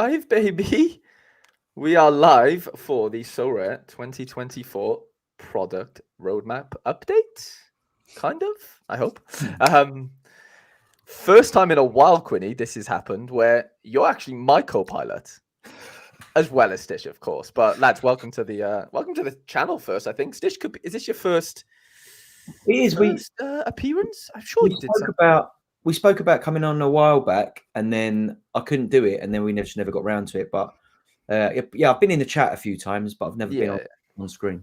live, baby. We are live for the Sorare 2024 product roadmap update. Kind of, I hope. First time in a while, Quinny, this has happened where you're actually my co-pilot, as well as Stitch, of course. But lads, welcome to the channel first. I think Stitch is this your first? It is. Appearance. I'm sure you did something. We spoke about coming on a while back, and then I couldn't do it, and then we just never got round to it. But yeah, I've been in the chat a few times, but I've never been on screen.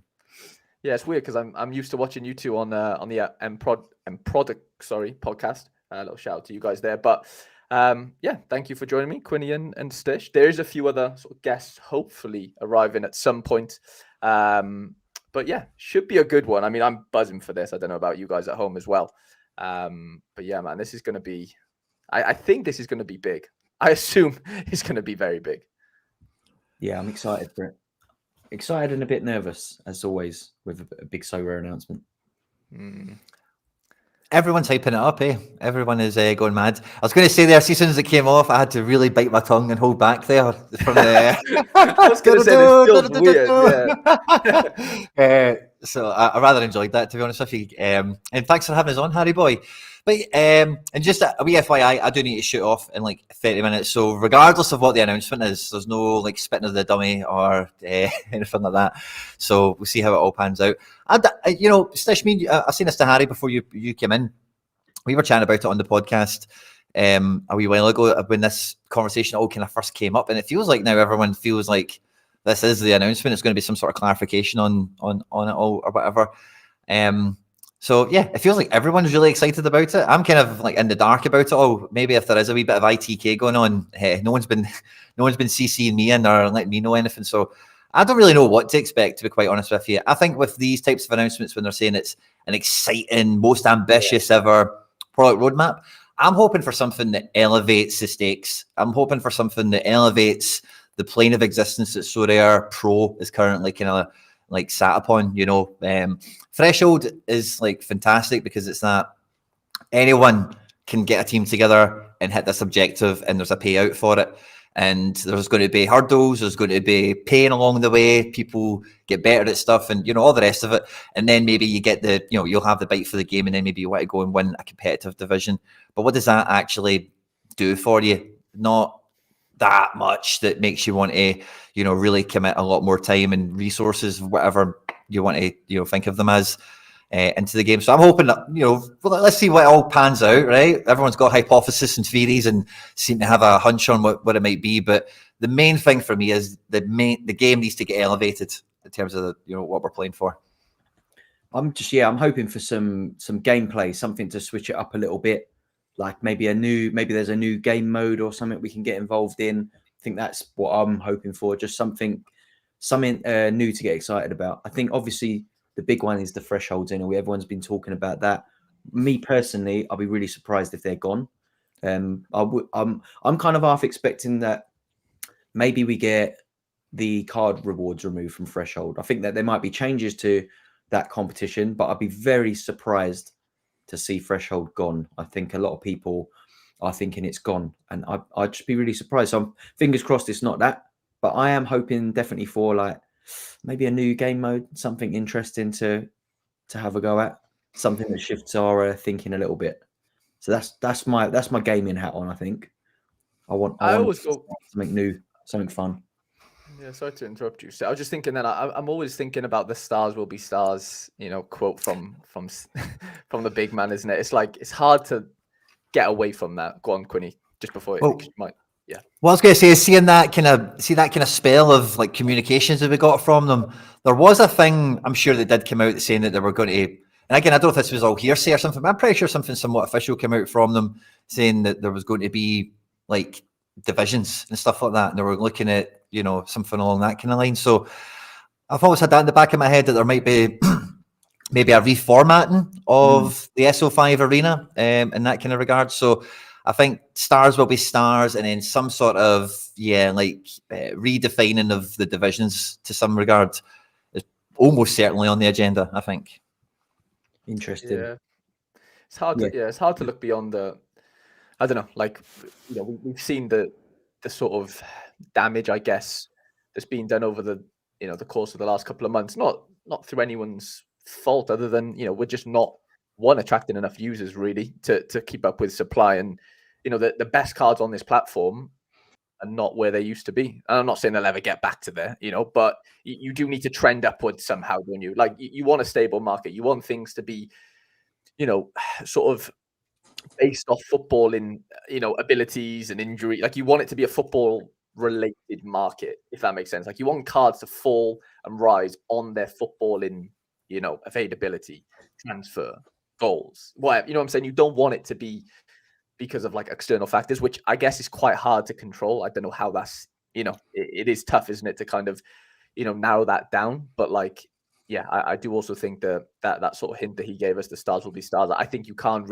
Yeah, it's weird because I'm used to watching you two on the Product podcast. A little shout out to you guys there. But yeah, thank you for joining me, Quinny and Stitch. There is a few other sort of guests hopefully arriving at some point. But yeah, should be a good one. I mean, I'm buzzing for this. I don't know about you guys at home as well. But yeah, man, this is going to be, I think this is going to be big. I assume it's going to be very big. Yeah, I'm excited for it. Excited and a bit nervous, as always, with a big Sorare announcement. Everyone's hyping it up, eh? Everyone is going mad. I was going to say there, see, as soon as it came off, I had to really bite my tongue and hold back there from the. I was going to say this feels weird. So I rather enjoyed that, to be honest with you. And thanks for having us on, Harry boy. But and just a wee FYI, I do need to shoot off in like 30 minutes. So regardless of what the announcement is, there's no like spitting of the dummy or anything like that. So we'll see how it all pans out. And you know, Stish, I've seen this to Harry before you came in. We were chatting about it on the podcast a wee while ago when this conversation all kind of first came up, and it feels like now everyone feels like this is the announcement. It's going to be some sort of clarification on it all or whatever. So yeah, it feels like everyone's really excited about it. I'm kind of like in the dark about it all. Maybe if there is a wee bit of ITK going on, no one's been CCing me in or letting me know anything. So I don't really know what to expect, to be quite honest with you. I think with these types of announcements, when they're saying it's an exciting, most ambitious ever product roadmap, I'm hoping for something that elevates the stakes. I'm hoping for something that elevates the plane of existence that Sorare Pro is currently kind of like sat upon. You know, Threshold is like fantastic because it's that anyone can get a team together and hit this objective, and there's a payout for it. And there's going to be hurdles, there's going to be pain along the way, people get better at stuff, and you know, all the rest of it. And then maybe you get the, you know, you'll have the bite for the game, and then maybe you want to go and win a competitive division. But what does that actually do for you? Not that much that makes you want to, you know, really commit a lot more time and resources, whatever you want to, you know, think of them as, into the game. So I'm hoping that, you know, well, let's see what all pans out, right? Everyone's got hypotheses and theories and seem to have a hunch on what it might be. But the main thing for me is the game needs to get elevated in terms of the, you know, what we're playing for. I'm hoping for some gameplay, something to switch it up a little bit. Like maybe there's a new game mode or something we can get involved in. I think that's what I'm hoping for. Just something new to get excited about. I think obviously the big one is the thresholds in, and everyone's been talking about that. Me personally, I'll be really surprised if they're gone. I'm kind of half expecting that maybe we get the card rewards removed from threshold. I think that there might be changes to that competition, but I'd be very surprised to see threshold gone. I think a lot of people are thinking it's gone, and I'd just be really surprised. So I'm fingers crossed it's not that, but I am hoping definitely for like maybe a new game mode, something interesting to have a go at, something that shifts our thinking a little bit. So that's my gaming hat on. I think I want something new, something fun. Yeah, sorry to interrupt you. So I was just thinking that I'm always thinking about the stars will be stars, you know, quote from the big man, isn't it? It's like it's hard to get away from that. Go on, Quinny, just before you might. Yeah. What I was going to say is seeing that kind of spell of like communications that we got from them. There was a thing I'm sure that did come out saying that they were going to, and again, I don't know if this was all hearsay or something, but I'm pretty sure something somewhat official came out from them saying that there was going to be like divisions and stuff like that, and they were looking at, you know, something along that kind of line. So I've always had that in the back of my head that there might be maybe a reformatting of the SO5 arena in that kind of regard. So I think stars will be stars, and then some sort of redefining of the divisions to some regard is almost certainly on the agenda, I think. Interesting. Yeah, it's hard to it's hard to look beyond the. I don't know, like, you know, we've seen the sort of damage, I guess, that's been done over the the course of the last couple of months. Not through anyone's fault, other than we're just not attracting enough users really to keep up with supply. And the best cards on this platform are not where they used to be. And I'm not saying they'll ever get back to there, but you do need to trend upwards somehow, don't you? Like you want a stable market. You want things to be, sort of based off footballing, abilities and injury. Like you want it to be a football related market, if that makes sense. Like you want cards to fall and rise on their footballing, availability, transfer, goals, whatever. You know what I'm saying? You don't want it to be because of like external factors, which I guess is quite hard to control. I don't know how that's, it is tough, isn't it, to kind of, narrow that down. But like, yeah, I do also think that sort of hint that he gave us, the stars will be stars. I think you can't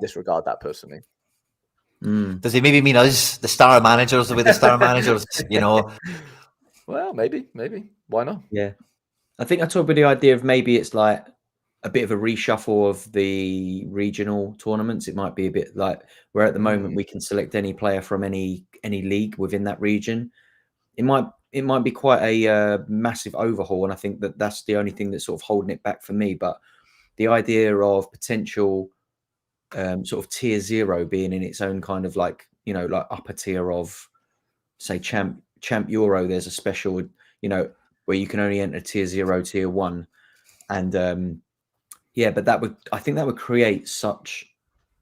disregard that personally. Does he maybe mean us, the star managers, the way the star managers, Well, maybe. Why not? Yeah. I think I talked about the idea of maybe it's like a bit of a reshuffle of the regional tournaments. It might be a bit like where at the moment we can select any player from any league within that region. It might be quite a massive overhaul, and I think that's the only thing that's sort of holding it back for me. But the idea of potential sort of tier 0 being in its own kind of like like upper tier of, say, champ Euro, there's a special where you can only enter tier 0, tier 1, and yeah, but I think that would create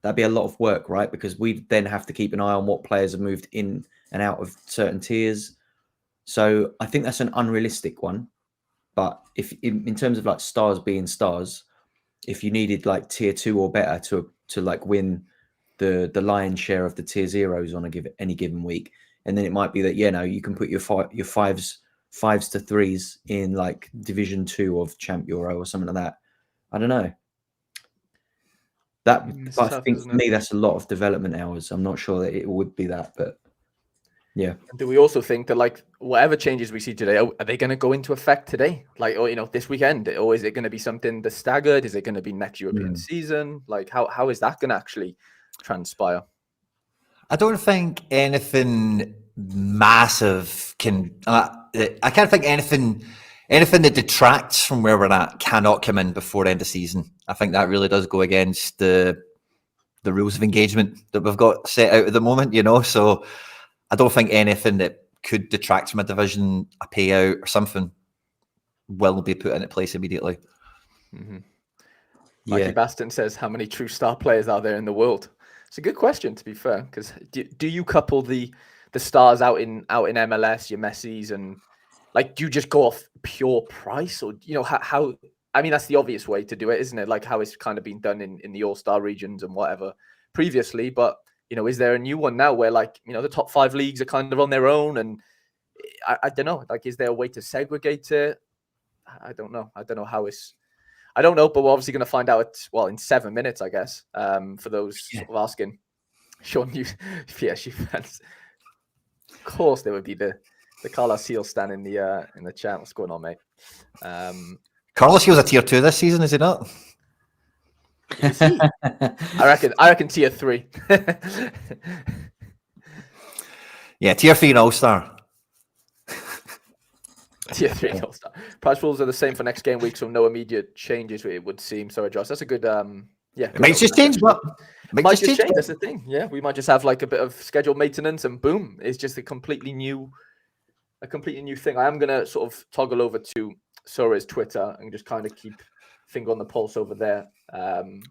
that'd be a lot of work, right? Because we'd then have to keep an eye on what players have moved in and out of certain tiers. So I think that's an unrealistic one. But if in terms of like stars being stars, if you needed like tier 2 or better to like win the lion's share of the tier 0s on any given week, and then it might be that you can put your fives to 3s in like Division 2 of Champ Euro or something like that. I don't know. I think for me that's a lot of development hours. I'm not sure that it would be that, but yeah. Do we also think that like whatever changes we see today, are they going to go into effect today? Like, or this weekend, or is it going to be something that's staggered? Is it going to be next European season? Like, how is that going to actually transpire? I don't think anything massive can. I can't think anything that detracts from where we're at cannot come in before end of season. I think that really does go against the rules of engagement that we've got set out at the moment. So I don't think anything that could detract from a division, a payout or something will be put into place immediately. Mikey Baston says, how many true star players are there in the world? It's a good question, to be fair, because do you couple the stars out in MLS, your Messis, and like, do you just go off pure price, or how? I mean, that's the obvious way to do it, isn't it? Like how it's kind of been done in the all-star regions and whatever previously, but is there a new one now where like the top 5 leagues are kind of on their own, and I don't know, like, is there a way to segregate it? I don't know. I don't know, but we're obviously going to find out in 7 minutes, I guess. For those sort of asking, Sean, PSG fans. Of course, there would be the Carlos Seal stand in the chat. What's going on, mate? Carlos Seal's a tier 2 this season, is he not? Is he? I reckon tier 3. Yeah, tier 3 and all-star. Tier 3 and all-star. Price rules are the same for next game week, so no immediate changes, it would seem. Sorry, Josh. That's a good It might just change, but might just change. That's the thing. Yeah, we might just have like a bit of scheduled maintenance, and boom, it's just a completely new thing. I am gonna sort of toggle over to Sorare's Twitter and just kind of keep finger on the pulse over there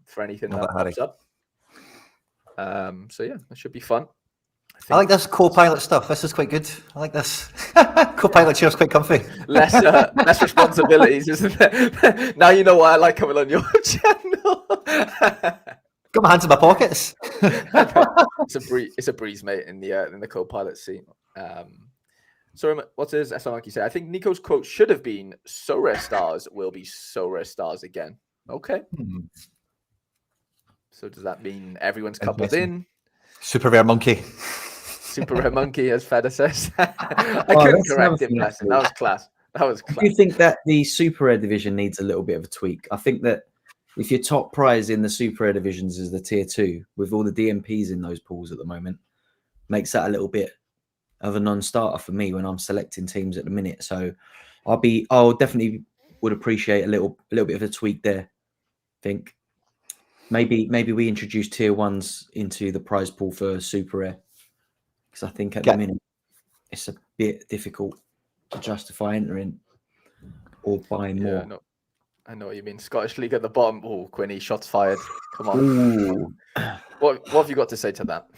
for anything that pops up. So yeah, that should be fun. I like this co-pilot stuff. This is quite good. I like this. Co-pilot chair's quite comfy. Less responsibilities, isn't it? Now you know why I like coming on your channel. Got my hands in my pockets. It's a breeze, mate, in the co-pilot seat. Sorry, what does SR say? I think Nico's quote should have been, "So rare stars will be so rare stars again." Okay. So does that mean everyone's coupled in? Super rare monkey. Super rare monkey, as Feder says. I couldn't correct him. That was class. Do you think that the super rare division needs a little bit of a tweak? I think that if your top prize in the super rare divisions is the tier 2, with all the DMPs in those pools at the moment, makes that a little bit of a non-starter for me when I'm selecting teams at the minute. So I'll definitely would appreciate a little bit of a tweak there. I think maybe we introduce tier 1s into the prize pool for super rare, because I think at the minute it's a bit difficult to justify entering or buying more. Yeah, no, I know what you mean. Scottish League at the bottom. Oh, Quinny, shots fired. Come on. Ooh. What have you got to say to that?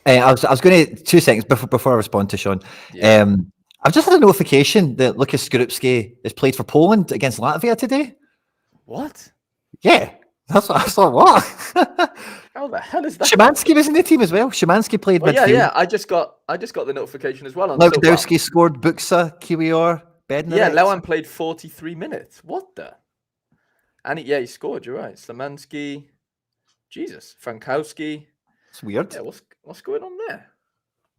I was going to 2 seconds before I respond to Sean. Yeah. I've just had a notification that Lukas Skorupski has played for Poland against Latvia today. What? Yeah, that's what I thought. What? How the hell is that? Szymanski was in the team as well. Szymanski played midfield. Yeah. I just got the notification as well. Lewandowski scored. Buksa, Kiwior, Bednarek. Yeah, Lewan played 43 minutes. What the? And he scored. You're right. Szymanski. Jesus, Frankowski. It's weird. Yeah, what's going on there?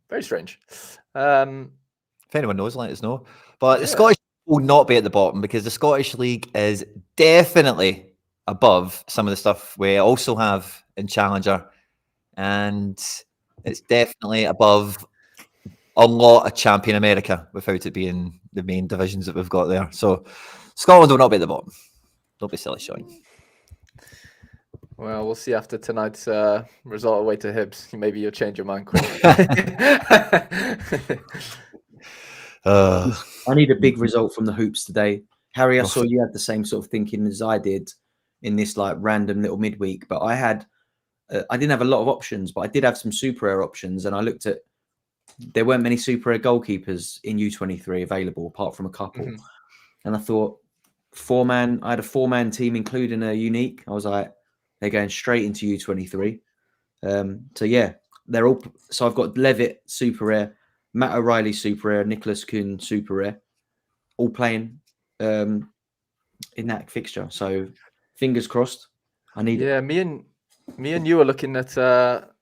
Very strange. If anyone knows, let us know. But the Scottish will not be at the bottom, because the Scottish League is definitely above some of the stuff we also have in Challenger, and it's definitely above a lot of Champion America without it being the main divisions that we've got there. So Scotland will not be at the bottom. Don't be silly, Sean. Well, we'll see after tonight's result away to Hibs. Maybe you'll change your mind quick. I need a big result from the hoops today. Harry, I saw you had the same sort of thinking as I did in this like random little midweek, but I didn't have a lot of options, but I did have some super rare options, and I looked at, there weren't many super rare goalkeepers in U23 available apart from a couple. Mm-hmm. And I thought I had a 4-man team, including a unique. I was like, they're going straight into U23. So yeah, they're all. So I've got Levitt super rare, Matt O'Reilly super rare, Nicholas Kuhn super rare, all playing in that fixture. So fingers crossed. I need. Yeah, me and you are looking at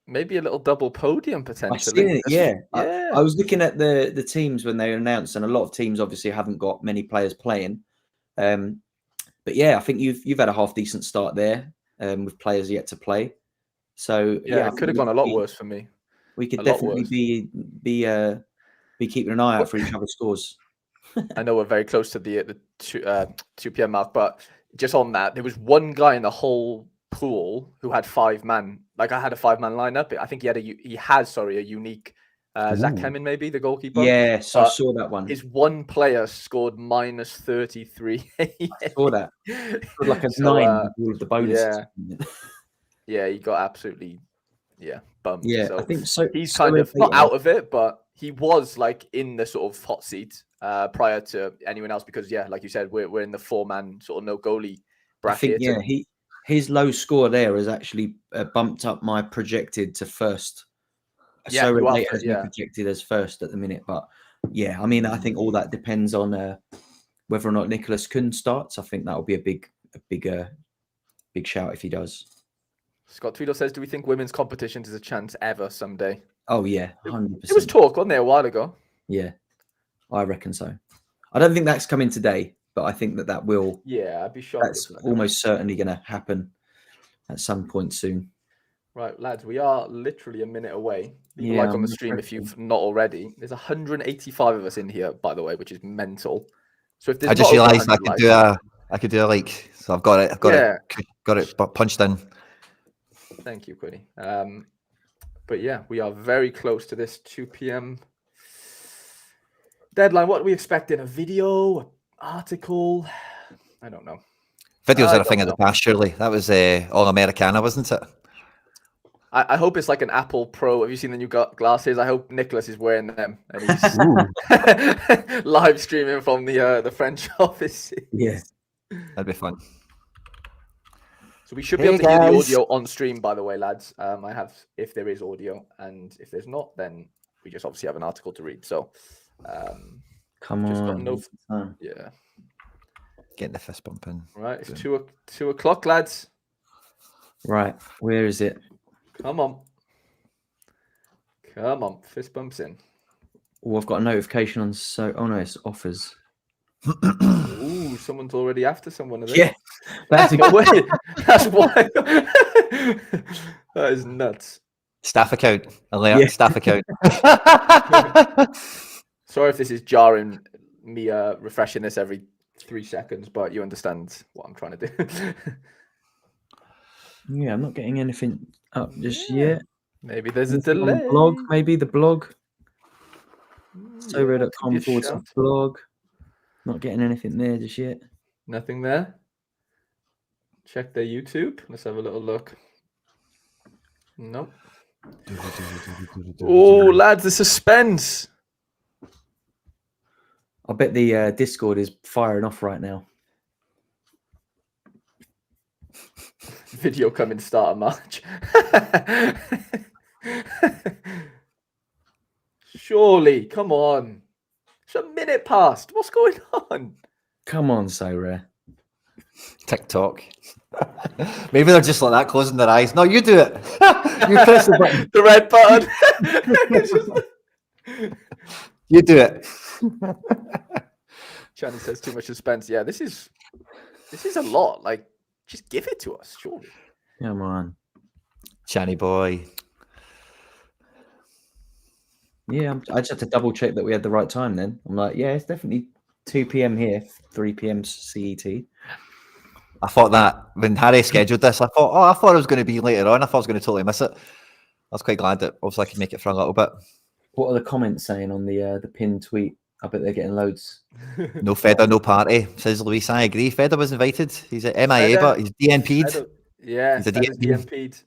maybe a little double podium potentially. I've seen it, yeah. I was looking at the teams when they were announced, and a lot of teams obviously haven't got many players playing. But yeah, I think you've had a half decent start there. With players yet to play, so yeah, it could have gone a lot worse for me. We could definitely be keeping an eye out for each other's scores. I know we're very close to the 2 p.m. mark, but just on that, there was one guy in the whole pool who had 5-man. Like I had a 5-man lineup. I think he has a unique Zach Hemming, maybe the goalkeeper. Yes, I saw that one. His one player scored minus 33. I saw that. Like a 9 with all of the bonuses. Yeah, he got absolutely bummed. Yeah, so I think so. He's kind of not out of it, but he was like in the sort of hot seat prior to anyone else, because like you said, we're in the 4-man sort of no goalie bracket. I think, his low score there has actually bumped up my projected to first. Yeah, Sorare has been projected as first at the minute, but yeah, I mean, I think all that depends on whether or not Nicholas Kuhn starts. I think that will be a big shout if he does. Scott Tweedle says, "Do we think women's competitions is a chance ever someday?" Oh yeah, 100%. It was talk, wasn't there, a while ago? Yeah, I reckon so. I don't think that's coming today, but I think that will. Yeah, I'd be shocked. That's almost certainly going to happen at some point soon. Right, lads, we are literally a minute away. Leave a like on the stream if you've not already. There's 185 of us in here, by the way, which is mental. So if I just realised I could do a like. So I've got it punched in. Thank you, Quinny. But yeah, we are very close to this 2 p.m. deadline. What are we expecting? A video, an article? I don't know. Videos are a thing of the past, surely. That was All Americana, wasn't it? I hope it's like an Apple Pro. Have you seen the new glasses? I hope Nicholas is wearing them and he's live streaming from the French office. Yeah, that'd be fun. So we should be able to hear the audio on stream, by the way, lads. I have, if there is audio, and if there's not, then we just obviously have an article to read. So, come on, yeah, getting the fist bump in. Right, it's 2 o'clock, lads. Right, where is it? Come on, fist bumps in. Oh, I've got a notification on. Oh no, it's offers. Ooh, someone's already after someone of this. Yeah, that's no way. That's wild. That is nuts. Staff account. Alert. Yeah. Staff account. Sorry if this is jarring me refreshing this every 3 seconds, but you understand what I'm trying to do. Yeah, I'm not getting anything up just Yeah. yet. Maybe there's a Anything on the delay. blog, maybe the blog. Yeah, could be a shout. Sorare.com/blog. Not getting anything there just yet. Nothing there. Check their YouTube. Let's have a little look. Nope. Oh, lads, the suspense. I bet the Discord is firing off right now. Video coming start of March. Surely, come on. It's a minute past. What's going on? Come on, Sorare. TikTok. Maybe they're just like that, closing their eyes. No, you do it. You press the button. The red button. You do it. Channy says too much suspense. Yeah, this is a lot. Like, just give it to us, surely. Come on. Channy boy. Yeah, I just had to double check that we had the right time then. I'm like, yeah, it's definitely 2 p.m. here, 3 p.m. CET. I thought that when Harry scheduled this, I thought it was going to be later on. I thought I was going to totally miss it. I was quite glad that also I could make it for a little bit. What are the comments saying on the pinned tweet? I bet they're getting loads. No Feder, no party, says Luis. I agree. Feder was invited. He's at MIA, but he's DNP'd. Yeah, he's a DNP'd.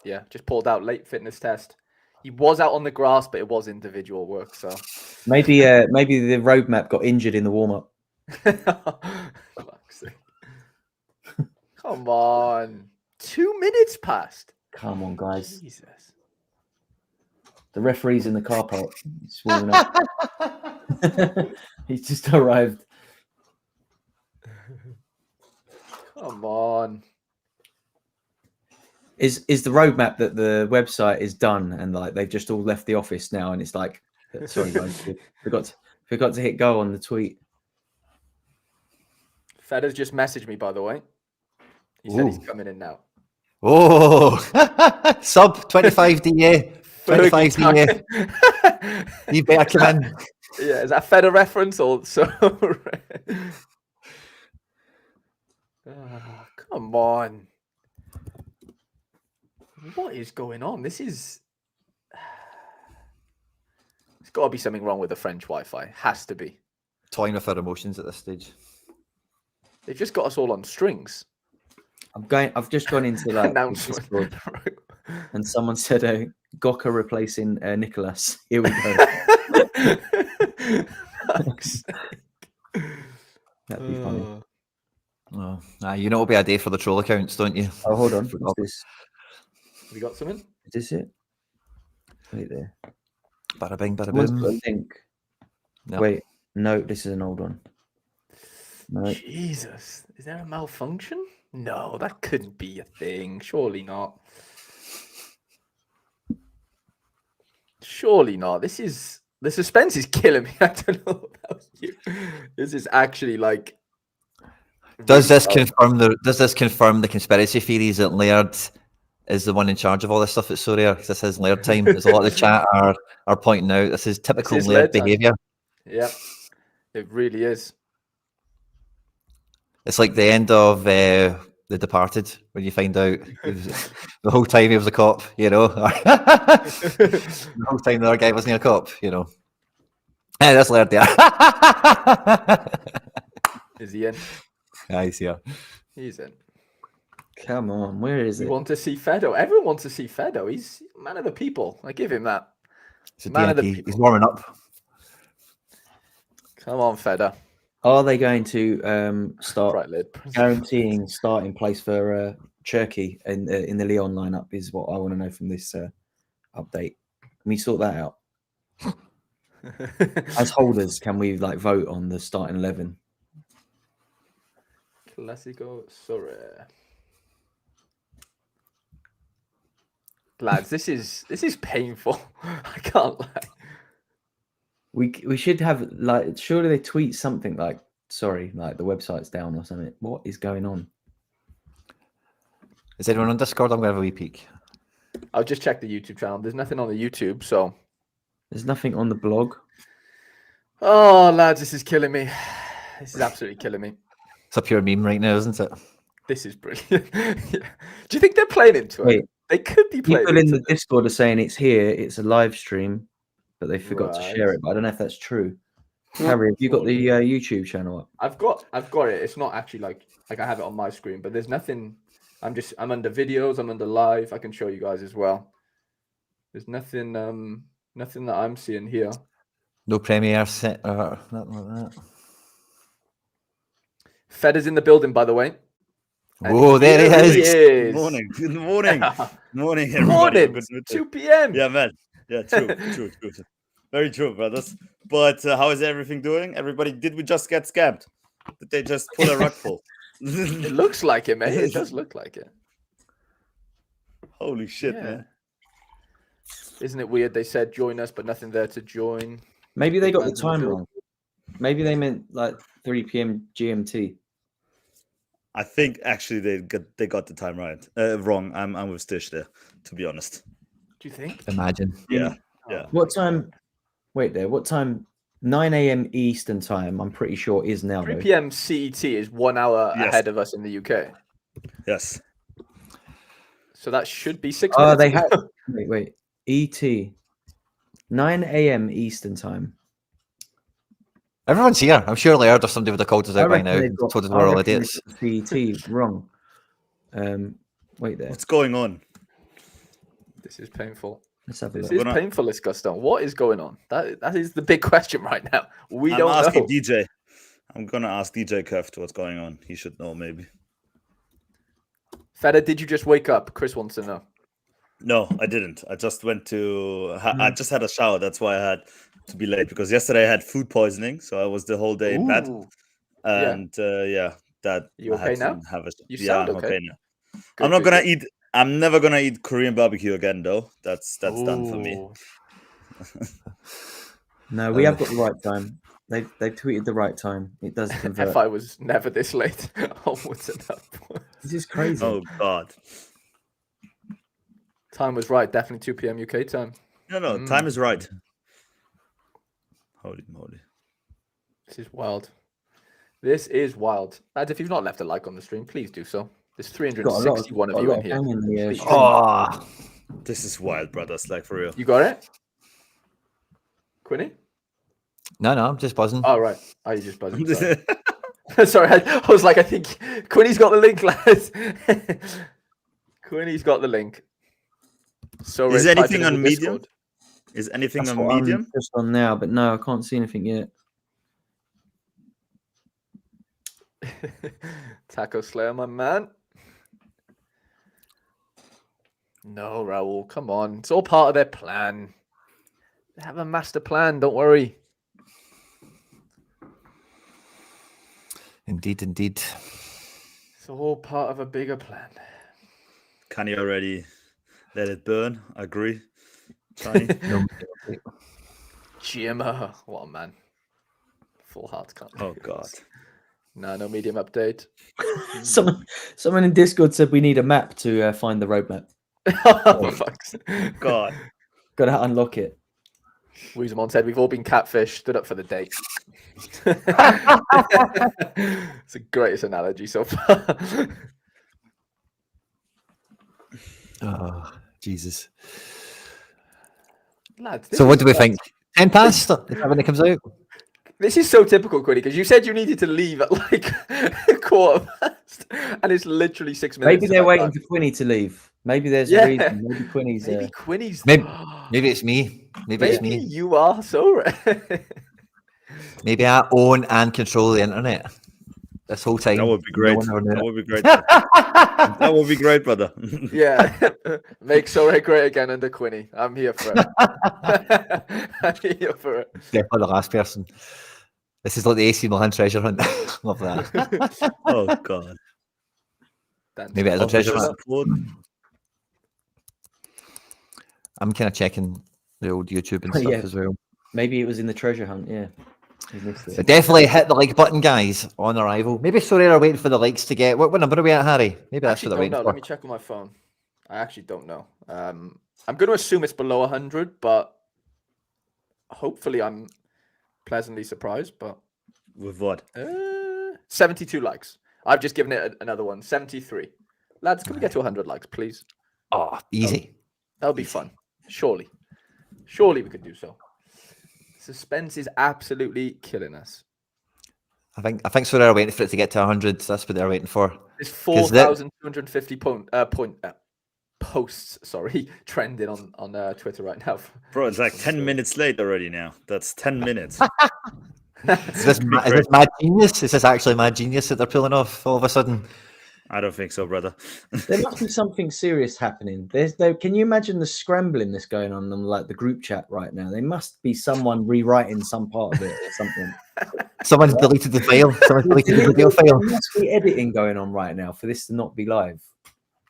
Yeah, just pulled out late fitness test. He was out on the grass, but it was individual work. So maybe the roadmap got injured in the warm up. Come on, 2 minutes passed. Come on, guys. Jesus. The referee's in the car park. He's warming up. He's just arrived. Come on. Is the roadmap that the website is done and like they've just all left the office now and it's like, sorry guys, forgot to hit go on the tweet. Feder's just messaged me, by the way. He said he's coming in now. Oh, sub 25 DA. 25 DA. You better come in. Yeah, is that Feder reference or so? Oh, come on. What is going on? There's got to be something wrong with the French Wi-Fi. Has to be. Toying with our emotions at this stage. They've just got us all on strings. I've just gone into like announcement, and someone said, "Goka replacing Nicholas." Here we go. That'd be funny. Oh, you know it'll be a day for the troll accounts, don't you? Oh, hold on. What's this? Have you got something? Is this it? Wait there. Bada bing, bada Someone's boom. got a link. No. Wait, no, this is an old one. No. Jesus, is there a malfunction? No, that couldn't be a thing. Surely not. Surely not. The suspense is killing me. I don't know about you. This is actually like. Does this confirm the conspiracy theories that Laird is the one in charge of all this stuff at Sorare? Because this is Laird time. There's a lot of the chat are pointing out this is typical Laird behaviour. Yeah, it really is. It's like the end of The Departed when you find out the whole time he was a cop, you know. The whole time the other guy wasn't a cop, you know. Hey, that's Laird there. Is he in? Nice, yeah. He's in. Come on, where is it? You want to see Fedo? Everyone wants to see Fedo. He's man of the people. I give him that. Man of the people. He's warming up. Come on, Fedo. Are they going to start lid. guaranteeing starting place for Cherky in the Leon lineup? Is what I want to know from this update. Can we sort that out? As holders, can we like vote on the starting 11? Classico Sorare. Lads, this is painful. I can't lie. We should have like surely they tweet something like sorry, like the website's down or something. What is going on? Is anyone on Discord? I'm gonna have a wee peek. I'll just check the YouTube channel. There's nothing on the YouTube, so. There's nothing on the blog. Oh, lads, this is killing me. This is absolutely killing me. It's a pure meme right now, isn't it? This is brilliant. Yeah. Do you think they're playing into it? Wait, They could be playing people in into the Discord are saying it's here. It's a live stream, but they forgot to share Right. it. But I don't know if that's true. Harry, have you got the YouTube channel up? I've got it. It's not actually like I have it on my screen, but there's nothing. I'm under videos. I'm under live. I can show you guys as well. There's nothing. Nothing that I'm seeing here. No premiere set or nothing like that. Fed is in the building, by the way. And Whoa, there he here is. Good morning. Good morning. Morning, everybody. Morning. Good to- 2 p.m. Yeah, man. Yeah, true. Very true, brothers. But how is everything doing? Everybody, did we just get scammed? Did they just pull a rug pull? It looks like it, mate. It does look like it. Holy shit, Yeah. man. Isn't it weird? They said join us, but nothing there to join. Maybe they got the Fans in the time building. wrong. Maybe they meant like 3 p.m. GMT. I think actually they got the time right. Wrong. I'm with Stish there, to be honest. Do you think? Imagine. Yeah. What time? Wait there. What time? 9 a.m. Eastern time. I'm pretty sure is now. 3 though. p.m. CET is 1 hour Yes. ahead of us in the UK. Yes. So that should be 6 Oh, minutes. they have. Wait. ET. 9 a.m. Eastern time. Everyone's here. I'm sure Laird or somebody would have called us I out by reckon now. they've And got- told us I we're all reckon idiots. they've got CET wrong. Wait there. What's going on? This is painful. Let's have a This look. is Gonna- painful, Disgusting. What is going on? That is the big question right now. We I'm don't asking know. DJ. I'm gonna ask DJ Curft what's going on. He should know, maybe. Feda, did you just wake up? Chris wants to know. No, I didn't. I just went to. I just had a shower. That's why I had to be late, because yesterday I had food poisoning, so I was the whole day in bed. Ooh. And that You I had okay to now? have a. You Yeah, sound I'm okay. okay now. Good, I'm not good, gonna good. eat. I'm never gonna eat Korean barbecue again, though. That's done for me. Ooh. No, we have got the right time. They've tweeted the right time. It does convert. If I was never this late, onwards and upwards. This is crazy. Oh God. Time was right. Definitely 2 p.m. UK time. No, time is right. Holy moly. This is wild. This is wild. Lads, if you've not left a like on the stream, please do so. There's Got a lot 361 of you in of here. gang in the, Please. stream. Oh, This is wild, brothers. Like, for real. You got it? Quinny? no, I'm just buzzing. Oh, right. Oh, you just buzzing. Sorry. Sorry, I was like, I think Quinny's got the link, lads. Quinny's got the link. So Is Red, type anything it in on the Medium? Discord. Is anything That's on what Medium? I'm just on now, but no, I can't see anything yet. Taco Slayer, my man. No, Raul, come on. It's all part of their plan. They have a master plan, don't worry. Indeed. It's all part of a bigger plan. Can you already let it burn? Agree. Johnny? No. Jimmer, what a man. Full heart can't. Oh God. No medium update. Someone in Discord said we need a map to find the roadmap. Oh, fuck's. God. Got to unlock it. Weezemon said we've all been catfish, stood up for the date. It's the greatest analogy so far. Oh, Jesus. Lads, So what do we think? 10 past? Is that when it comes out? This is so typical, Quiddy, because you said you needed to leave at like a quarter past, and it's literally 6 minutes. Maybe to they're that waiting time. for Quinny to leave. Maybe there's Yeah. a reason. Maybe Quinny's. Maybe Quinny's. Maybe it's me. Maybe it's Maybe me. you are so right. Maybe I own and control the internet this whole time. That would be great. No one ever knew That it. would be great. That would be great, brother. Yeah, make Sorare great again under Quinny. I'm here for it. I'm here for it. Definitely the last person. This is like the AC Milan treasure hunt. Love that. Oh God. Maybe it's a treasure Official hunt. support. I'm kind of checking the old YouTube and stuff Yeah. as well. Maybe it was in the treasure hunt. Yeah. We missed So it. definitely hit the like button, guys, on arrival. Maybe Sorare are waiting for the likes to get. What number are we at, Harry? Maybe that's Actually, what they're don't waiting know. for. Let me check on my phone. I actually don't know. I'm going to assume it's below 100, but hopefully I'm pleasantly surprised. But With what? 72 likes. I've just given it another one. 73. Lads, can we get to 100 likes, please? Oh, easy. That would be fun. Surely we could do so. Suspense is absolutely killing us. I think Sorare are waiting for it to get to 100. That's what they're waiting for. There's 4,250 posts, trending on Twitter right now. Bro, it's like 10 minutes late already now. That's 10 minutes. Is this mad genius? Is this actually mad genius that they're pulling off all of a sudden? I don't think so, brother. There must be something serious happening. Can you imagine the scrambling that's going on like the group chat right now? There must be someone rewriting some part of it or something. Someone's deleted the file. Someone's deleted the video file. There must be editing going on right now for this to not be live.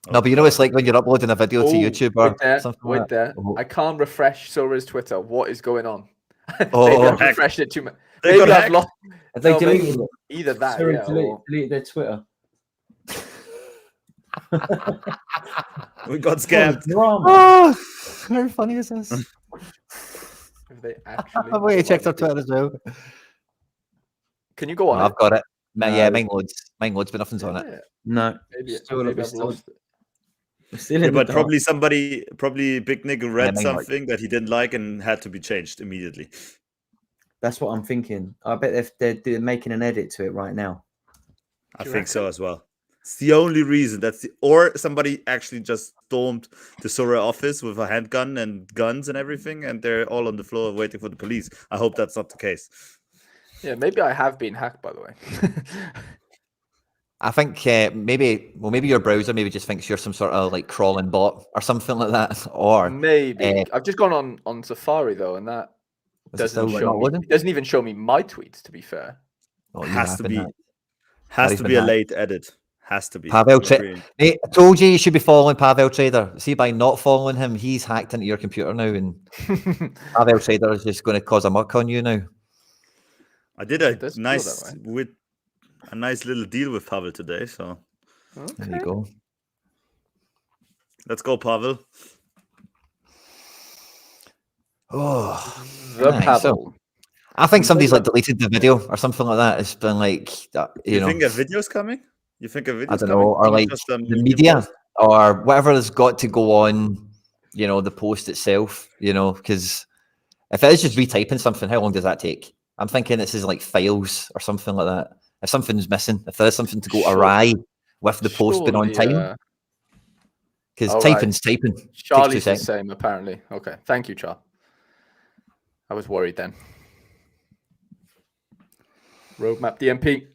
No, but you know, it's like when you're uploading a video to YouTube or something like that. I can't refresh Sora's Twitter. What is going on? Oh, maybe I've refreshed it too much. They Maybe got I've lost. Have they deleted it? Either that, Sorry, or... delete their Twitter. We got scammed. Drama. Oh, how funny is this? Have they actually... I've already checked our Twitter as well. Can you go on? I've got it. No. Yeah, mine loads, but nothing's on it. No. Maybe I've I've lost it. Still Yeah, in the but dark. probably Big Nick read mine something that he didn't like and had to be changed immediately. That's what I'm thinking. I bet they're making an edit to it right now. I Do you think so reckon? as well. It's the only reason. Or somebody actually just stormed the Sorare office with a handgun and guns and everything, and they're all on the floor waiting for the police. I hope that's not the case. Yeah, maybe I have been hacked, by the way. I think maybe your browser maybe just thinks you're some sort of like crawling bot or something like that. Or Maybe. I've just gone on Safari though, and that is it still doesn't not show me. loading? It doesn't even show me my tweets, to be fair. Oh, you Has have to been be. hacked. Has He's to been be a hacked. late edit. Has to be. Pavel I'm agreeing. Hey, I told you should be following Pavel Trader. See, by not following him, he's hacked into your computer now, and Pavel Trader is just going to cause a muck on you now. I did It does feel that a nice little deal with Pavel today, so There you Okay. go. let's go, Pavel. Oh, The nice. Pavel. I think somebody's like deleted the video or something like that. It's been like You know, think a video's coming? You think a I video's don't coming? know, or Not like just, the YouTube media post? or whatever has got to go on, the post itself, because if it is just retyping something, how long does that take? I'm thinking this is like files or something like that. If something's missing, if there's something to go Sure. awry with the post being on time, because all right. typing's typing. Takes 2 Charlie's the seconds. same, apparently. Okay. Thank you, Char. I was worried then. Roadmap DMP.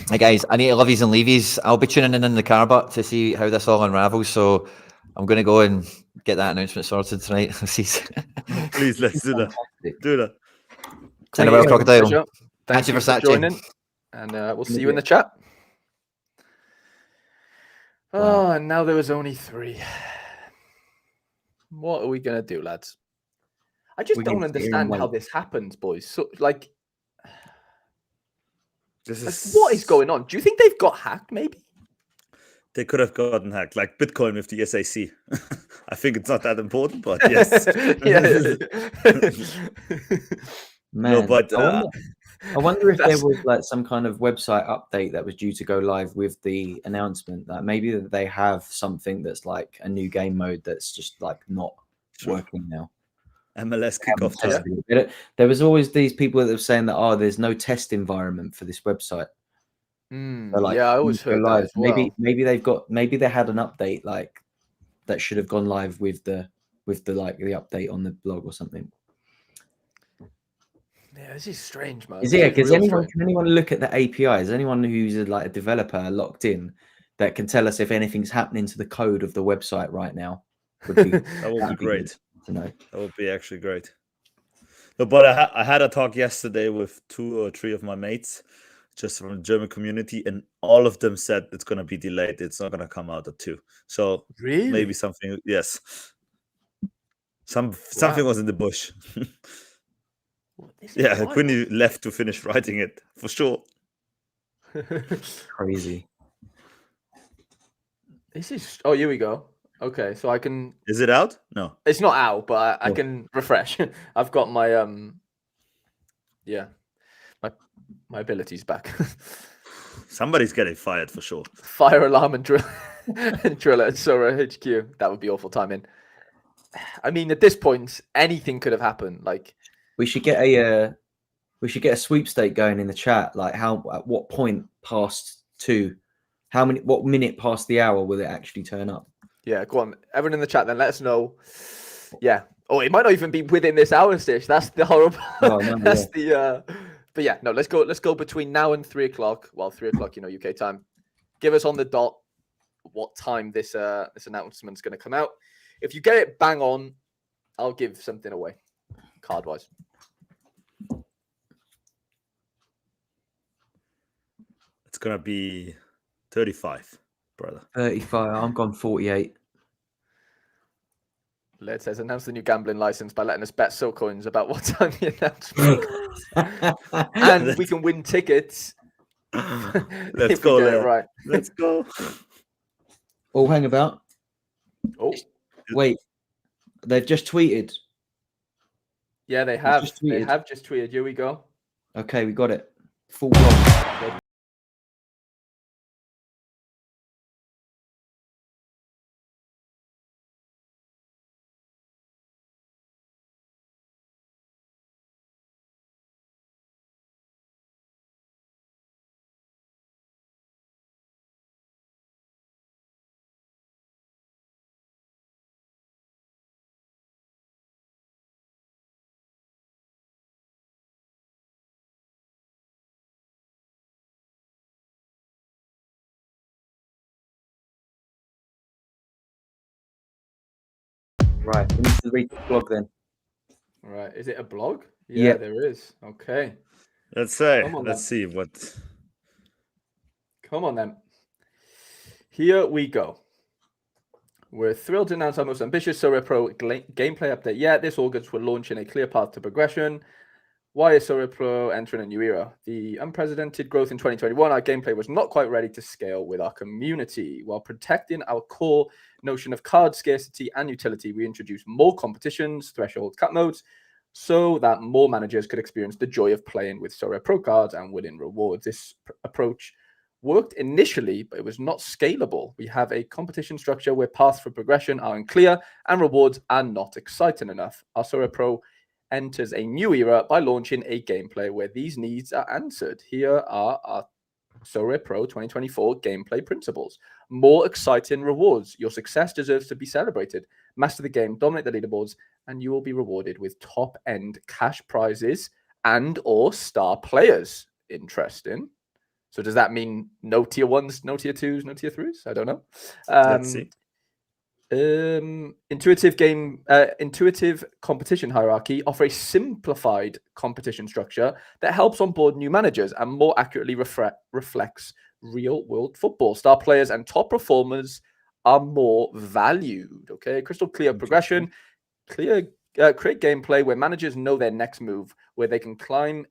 Hey guys, I need to lovies and leavies. I'll be tuning in the car butt to see how this all unravels. So I'm going to go and get that announcement sorted tonight. Please, let's do that. Do that. And a well, crocodile. Pleasure. Thank you you for for Sachi. joining. And we'll see you in the chat. Wow. Oh, and now there was only 3. What are we going to do, lads? I just We're don't gonna sit here and understand how wait. this happens, boys. So, like, This is what is going on? Do you think they've got hacked, maybe? They could have gotten hacked, like Bitcoin with the SAC. I think it's not that important, but yes. Man, No, but I wonder if there That's- was like some kind of website update that was due to go live with the announcement that maybe that they have something that's like a new game mode that's just like not Sure. working now. MLS Haven't kickoff time. tested it. There was always these people that were saying that there's no test environment for this website. So, like, yeah, I always go heard that live. as well. Maybe they had an update like that should have gone live with the like the update on the blog or something. Yeah, this is strange, man. Is This it? Because real strange. can anyone look at the API? Is anyone who's like a developer locked in that can tell us if anything's happening to the code of the website right now? Would be, That would be that'd be great. good to know. That would be actually great. No, but I had a talk yesterday with 2 or 3 of my mates, just from the German community, and all of them said it's going to be delayed. It's not going to come out at 2. So Really? maybe something. Yes, something was in the bush. This is Yeah, wild. Quinny left to finish writing it for sure. Crazy. This is. Oh, here we go. Okay, so I can. Is it out? No. It's not out, but I Oh. can refresh. I've got my Yeah, my abilities back. Somebody's getting fired for sure. Fire alarm and drill and driller at Sorare HQ. That would be awful timing. I mean, at this point, anything could have happened. Like, We should get a sweepstake going in the chat. Like, at what point past 2, what minute past the hour will it actually turn up? yeah, go on, everyone in the chat. Then let us know. Yeah. Oh, it might not even be within this hour, Stitch. That's the horrible. Oh, no, That's the. But yeah, no. Let's go between now and 3 o'clock. Well, 3 o'clock, UK time. Give us on the dot what time this announcement's going to come out. If you get it bang on, I'll give something away, card wise. It's gonna be 35, brother. 35. I'm gone 48. Led says announce the new gambling license by letting us bet so coins about what time the announcement comes. And we can win tickets. Let's if we go get it there. right. Let's go. Oh, hang about. Oh, Wait. They've just tweeted. yeah, they have. just They tweeted. have just tweeted. Here we go. Okay, we got it. Full block. Right. We need to read the blog then. All right. Is it a blog? Yeah. There is. Okay. Let's say. Come on, Let's then. see what. Come on then. Here we go. We're thrilled to announce our most ambitious Sorare Pro gameplay update yet. This August, we're launching a clear path to progression. Why is Sorare Pro entering a new era? The unprecedented growth in 2021, our gameplay was not quite ready to scale with our community. While protecting our core notion of card scarcity and utility, we introduced more competitions, threshold cut modes, so that more managers could experience the joy of playing with Sorare Pro cards and winning rewards. This approach worked initially, but it was not scalable. We have a competition structure where paths for progression are unclear and rewards are not exciting enough. Our Sorare Pro enters a new era by launching a gameplay where these needs are answered. Here are our Sorare Pro 2024 gameplay principles. More exciting rewards. Your success deserves to be celebrated. Master the game, dominate the leaderboards, and you will be rewarded with top-end cash prizes and or star players. Interesting. So does that mean no tier 1s, no tier 2s, no tier 3s? I don't know. Let's see. Intuitive competition hierarchy offer a simplified competition structure that helps onboard new managers and more accurately reflects real world football. Star players and top performers are more valued. Okay, crystal clear progression, create gameplay where managers know their next move, where they can climb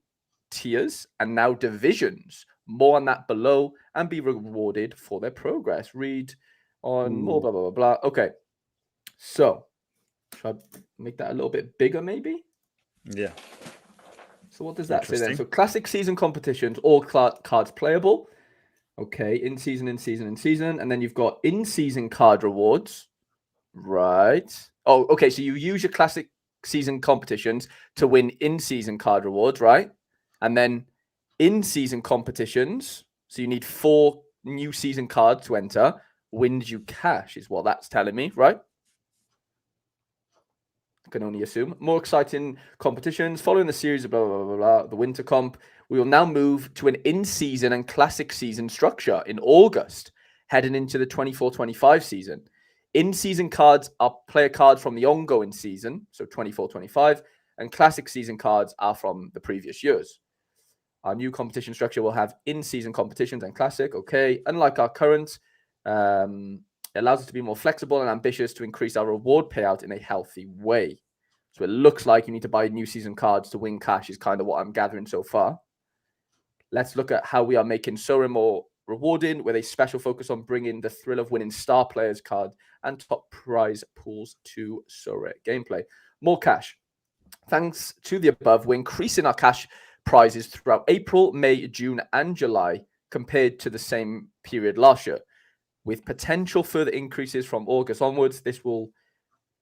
tiers and now divisions. More on that below and be rewarded for their progress. Read on more blah, blah, blah, blah. Okay. So, should I make that a little bit bigger maybe? Yeah. So what does that say then? So classic season competitions, all cards playable. Okay. In season. And then you've got in-season card rewards. Right. Oh, okay. So you use your classic season competitions to win in-season card rewards, right? And then in-season competitions, so you need 4 new season cards to enter, wins you cash, is what that's telling me, right? I can only assume. More exciting competitions. Following the series of blah, blah, blah, blah, the winter comp, we will now move to an in-season and classic season structure in August, heading into the 24-25 season. In-season cards are player cards from the ongoing season, so 24-25, and classic season cards are from the previous years. Our new competition structure will have in-season competitions and classic. Okay. Unlike our current, it allows us to be more flexible and ambitious to increase our reward payout in a healthy way. So it looks like you need to buy new season cards to win cash is kind of what I'm gathering so far. Let's look at how we are making Sorare more rewarding, with a special focus on bringing the thrill of winning star players card and top prize pools to Sorare gameplay. More cash. Thanks to the above, we're increasing our cash prizes throughout April, May, June, and July compared to the same period last year, with potential further increases from August onwards. This will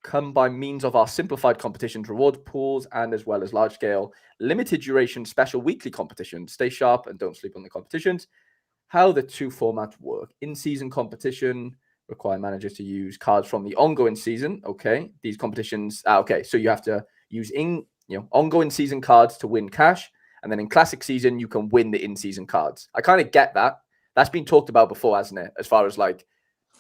come by means of our simplified competitions reward pools, and as well as large-scale, limited duration special weekly competitions. Stay sharp and don't sleep on the competitions. How the two formats work. In-season competition require managers to use cards from the ongoing season. Okay, these competitions. Okay, so you have to use ongoing season cards to win cash, and then in classic season you can win the in-season cards. I kind of get that. That's been talked about before, hasn't it? As far as like,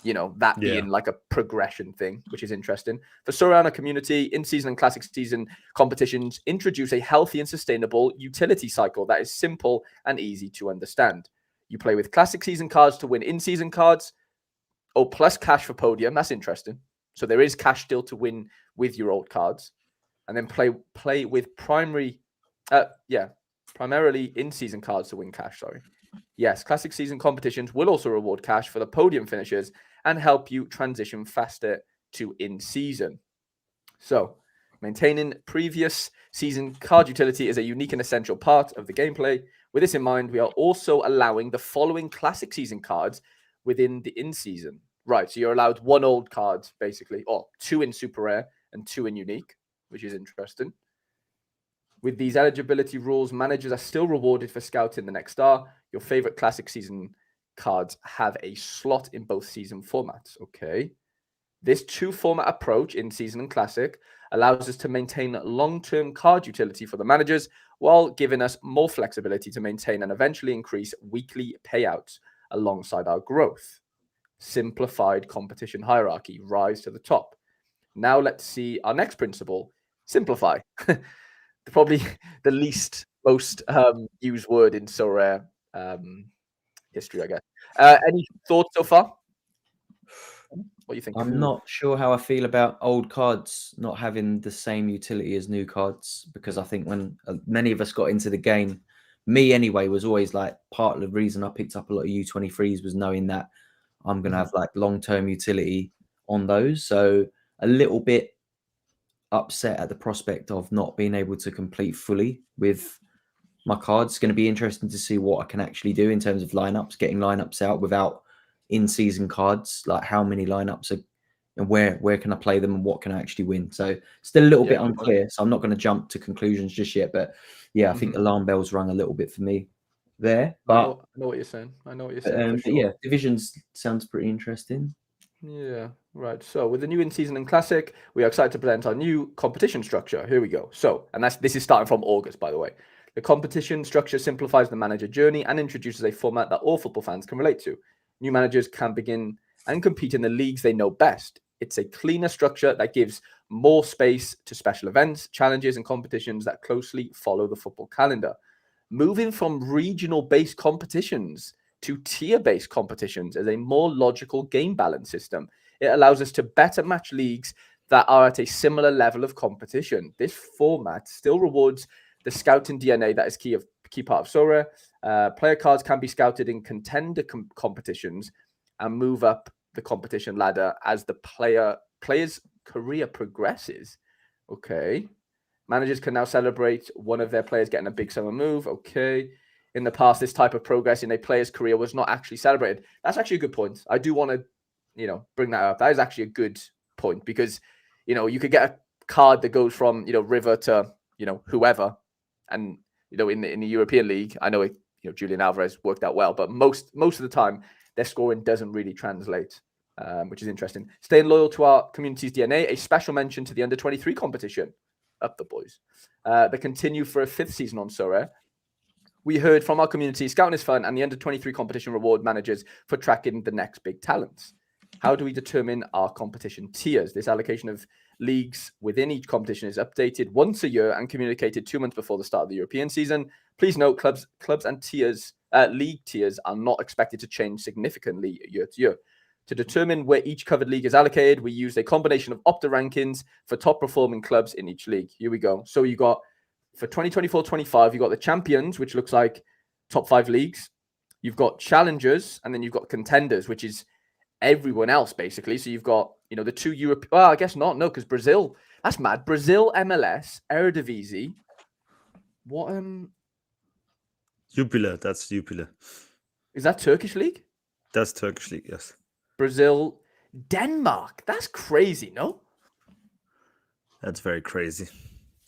that being like a progression thing, which is interesting. For Sorare community, in-season and classic season competitions introduce a healthy and sustainable utility cycle that is simple and easy to understand. You play with classic season cards to win in-season cards, plus cash for podium. That's interesting. So there is cash still to win with your old cards. And then play with primarily in-season cards to win cash, sorry. Yes, classic season competitions will also reward cash for the podium finishers and help you transition faster to in-season. So, maintaining previous season card utility is a unique and essential part of the gameplay. With this in mind, we are also allowing the following classic season cards within the in-season. Right, so you're allowed one old card, basically, or two in super rare and two in unique, which is interesting. With these eligibility rules, managers are still rewarded for scouting the next star. Your favorite classic season cards have a slot in both season formats. Okay. This two-format approach in season and classic allows us to maintain long-term card utility for the managers while giving us more flexibility to maintain and eventually increase weekly payouts alongside our growth. Simplified competition hierarchy, rise to the top. Now let's see our next principle, simplify. Probably the most used word in Sorare history, I guess. Any thoughts so far? What do you think? I'm not sure how I feel about old cards not having the same utility as new cards, because I think when many of us got into the game, me anyway, was always like part of the reason I picked up a lot of U23s was knowing that I'm going to have like long-term utility on those. So a little bit upset at the prospect of not being able to complete fully with my cards. It's going to be interesting to see what I can actually do in terms of lineups, getting lineups out without in-season cards, like how many lineups are and where can I play them and what can I actually win. So still a little bit unclear. So I'm not going to jump to conclusions just yet, but yeah, I think alarm bells rung a little bit for me there. But I know what you're saying. For sure. Yeah, divisions sounds pretty interesting. Yeah, right. So with the new in-season and classic, we are excited to present our new competition structure. Here we go. So, and this is starting from August, by the way. The competition structure simplifies the manager journey and introduces a format that all football fans can relate to. New managers can begin and compete in the leagues they know best. It's a cleaner structure that gives more space to special events, challenges, and competitions that closely follow the football calendar. Moving from regional-based competitions to tier-based competitions as a more logical game balance system. It allows us to better match leagues that are at a similar level of competition. This format still rewards the scouting DNA that is key part of Sorare. Player cards can be scouted in contender competitions and move up the competition ladder as the player's career progresses. Okay. Managers can now celebrate one of their players getting a big summer move. Okay. In the past, this type of progress in a player's career was not actually celebrated. That's actually a good point. I do want to, bring that up. That is actually a good point because, you could get a card that goes from, River to, whoever. And, in the European League, I know Julian Alvarez worked out well, but most of the time, their scoring doesn't really translate, which is interesting. Staying loyal to our community's DNA, a special mention to the under-23 competition. Up the boys. They continue for a 5th season on Sorare. We heard from our community, scouting is fun, and the under-23 competition reward managers for tracking the next big talents. How do we determine our competition tiers? This allocation of leagues within each competition is updated once a year and communicated 2 months before the start of the European season. Please note, clubs and tiers, league tiers are not expected to change significantly year to year. To determine where each covered league is allocated, we use a combination of Opta rankings for top performing clubs in each league. Here we go. So you got, for 2024-25, you got the champions, which looks like top 5 leagues. You've got challengers, and then you've got contenders, which is everyone else basically. So you've got, the two Europe. Well, I guess not. No, because Brazil. That's mad. Brazil, MLS, Eredivisie. What Jupiler, that's Jupiler. is that? Turkish league? That's Turkish league, yes. Brazil, Denmark. That's crazy, no? That's very crazy.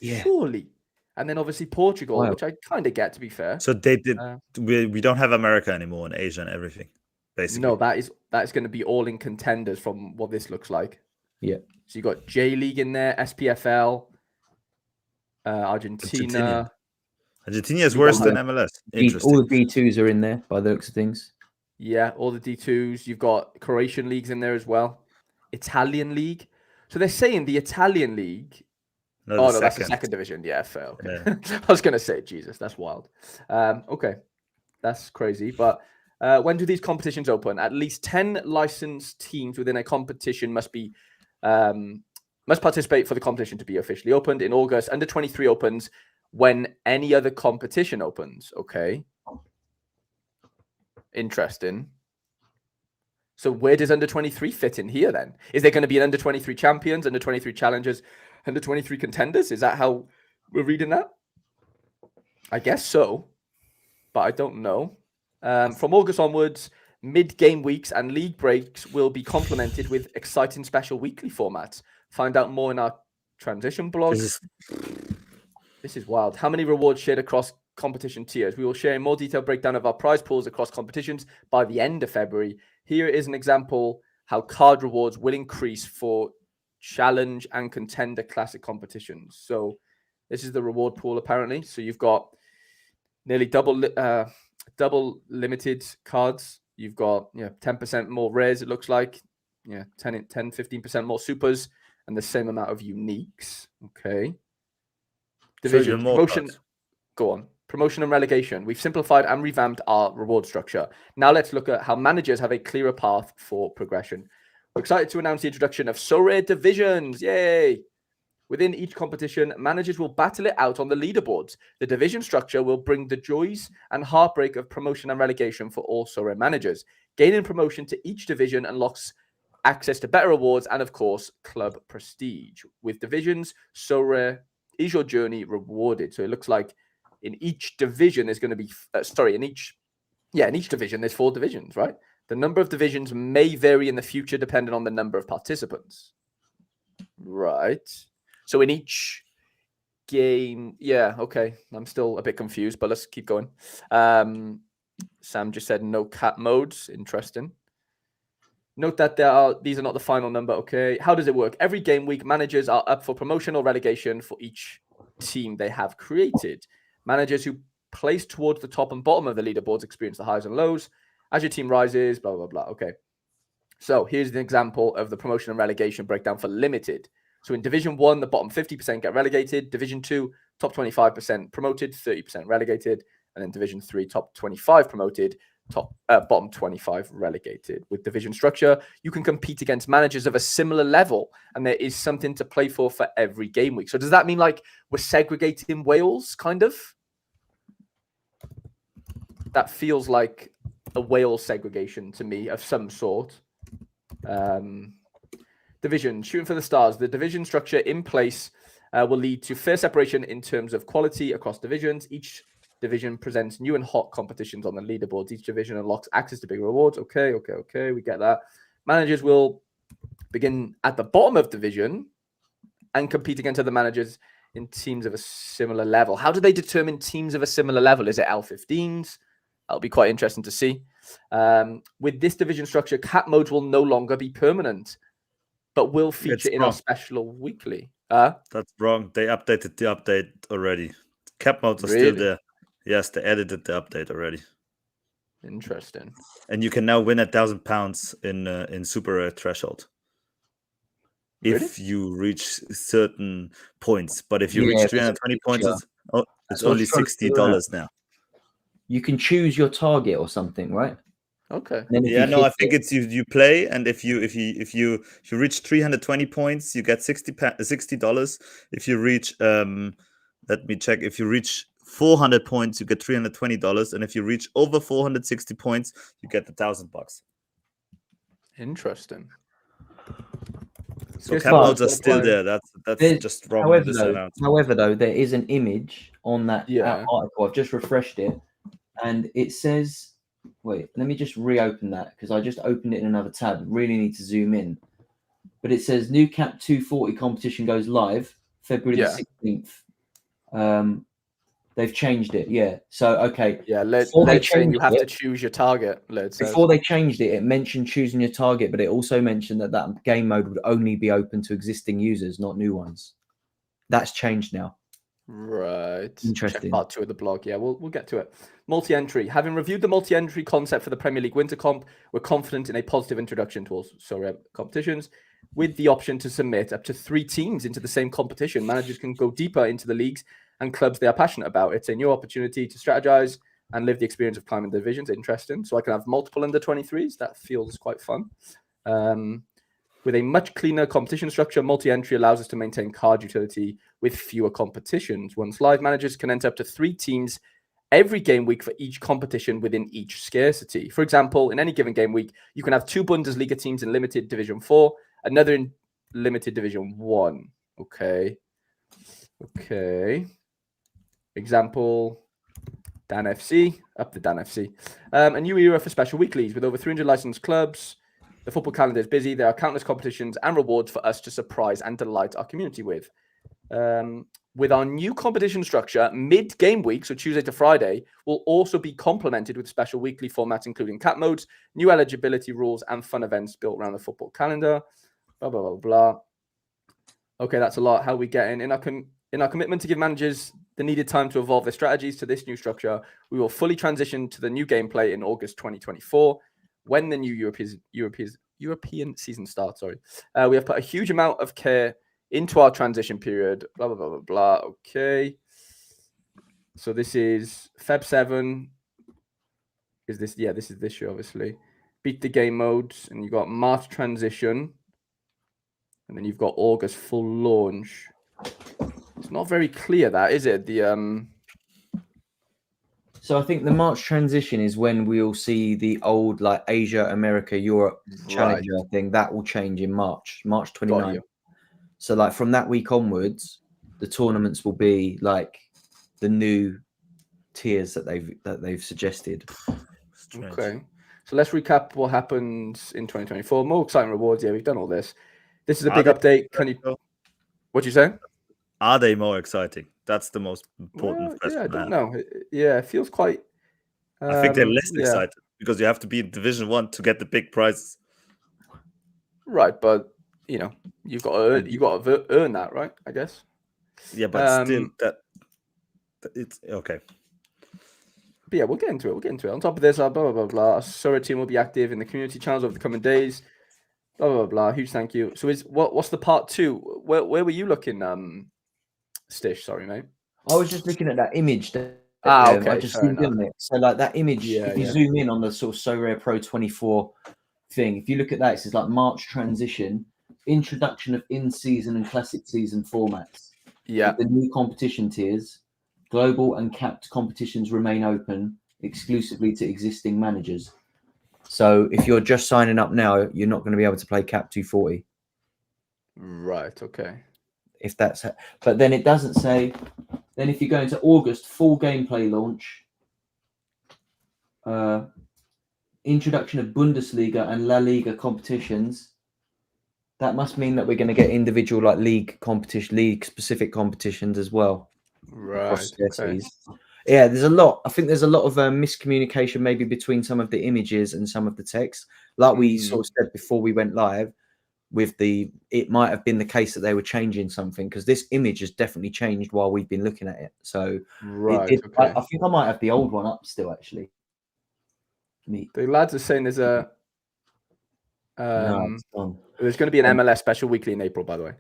Yeah. Surely. And then obviously Portugal, Wow. which I kind of get, to be fair. So they did. We don't have America anymore in Asia and everything, basically. No, that is going to be all in contenders from what this looks like. Yeah. So you got J League in there, SPFL, Argentina. Argentina is worse than MLS. Interesting. All the D2s are in there by the looks of things. Yeah, all the D2s. You've got Croatian leagues in there as well. Italian league. So they're saying the Italian league. No, that's the second division. Yeah, fair. Okay. Yeah. I was going to say, Jesus, that's wild. Okay, that's crazy. But when do these competitions open? At least 10 licensed teams within a competition must participate for the competition to be officially opened. In August, under 23 opens when any other competition opens. Okay. Interesting. So where does under 23 fit in here then? Is there going to be an under 23 champions, under 23 challengers, under 23 contenders? Is that how we're reading that? I guess so, but I don't know. From August onwards, mid-game weeks and league breaks will be complemented with exciting special weekly formats. Find out more in our transition blog. This is wild. How many rewards shared across competition tiers? We will share a more detailed breakdown of our prize pools across competitions by the end of February. Here is an example how card rewards will increase for challenge and contender classic competitions. So this is the reward pool apparently. So you've got nearly double limited cards. You've got 10% more rares, it looks like. 15% more supers and the same amount of uniques. Okay. Division, promotion. Go on. Promotion and relegation. We've simplified and revamped our reward structure. Now let's look at how managers have a clearer path for progression. We're excited to announce the introduction of Sorare divisions. Yay! Within each competition, managers will battle it out on the leaderboards. The division structure will bring the joys and heartbreak of promotion and relegation for all Sorare managers. Gaining promotion to each division unlocks access to better awards and, of course, club prestige. With divisions, Sorare is your journey rewarded. So it looks like in each division there's going to be in each division there's 4 divisions, right? The number of divisions may vary in the future depending on the number of participants. Right. So in each game, okay. I'm still a bit confused, but let's keep going. Sam just said no cap modes. Interesting. Note that these are not the final number. Okay. How does it work? Every game week, managers are up for promotion or relegation for each team they have created. Managers who place towards the top and bottom of the leaderboards experience the highs and lows. As your team rises, blah, blah, blah. Okay. So here's an example of the promotion and relegation breakdown for limited. So in Division 1, the bottom 50% get relegated. Division 2, top 25% promoted, 30% relegated. And then Division 3, top 25 promoted, bottom 25 relegated. With division structure, you can compete against managers of a similar level, and there is something to play for every game week. So does that mean like we're segregating Wales, kind of? That feels like a Wales segregation to me of some sort. Division, shooting for the stars. The division structure in place will lead to fair separation in terms of quality across divisions. Each division presents new and hot competitions on the leaderboards. Each division unlocks access to big rewards. Okay. We get that. Managers will begin at the bottom of division and compete against other managers in teams of a similar level. How do they determine teams of a similar level? Is it L15s? That'll be quite interesting to see. With this division structure, cap modes will no longer be permanent, but will feature in our special weekly. That's wrong. They updated the update already. Cap modes are still there. Yes, they edited the update already. Interesting. And you can now win £1,000 in Super Threshold if you reach certain points. But if you reach 320 points, it's only $60 now. You can choose your target or something, right? Okay. I think it's you play, and if you reach 320 points, you get $60. If you reach let me check. If you reach 400 points, you get $320, and if you reach over 460 points, you get $1,000. Interesting. So Yes, cap well, modes are it's still gonna there. That's There's- just wrong on However, this though, announcement. there is an image on that Yeah. article. I've just refreshed it, and it says, "Wait, let me just reopen that because I just opened it in another tab. Really need to zoom in." But it says new Cap 240 competition goes live February Yeah. the 16th. They've changed it, yeah. So okay, Yeah, before they Led's saying you changed have to it- choose your target. Led says. Before they changed it, it mentioned choosing your target, but it also mentioned that game mode would only be open to existing users, not new ones. That's changed now. Right. Interesting. Check part 2 of the blog. Yeah, we'll get to it. Multi-entry. Having reviewed the multi-entry concept for the Premier League Winter Comp, we're confident in a positive introduction to all Sorare competitions, with the option to submit up to 3 teams into the same competition. Managers can go deeper into the leagues and clubs they are passionate about. It's a new opportunity to strategize and live the experience of climbing divisions. Interesting. So I can have multiple under 23s. That feels quite fun. With a much cleaner competition structure, multi-entry allows us to maintain card utility with fewer competitions. Once live, managers can enter up to 3 teams every game week for each competition within each scarcity. For example, in any given game week, you can have 2 Bundesliga teams in limited Division 4, another in limited Division 1. Okay. Example, Dan FC, up the Dan FC. A new era for special weeklies with over 300 licensed clubs. The football calendar is busy. There are countless competitions and rewards for us to surprise and delight our community with. With our new competition structure, mid-game week, so Tuesday to Friday, will also be complemented with special weekly formats, including cap modes, new eligibility rules, and fun events built around the football calendar. Blah, blah, blah, blah. Okay, that's a lot. How are we getting? In our commitment to give managers the needed time to evolve their strategies to this new structure, we will fully transition to the new gameplay in August 2024, when the new European season starts. We have put a huge amount of care into our transition period. Blah, blah, blah, blah, blah. Okay. So this is Feb 7. Is this? Yeah, this is this year, obviously. Beat the game modes, and you got March transition. And then you've got August full launch. It's not very clear, that is it? So I think the March transition is when we'll see the old like Asia, America, Europe Challenger thing. That will change in March 29th. So like from that week onwards, the tournaments will be like the new tiers that they've suggested. Strange. Okay. So let's recap what happened in 2024. More exciting rewards. Yeah, we've done all this. This is a big update. Can you? What'd you say? Are they more exciting? That's the most important question. Yeah, I don't know. Yeah, it feels quite. I think they're less excited because you have to be in Division 1 to get the big prizes. Right, but you've got to earn that, right? I guess. Yeah, but still, that it's okay. But yeah, we'll get into it. On top of this, blah blah blah blah. Our Sorare team will be active in the community channels over the coming days. Blah blah blah. Huge thank you. So what's the part 2? Where were you looking, Stish? Sorry, mate. I was just looking at that image. Okay. I just zoomed in on it. So like that image, if you Yeah. zoom in on the sort of Sorare Pro 24 thing, if you look at that, it says like March transition, introduction of in-season and classic season formats. Yeah. With the new competition tiers, global and capped competitions remain open exclusively to existing managers. So if you're just signing up now, you're not going to be able to play Cap 240. Right. Okay. If that's, but then it doesn't say. Then if you go into August, full gameplay launch, introduction of Bundesliga and La Liga competitions. That must mean that we're going to get individual like league specific competitions as well. Right. Okay. Yeah, there's a lot. I think there's a lot of miscommunication maybe between some of the images and some of the text. Like we sort of said before we went live, it might have been the case that they were changing something because this image has definitely changed while we've been looking at it. So right. Okay. I think I might have the old one up still actually. The lads are saying there's a there's going to be an MLS special weekly in April, by the way.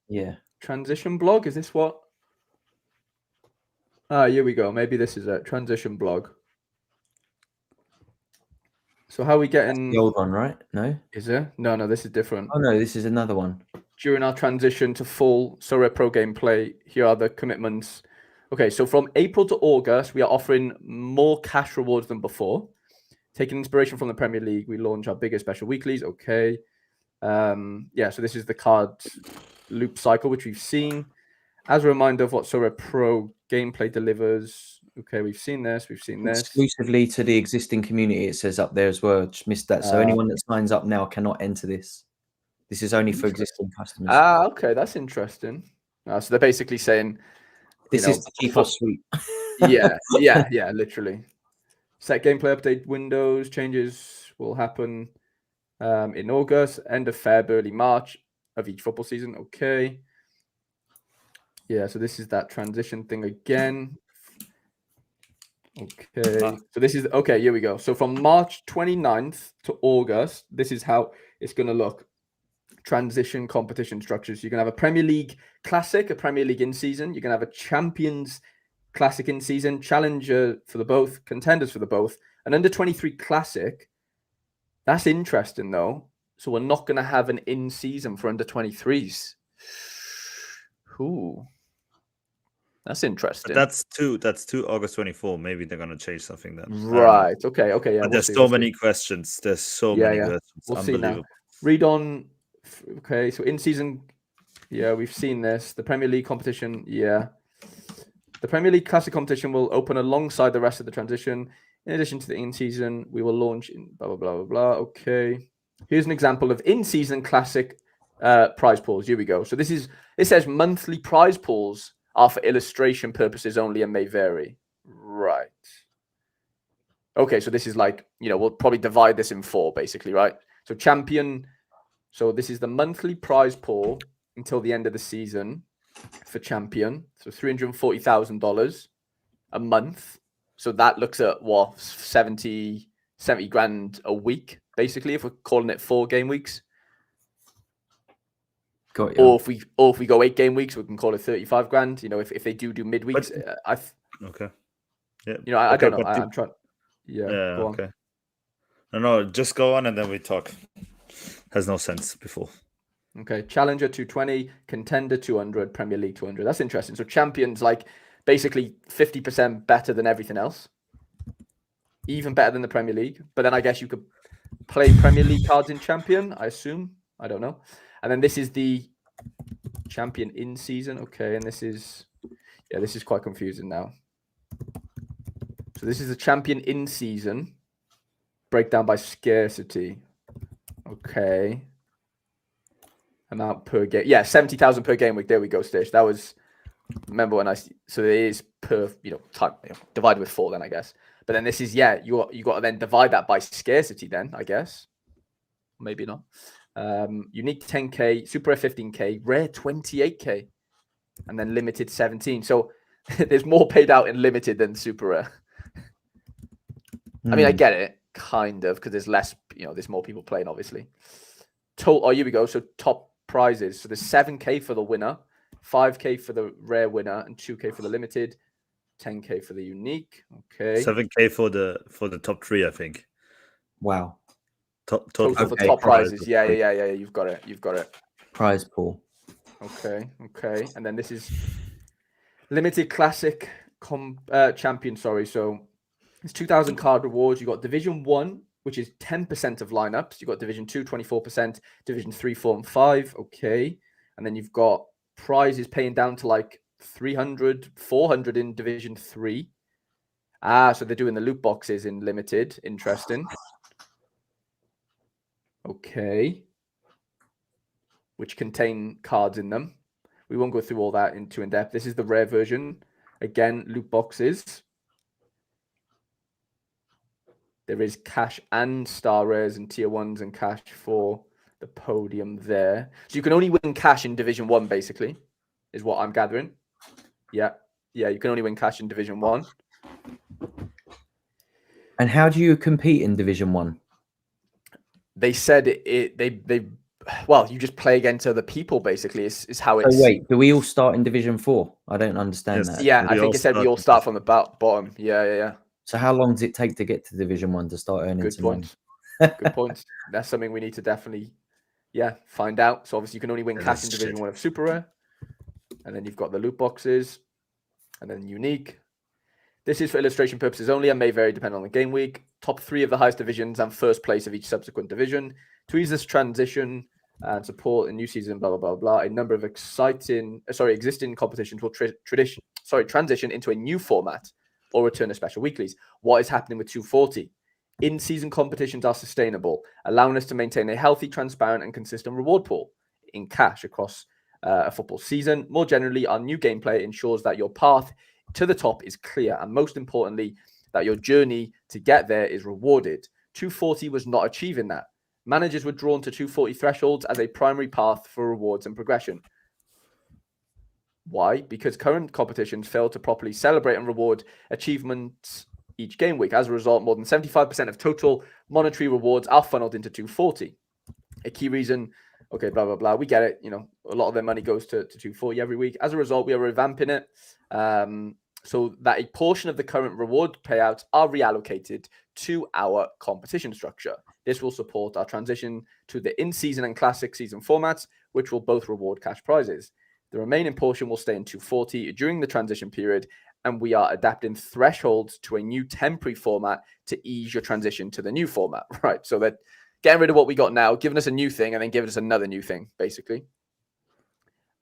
Yeah. Transition blog, is this what? Here we go. Maybe this is a transition blog. So how are we getting? That's the old one, right? No. Is there? No, this is different. Oh no, this is another one. During our transition to full Sorare Pro gameplay, here are the commitments Okay, so from April to August, we are offering more cash rewards than before. Taking inspiration from the Premier League, we launch our bigger special weeklies. Okay. Yeah, so this is the card loop cycle, which we've seen. As a reminder of what Sorare Pro gameplay delivers. Okay, we've seen this. We've seen this. Exclusively to the existing community, it says up there as well. Just missed that. So anyone that signs up now cannot enter this. This is only for existing customers. Okay, that's interesting. So they're basically saying, this is to keep us sweet. yeah, literally. Set gameplay update windows changes will happen in August, end of Feb, early March of each football season. Okay. Yeah, so this is that transition thing again. Okay. So this is okay, here we go. So from March 29th to August, this is how it's going to look. Transition competition structures. You're going to have a Premier League Classic, a Premier League in season. You're going to have a Champions Classic in season, Challenger for the both, Contenders for the both, an Under 23 Classic. That's interesting though. So we're not going to have an in season for Under 23s. Ooh, that's interesting. But that's two August 24. Maybe they're going to change something then. Right. Okay. Yeah. But there's so many questions. There's so many questions. We'll see now. Read on. Okay. So in season. Yeah, we've seen this. The Premier League competition. Yeah. The Premier League Classic competition will open alongside the rest of the transition. In addition to the in-season, we will launch in blah, blah, blah, blah, blah. Okay. Here's an example of in-season Classic prize pools. Here we go. So it says monthly prize pools are for illustration purposes only and may vary. Right. Okay, so this is like, we'll probably divide this in 4, basically, right? So champion. So this is the monthly prize pool until the end of the season for champion. So $340,000 a month. So that looks at what, 70 grand a week, basically, if we're calling it 4 game weeks. Got you. Or if we go 8 game weeks, we can call it 35 grand. If they do midweeks, okay. Yeah. I don't know. I'm trying. Yeah. Okay. No, just go on and then we talk. Has no sense before. Okay. Challenger 220, Contender 200, Premier League 200. That's interesting. So champions like basically 50% better than everything else. Even better than the Premier League. But then I guess you could play Premier League cards in champion, I assume. I don't know. And then this is the champion in season. Okay. And this is quite confusing now. So this is the champion in season breakdown by scarcity. Okay. Amount per game. Yeah, 70,000 per game week. There we go, Stitch. That was, remember when so it is per, time, divided with 4 then, I guess. But then this is, you got to then divide that by scarcity then, I guess. Maybe not. Unique 10K, super rare 15K, rare 28K, and then limited 17. So there's more paid out in limited than super rare. I mean, I get it, kind of, because there's less, there's more people playing, obviously. Here we go. So top prizes. So there's 7K for the winner, 5K for the rare winner, and 2K for the limited, 10K for the unique. Okay. 7K for the top 3, I think. Wow. Total for top prizes. Yeah. You've got it. Prize pool. Okay. And then this is limited classic champion. Sorry. So it's 2,000 card rewards. You got Division 1, which is 10% of lineups. You've got Division 2, 24%, Division 3, 4, and 5. Okay. And then you've got prizes paying down to like 300, 400 in Division 3. So they're doing the loot boxes in limited. Interesting. Okay. Which contain cards in them. We won't go through all that in depth. This is the rare version. Again, loot boxes. There is cash and star rares and tier 1s and cash for the podium there. So you can only win cash in Division 1, basically, is what I'm gathering. Yeah, you can only win cash in Division 1. And how do you compete in Division 1? They said well, you just play against other people, basically, is how it's... Oh, wait, do we all start in Division 4? I don't understand that. Yeah, I think it said we all start from the bottom. Yeah. So how long does it take to get to Division 1 to start earning some money? Good point. That's something we need to definitely, find out. So obviously you can only win cash in Division 1 of Super Rare. And then you've got the loot boxes. And then unique. This is for illustration purposes only and may vary depending on the game week. Top 3 of the highest divisions and first place of each subsequent division. To ease this transition and support a new season, blah, blah, blah, blah, a number of existing competitions will transition into a new format or return to special weeklies. What is happening with 240? In-season competitions are sustainable, allowing us to maintain a healthy, transparent, and consistent reward pool in cash across a football season. More generally, our new gameplay ensures that your path to the top is clear, and most importantly, that your journey to get there is rewarded. 240 was not achieving that. Managers were drawn to 240 thresholds as a primary path for rewards and progression. Why? Because current competitions fail to properly celebrate and reward achievements each game week. As a result, more than 75% of total monetary rewards are funneled into 240. A key reason, okay, blah, blah, blah. We get it. You know, a lot of their money goes to 240 every week. As a result, we are revamping it so that a portion of the current reward payouts are reallocated to our competition structure. This will support our transition to the in-season and classic season formats, which will both reward cash prizes. The remaining portion will stay in 240 during the transition period, and we are adapting thresholds to a new temporary format to ease your transition to the new format. Right, so that getting rid of what we got now, giving us a new thing, and then giving us another new thing, basically.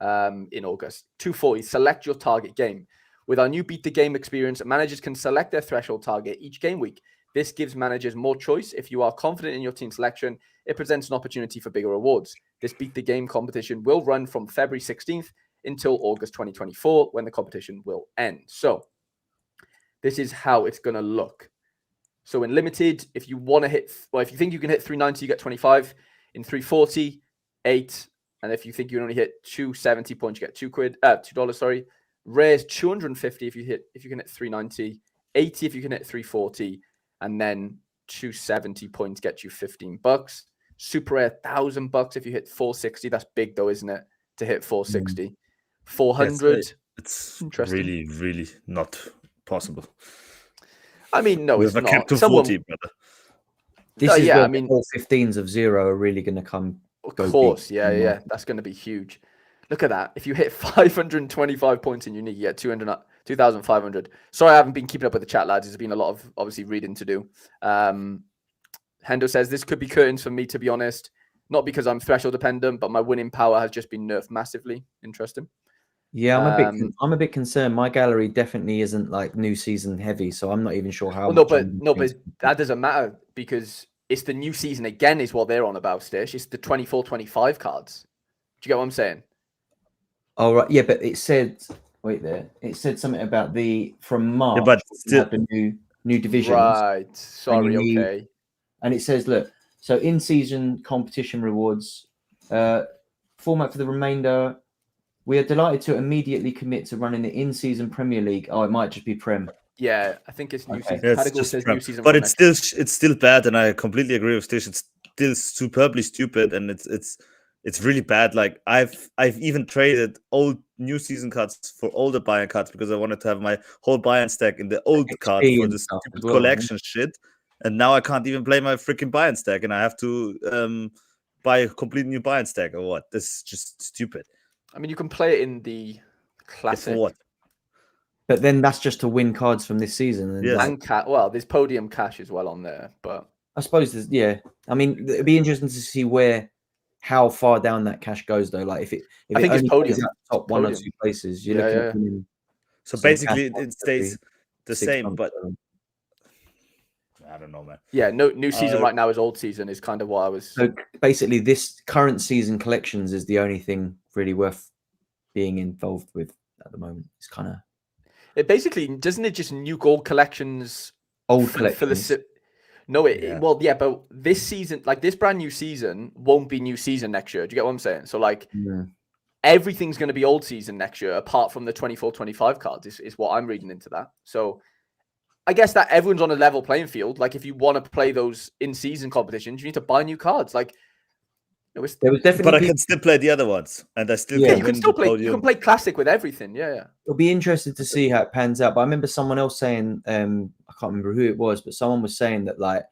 In August. 240, select your target game. With our new Beat the Game experience, managers can select their threshold target each game week. This gives managers more choice. If you are confident in your team selection, it presents an opportunity for bigger rewards. This Beat the Game competition will run from February 16th until August 2024, when the competition will end. So this is how it's going to look. So in limited, if you want to hit, well, if you think you can hit 390, you get 25. In 340, 8. And if you think you can only hit 270 points, you get $2, sorry. Rare's 250 if you can hit 390, 80 if you can hit 340, and then 270 points get you $15. Super rare, $1,000 if you hit 460. That's big though, isn't it? To hit 460. 400. Yes, it's really, really not possible. I mean, no, it's not. Kept to 40, brother. This is where the 15s of 0 are really going to come. Of course, yeah. That's going to be huge. Look at that. If you hit 525 points in unique, you get 2,500. Sorry, I haven't been keeping up with the chat, lads. There's been a lot of, obviously, reading to do. Hendo says, this could be curtains for me, to be honest. Not because I'm threshold dependent, but my winning power has just been nerfed massively. Interesting. Yeah, I'm a bit concerned. My gallery definitely isn't like new season heavy, so I'm not even sure how. Well, but that doesn't matter because it's the new season again is what they're on about, Stish. It's the 24-25 cards. Do you get what I'm saying? Oh, right. Yeah, but it said, wait there. It said something about from March, but still the new divisions. Right. Sorry. Okay. And it says, look, so in-season competition rewards, format for the remainder. We are delighted to immediately commit to running the in-season Premier League. Oh, it might just be Prem. Yeah, I think it's new season. Yeah, it's just Prem. New season, but it's still bad, and I completely agree with Stish. It's still superbly stupid, and it's really bad. Like I've even traded old new season cards for older Bayern cards because I wanted to have my whole Bayern stack in the old card for this stupid collection shit. And now I can't even play my freaking Bayern stack, and I have to buy a completely new Bayern stack or what? This is just stupid. I mean, you can play it in the classic. For what? But then that's just to win cards from this season. Yes. And well, there's podium cash as well on there, but I suppose there's I mean, it'd be interesting to see how far down that cash goes though. Like if I think it's podium top one or two places. You're looking at winning. So basically, it stays the same, but I don't know, man. Yeah, no new season right now is old season is kind of what I was. So basically, this current season collections is the only thing really worth being involved with at the moment. It's kind of it basically doesn't it just new gold collections, old collections. Well, yeah, but this season, like this brand new season, won't be new season next year. Do you get what I'm saying? So like. Yeah. Everything's going to be old season next year, apart from the 24-25 cards, is what I'm reading into that. So I guess that everyone's on a level playing field. Like if you want to play those in-season competitions, you need to buy new cards. Like there was definitely, but I can still play the other ones, and I still you can still play. You can play classic with everything. Yeah. It'll be interesting to see how it pans out. But I remember someone else saying, I can't remember who it was, but someone was saying that like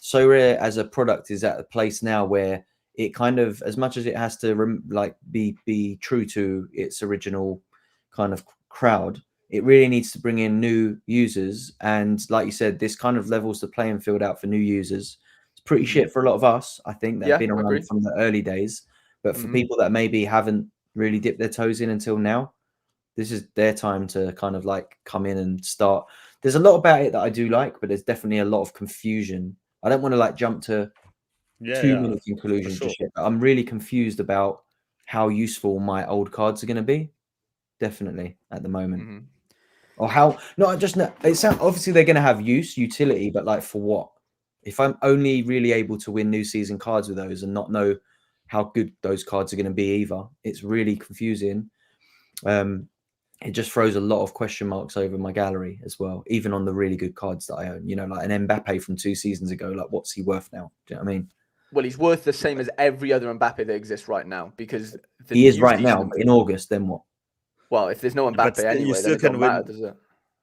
Sorare as a product is at a place now where it kind of, as much as it has to be true to its original kind of crowd, it really needs to bring in new users. And like you said, this kind of levels the playing field out for new users. It's pretty shit for a lot of us, I think, that have been I around agree. from the early days. But for people that maybe haven't really dipped their toes in until now, this is their time to kind of like come in and start. There's a lot about it that I do like, but there's definitely a lot of confusion. I don't want to like jump to too many conclusions just yet. I'm really confused about how useful my old cards are going to be. Definitely at the moment. Or how, not just, it sounds, obviously they're going to have utility, but like for what? If I'm only really able to win new season cards with those and not know how good those cards are going to be either, it's really confusing. It just throws a lot of question marks over my gallery as well, even on the really good cards that I own. You know, like an Mbappe from 2 seasons ago, like what's he worth now? Do you know what I mean? Well, he's worth the same as every other Mbappe that exists right now, because he is right now. But in August, then what? Well, if there's no Mbappe still, anyway, then it don't matter, does it?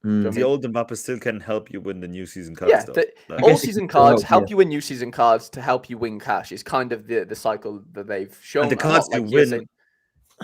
The old Mbappe still can help you win the new season cards. Yeah, though. all season cards help you win new season cards to help you win cash. Is kind of the cycle that they've shown. And the cards you win,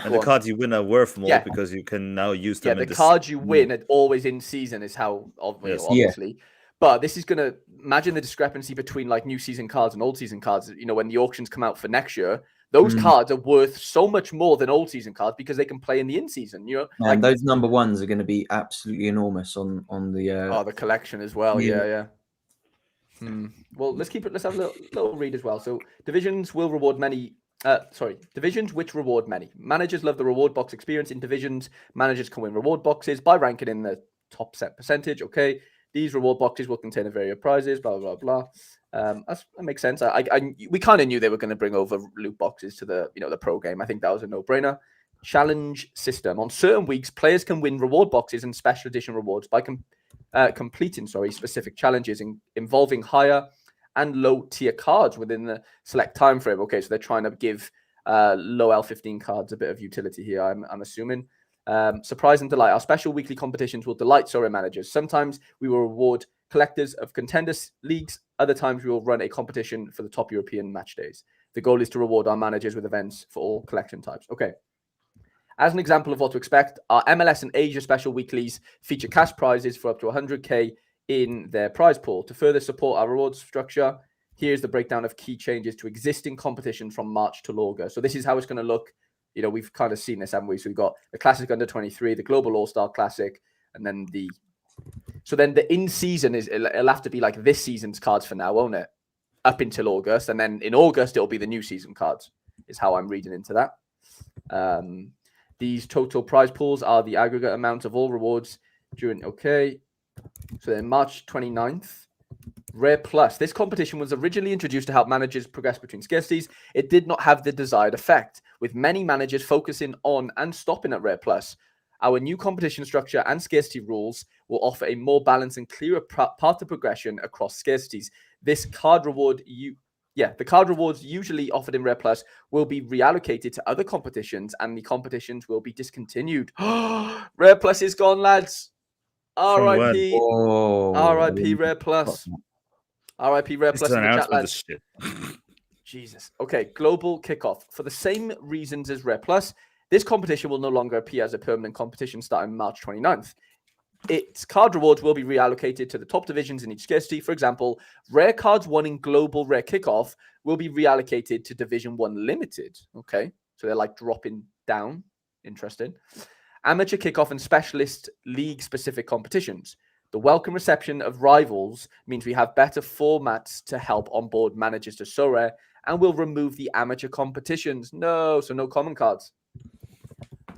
the cards you win are worth more because you can now use them. Yeah, the cards you win are always in season is how obviously. Yeah. But this is gonna imagine the discrepancy between like new season cards and old season cards. You know, when the auctions come out for next year, those cards are worth so much more than old season cards because they can play in the in season. You know, and those number ones are going to be absolutely enormous on the the collection as well. Yeah. Well, let's keep it. Let's have a little read as well. So divisions will reward many. Divisions which reward many. Managers love the reward box experience. In divisions, managers can win reward boxes by ranking in the top set percentage. Okay, these reward boxes will contain a variety of prizes. Blah blah blah. That makes sense. We kind of knew they were going to bring over loot boxes to the pro game. I think that was a no-brainer. Challenge system. On certain weeks, players can win reward boxes and special edition rewards by completing specific challenges involving higher and low tier cards within the select time frame. Okay, so they're trying to give low L15 cards a bit of utility here, I'm assuming. Surprise and delight. Our special weekly competitions will delight Sorare managers. Sometimes we will reward collectors of contenders leagues. Other times we will run a competition for the top European match days. The goal is to reward our managers with events for all collection types. Okay. As an example of what to expect, our MLS and Asia special weeklies feature cash prizes for up to 100k in their prize pool. To further support our rewards structure, here's the breakdown of key changes to existing competitions from March to August. So this is how it's going to look. You know, we've kind of seen this, haven't we? So we've got the Classic Under 23, the Global All-Star Classic, and then the in-season it'll have to be like this season's cards for now, won't it? Up until August. And then in August, it'll be the new season cards, is how I'm reading into that. These total prize pools are the aggregate amount of all rewards during, okay. So then March 29th, Rare Plus. This competition was originally introduced to help managers progress between scarcities. It did not have the desired effect, with many managers focusing on and stopping at Rare Plus. Our new competition structure and scarcity rules will offer a more balanced and clearer path to progression across scarcities. This card reward, the card rewards usually offered in Rare Plus will be reallocated to other competitions, and the competitions will be discontinued. Rare Plus is gone, lads. R.I.P. R.I.P. Rare Plus. R.I.P. Rare Plus in the chat, lads. Jesus. Okay, global kickoff. For the same reasons as Rare Plus, this competition will no longer appear as a permanent competition starting March 29th. Its card rewards will be reallocated to the top divisions in each scarcity. For example, rare cards won in Global Rare Kickoff will be reallocated to Division 1 Limited. Okay, so they're like dropping down. Interesting. Amateur Kickoff and Specialist League-specific competitions. The welcome reception of rivals means we have better formats to help onboard managers to Sorare, and will remove the amateur competitions. So no common cards.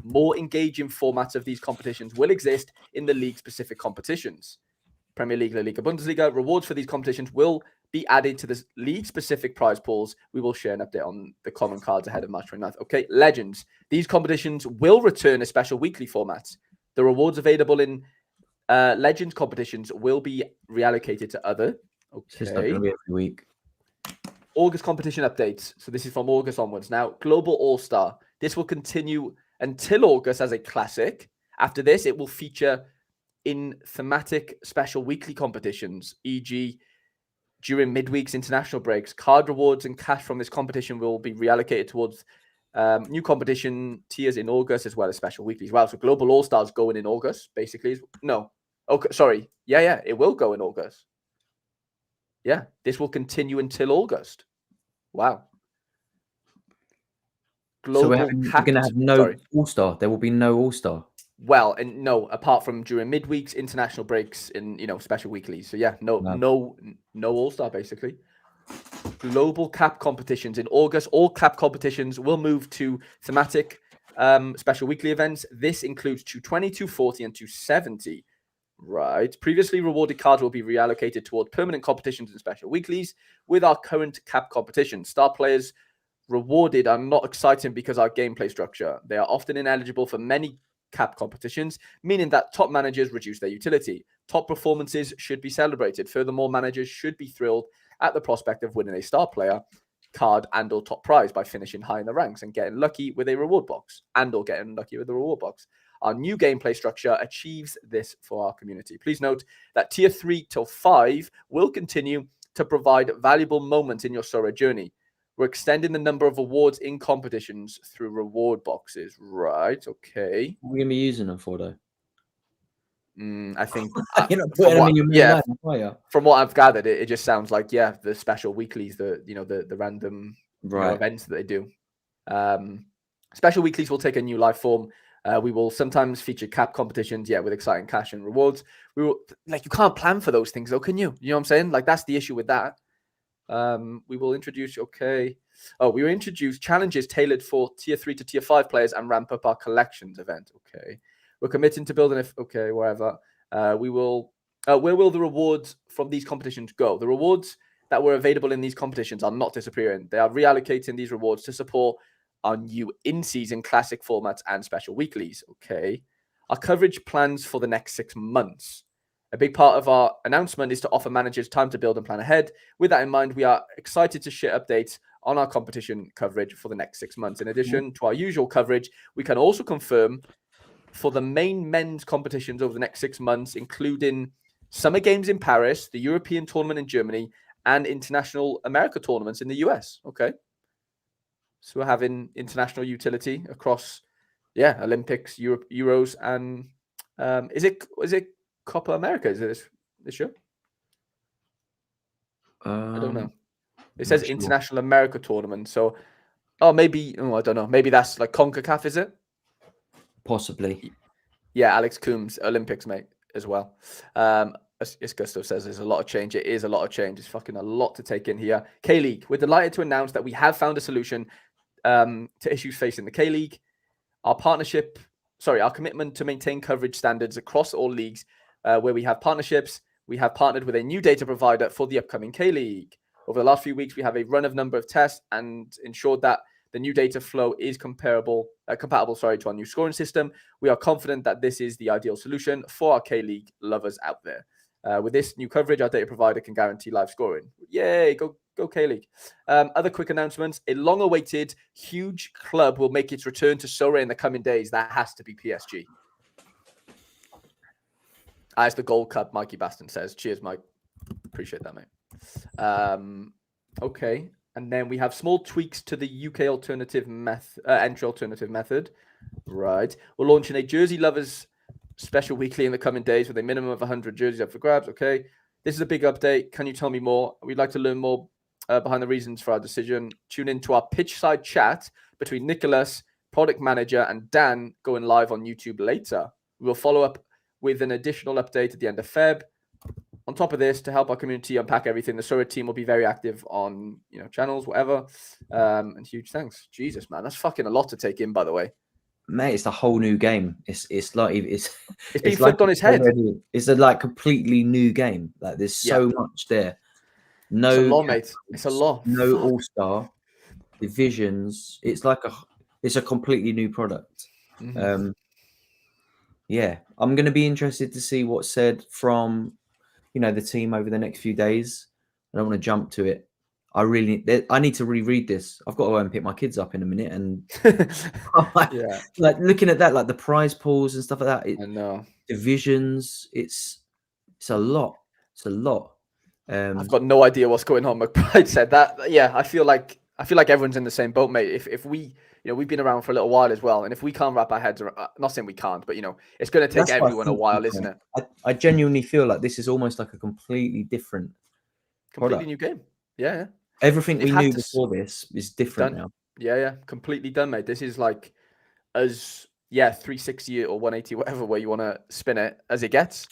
More engaging formats of these competitions will exist in the league-specific competitions. Premier League, La Liga, Bundesliga. Rewards for these competitions will be added to the league-specific prize pools. We will share an update on the common cards ahead of March 29th. Okay, Legends. These competitions will return a special weekly format. The rewards available in Legends competitions will be reallocated to other. Okay. It's not going to be every week. August competition updates. So this is from August onwards. Now, Global All-Star. This will continue until August as a classic. After this, it will feature in thematic special weekly competitions, e.g., during midweeks international breaks. Card rewards and cash from this competition will be reallocated towards New competition tiers in August, as well as special weeklies. Wow, so Global All-Stars going in August, basically. No. Okay, sorry. Yeah, it will go in August. Yeah, this will continue until August. Wow. So we're going to have no All-Star. There will be no All-Star. Well, and no, apart from during midweeks, international breaks, in special weeklies. So yeah, no All-Star basically. Global cap competitions in August. All cap competitions will move to thematic special weekly events. This includes 220, 240, and 270. Right. Previously rewarded cards will be reallocated toward permanent competitions and special weeklies. With our current cap competition, star players rewarded are not exciting because our gameplay structure. They are often ineligible for many cap competitions, meaning that top managers reduce their utility. Top performances should be celebrated. Furthermore, managers should be thrilled at the prospect of winning a star player card and or top prize by finishing high in the ranks and getting lucky with a reward box Our new gameplay structure achieves this for our community. Please note that tier 3 till 5 will continue to provide valuable moments in your Sorare journey. We're extending the number of awards in competitions through reward boxes. Right, okay. What are we going to be using them for, though? I think you're not putting them in your main lineup, are you? From what I've gathered, it just sounds like the special weeklies, the random events that they do. Special weeklies will take a new life form. We will sometimes feature cap competitions, with exciting cash and rewards. We will you can't plan for those things though, can you? You know what I'm saying? Like that's the issue with that. We will introduce we will introduce challenges tailored for tier 3 to tier 5 players and ramp up our collections event. Okay. We're committing to building wherever. We will where will the rewards from these competitions go? The rewards that were available in these competitions are not disappearing. They are reallocating these rewards to support our new in-season classic formats and special weeklies. Okay. Our coverage plans for the next 6 months. A big part of our announcement is to offer managers time to build and plan ahead. With that in mind, we are excited to share updates on our competition coverage for the next 6 months. In addition to our usual coverage, we can also confirm for the main men's competitions over the next 6 months, including Summer Games in Paris, the European tournament in Germany, and International America tournaments in the US. Okay. So we're having international utility across, Olympics, Euros, and is it Copa America? Is it this year? I don't know. It says International America tournament. So, maybe, I don't know. Maybe that's like CONCACAF, is it? Possibly. Yeah, Alex Coombs, Olympics, mate, as well. As Gustav says, there's a lot of change. It is a lot of change. It's fucking a lot to take in here. K-League, we're delighted to announce that we have found a solution to issues facing the K-League. Our commitment to maintain coverage standards across all leagues where we have partnerships. We have partnered with a new data provider for the upcoming K-League. Over the last few weeks, we have a run of number of tests and ensured that the new data flow is compatible to our new scoring system. We are confident that this is the ideal solution for our K-League lovers out there. With this new coverage, our data provider can guarantee live scoring. Yay, go K-League. Other quick announcements. A long-awaited huge club will make its return to Sorare in the coming days. That has to be PSG. As the Gold Cup, Mikey Baston says. Cheers, Mike. Appreciate that, mate. Okay. And then we have small tweaks to the UK entry alternative method. Right. We're launching a Jersey Lovers special weekly in the coming days with a minimum of 100 jerseys up for grabs. Okay. This is a big update. Can you tell me more? We'd like to learn more behind the reasons for our decision. Tune in to our pitch side chat between Nicholas, product manager, and Dan going live on YouTube later. We will follow up with an additional update at the end of Feb. On top of this, to help our community unpack everything, the Sorare team will be very active on channels, whatever. And huge thanks. Jesus, man, that's fucking a lot to take in, by the way. Mate, it's a whole new game. It's being flipped on its head. It's a completely new game. Like there's so much there. No, it's a lot, mate. It's a lot. No All-Star divisions. It's a completely new product. Mm-hmm. I'm going to be interested to see what's said from the team over the next few days. I don't want to jump to it. I need to reread this. I've got to go and pick my kids up in a minute, and like looking at that, like the prize pools and stuff like that. I know divisions. It's a lot. It's a lot. I've got no idea what's going on. McBride said that. Yeah, I feel like I feel like everyone's in the same boat, mate. If we, we've been around for a little while as well, and if we can't wrap our heads around, not saying we can't, but it's going to take That's what I everyone a think, while, isn't it? I genuinely feel like this is almost like a completely different Completely product. new game. Yeah. Everything They've we had knew to before this is different done. now. Yeah, completely done, mate. This is like as 360 or 180, whatever way you want to spin it, as it gets.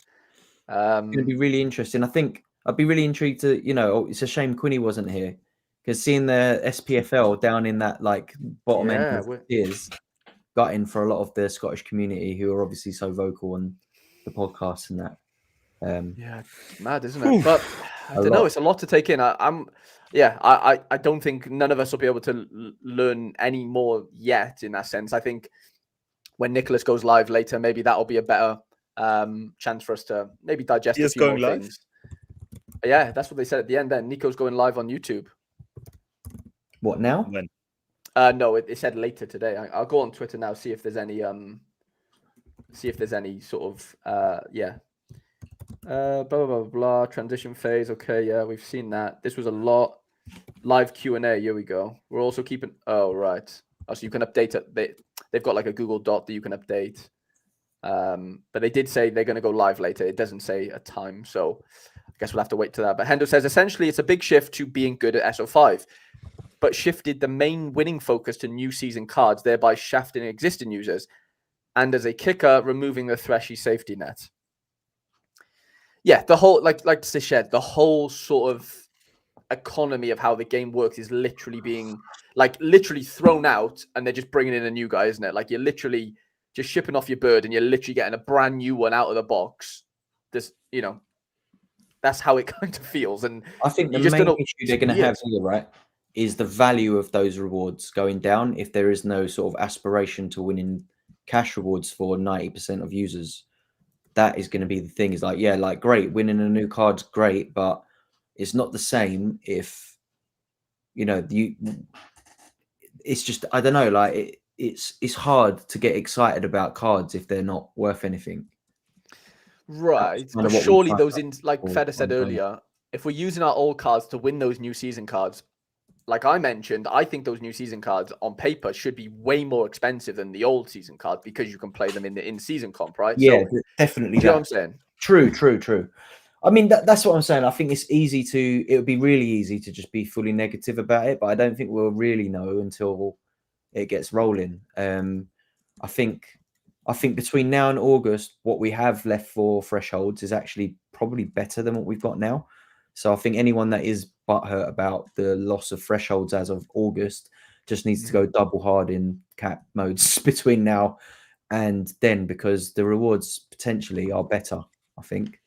It's going to be really interesting. I think I'd be really intrigued to, it's a shame Quinny wasn't here, because seeing the SPFL down in that like bottom end of tiers, gutting for a lot of the Scottish community who are obviously so vocal on the podcast and that. It's mad, isn't it? But I don't know. It's a lot to take in. I don't think none of us will be able to learn any more yet in that sense. I think when Nicholas goes live later, maybe that'll be a better chance for us to maybe digest a few more things. Yeah, that's what they said at the end. Then Nico's going live on YouTube. What now? When? No, it said later today. I'll go on Twitter now, see if there's any sort of blah blah blah blah transition phase. Okay, yeah, we've seen that. This was a lot. Live Q&A. Here we go. We're also keeping. Oh right. Oh, so you can update it. They've got like a Google Doc that you can update. But they did say they're going to go live later. It doesn't say a time, so I guess we'll have to wait to that. But Hendo says essentially it's a big shift to being good at SO5, but shifted the main winning focus to new season cards, thereby shafting existing users, and as a kicker, removing the Threshy safety net. Yeah, the whole like Sished, the whole sort of economy of how the game works is literally being literally thrown out, and they're just bringing in a new guy, isn't it? Like you're literally just shipping off your bird, and you're literally getting a brand new one out of the box. This, that's how it kind of feels. And I think the main issue they're going to have here, right, is the value of those rewards going down if there is no sort of aspiration to winning cash rewards for 90% of users. That is going to be the thing. Is like, great, winning a new card's great, but it's not the same if it's just, I don't know, like it's hard to get excited about cards if they're not worth anything. Right. But surely those like Feder said earlier, if we're using our old cards to win those new season cards, like I mentioned, I think those new season cards on paper should be way more expensive than the old season cards because you can play them in the in-season comp, right? Yeah, so, definitely. You know what I'm saying? True. I mean, that's what I'm saying. I think it would be really easy to just be fully negative about it, but I don't think we'll really know until it gets rolling. I think between now and August, what we have left for thresholds is actually probably better than what we've got now. So I think anyone that is butthurt about the loss of thresholds as of August just needs to go double hard in cap modes between now and then, because the rewards potentially are better, I think.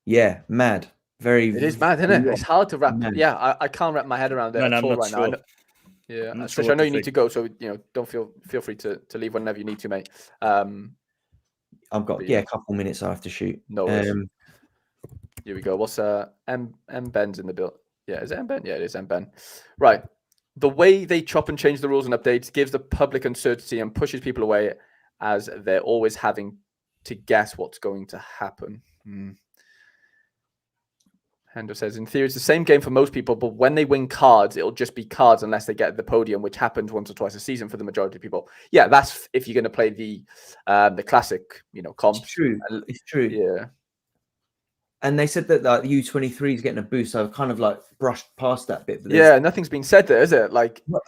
Yeah, mad. It is mad, isn't it? It's hard to wrap. Mad. Yeah, I can't wrap my head around it at all right now. Yeah, Trish, I know you need to go, so don't feel free to leave whenever you need to, mate. I've got a couple minutes I have to shoot. No worries. Here we go. What's M Ben's in the build? Yeah, is it M Ben? Yeah, it is M Ben. Right. The way they chop and change the rules and updates gives the public uncertainty and pushes people away, as they're always having to guess what's going to happen. Hendo says, in theory, it's the same game for most people, but when they win cards, it'll just be cards unless they get the podium, which happens once or twice a season for the majority of people. Yeah, that's if you're going to play the classic, comp. It's true. It's true. Yeah. And they said that the U23 is getting a boost. So I've kind of brushed past that bit. Yeah, nothing's been said there, is it?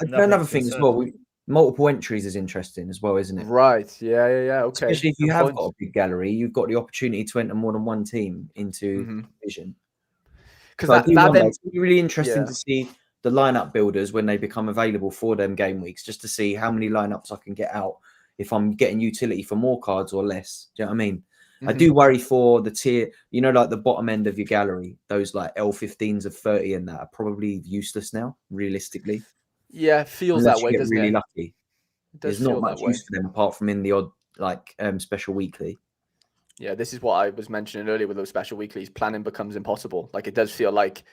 Another thing as well. Multiple entries is interesting as well, isn't it? Right. Yeah. Okay. Especially if you have got a big gallery, you've got the opportunity to enter more than one team into division. Because that it'd be really interesting to see the lineup builders when they become available for them game weeks, just to see how many lineups I can get out if I'm getting utility for more cards or less. Do you know what I mean? I do worry for the tier, like the bottom end of your gallery, those like L15s of 30 and that are probably useless now, realistically. Yeah, it feels that way, doesn't it? Really lucky. There's not much use for them apart from in the odd special weekly. Yeah, this is what I was mentioning earlier with those special weeklies. Planning becomes impossible. Like it does feel like,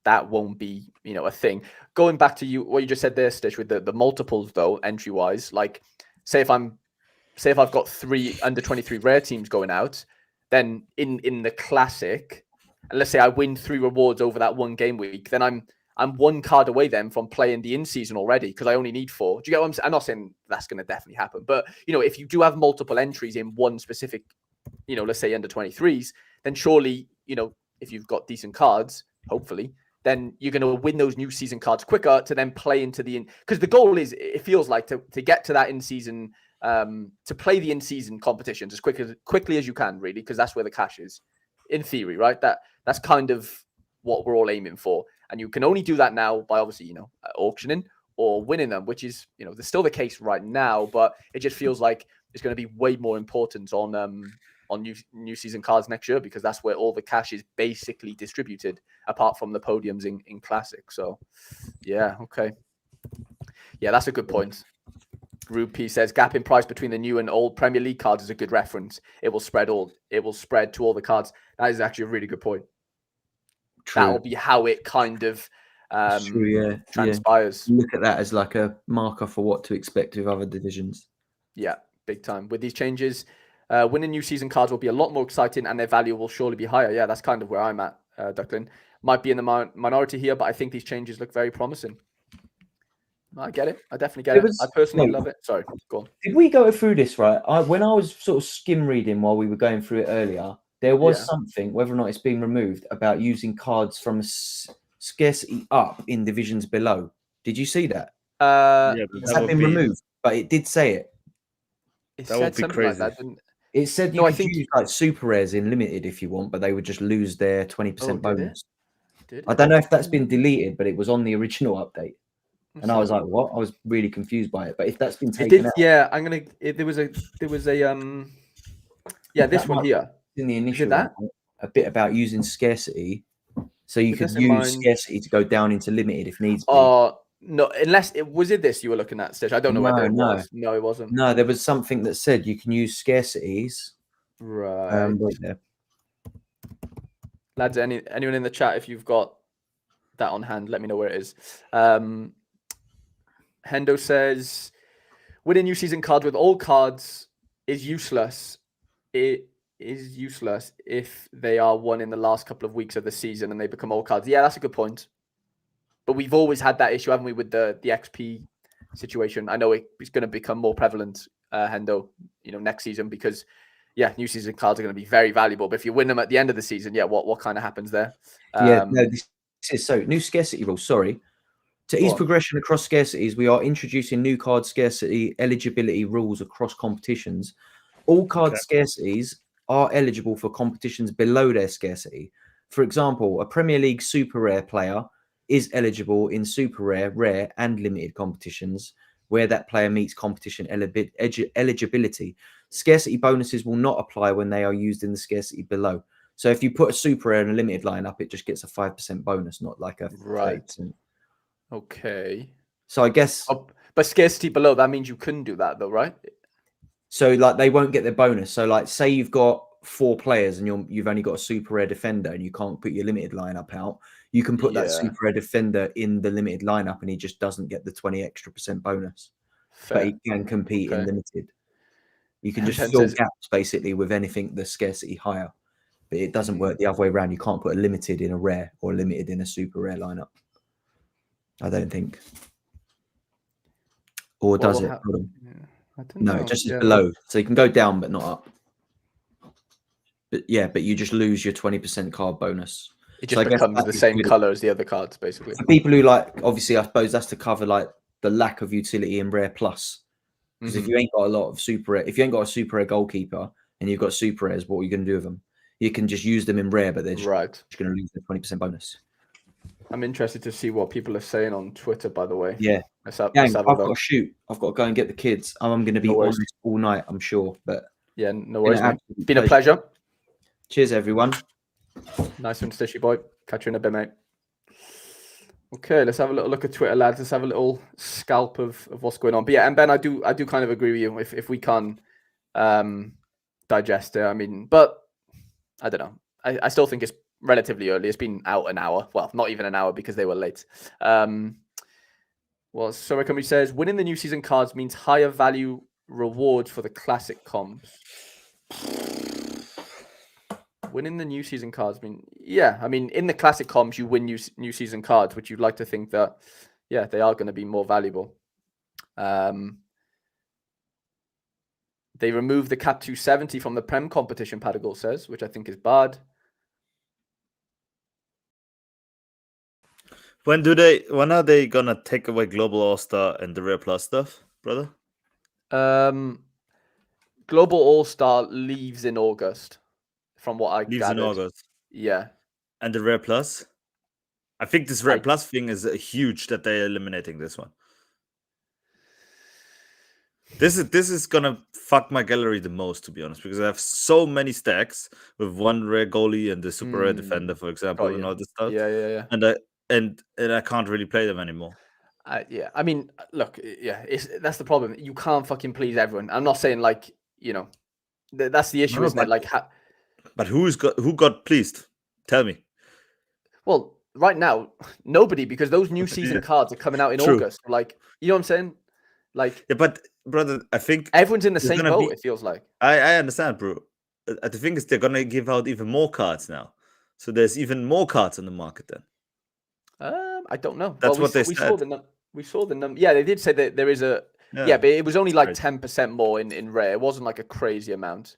that won't be, a thing. Going back to what you just said there, Stitch, with the multiples though, entry wise, like say if I've got 3 under 23 rare teams going out, then in the classic, and let's say I win 3 rewards over that one game week, then I'm 1 card away then from playing the in-season already because I only need 4. Do you get what I'm saying? I'm not saying that's going to definitely happen, but if you do have multiple entries in one specific, let's say under 23s, then surely, if you've got decent cards, hopefully, then you're going to win those new season cards quicker to then play into because the goal is, it feels like, to get to that in-season, to play the in-season competitions as quickly as you can, really, because that's where the cash is, in theory, right? That's kind of what we're all aiming for. And you can only do that now by obviously, auctioning or winning them, which is, there's still the case right now, but it just feels like it's going to be way more important on new season cards next year, because that's where all the cash is basically distributed, apart from the podiums in Classic. So, yeah, okay. Yeah, that's a good point. Rube P says gap in price between the new and old Premier League cards is a good reference. It will spread to all the cards. That is actually a really good point. True. That'll be how it kind of transpires. Yeah. Look at that as like a marker for what to expect with other divisions. Yeah, big time. With these changes, winning new season cards will be a lot more exciting and their value will surely be higher. Yeah, that's kind of where I'm at, Declan. Might be in the minority here, but I think these changes look very promising. I get it. I definitely get it. I personally love it. Sorry, go on. Did we go through this right? When I was sort of skim reading while we were going through it earlier, there was something, whether or not it's being removed, about using cards from scarcity up in divisions below. Did you see that? It's been removed, but it did say it. That would be crazy. Like that, didn't it? It said you could use like super rares in limited if you want, but they would just lose their 20% bonus. I don't know if that's been deleted, but it was on the original update. And I was like, what? I was really confused by it. But if that's been taken out, yeah, there was a this one here in the initial one, a bit about using scarcity, so you could use scarcity to go down into limited if needs be. No, unless it was this you were looking at, Stitch. I don't know whether it was. No, it wasn't. No, there was something that said you can use scarcities. Right. There. Lads, anyone in the chat, if you've got that on hand, let me know where it is. Hendo says, winning new season cards with all cards is useless. It is useless if they are won in the last couple of weeks of the season and they become all cards. Yeah, that's a good point. But we've always had that issue, haven't we, with the XP situation? I know it's going to become more prevalent, Hendo, next season, because new season cards are going to be very valuable. But if you win them at the end of the season, what kind of happens there? This is so new scarcity rules. Sorry. To ease progression across scarcities, we are introducing new card scarcity eligibility rules across competitions. All card scarcities are eligible for competitions below their scarcity. For example, a Premier League super rare player is eligible in super rare, rare, and limited competitions where that player meets competition eligibility. Scarcity bonuses will not apply when they are used in the scarcity below. So if you put a super rare and a limited lineup, it just gets a 5% bonus, not like a 30%. Okay. So I guess, but scarcity below, that means you couldn't do that though, right? So like they won't get their bonus. So like say you've got 4 players and you've only got a super rare defender and you can't put your limited lineup out. You can put that super rare defender in the limited lineup and he just doesn't get the 20% extra bonus. Fair. But he can compete in limited. You can just fill gaps basically with anything the scarcity higher. But it doesn't work the other way around. You can't put a limited in a rare or a limited in a super rare lineup. I don't think. Or does it? No, it just is below. So you can go down but not up. But but you just lose your 20% card bonus. It just becomes the same color as the other cards, basically. For people who obviously, I suppose that's to cover the lack of utility in rare plus. Because if you ain't got a lot of super rare, if you ain't got a super rare goalkeeper and you've got super rares, what are you going to do with them? You can just use them in rare, but they're just going to lose their 20% bonus. I'm interested to see what people are saying on Twitter, by the way. Yeah. I've got to shoot. I've got to go and get the kids. I'm going to be on this all night, I'm sure. But yeah, no worries, mate. Been a pleasure. Cheers, everyone. Nice one, Stishy boy. Catch you in a bit, mate. Okay, let's have a little look at Twitter, lads. Let's have a little scalp of what's going on. But yeah, and Ben, I do kind of agree with you. If we can digest it, I mean, but I don't know. I still think it's relatively early. It's been out an hour. Well, not even an hour because they were late. Sorare Company says, winning the new season cards means higher value rewards for the classic comps. winning the new season cards. I mean, yeah. I mean, in the classic comps, you win new season cards, which you'd like to think that, yeah, they are going to be more valuable. They removed the cap 270 from the Prem competition, Patagal says, which I think is bad. When are they gonna take away Global All-Star and the Rare Plus stuff, brother? Global All-Star leaves in August, from what I Leaves gathered. in August. Yeah. And the Rare Plus? I think this Rare Plus thing is huge that they're eliminating this one. This is gonna fuck my gallery the most, to be honest, because I have so many stacks with one rare goalie and the super rare defender, for example, and all this stuff. Yeah. And I can't really play them anymore. Yeah. I mean, look, yeah, that's the problem. You can't fucking please everyone. I'm not saying like, you know, that's the issue, isn't it? Like, but who got pleased? Tell me. Well, right now, nobody, because those new season cards are coming out in August. Like, you know what I'm saying? Like, yeah, but brother, I think everyone's in the same boat. It feels like. I understand, bro. The thing is, they're gonna give out even more cards now, so there's even more cards on the market then. I don't know. That's what they said. We saw the number. Yeah, they did say that there is a. Yeah, but it was only like 10% more in rare. It wasn't like a crazy amount.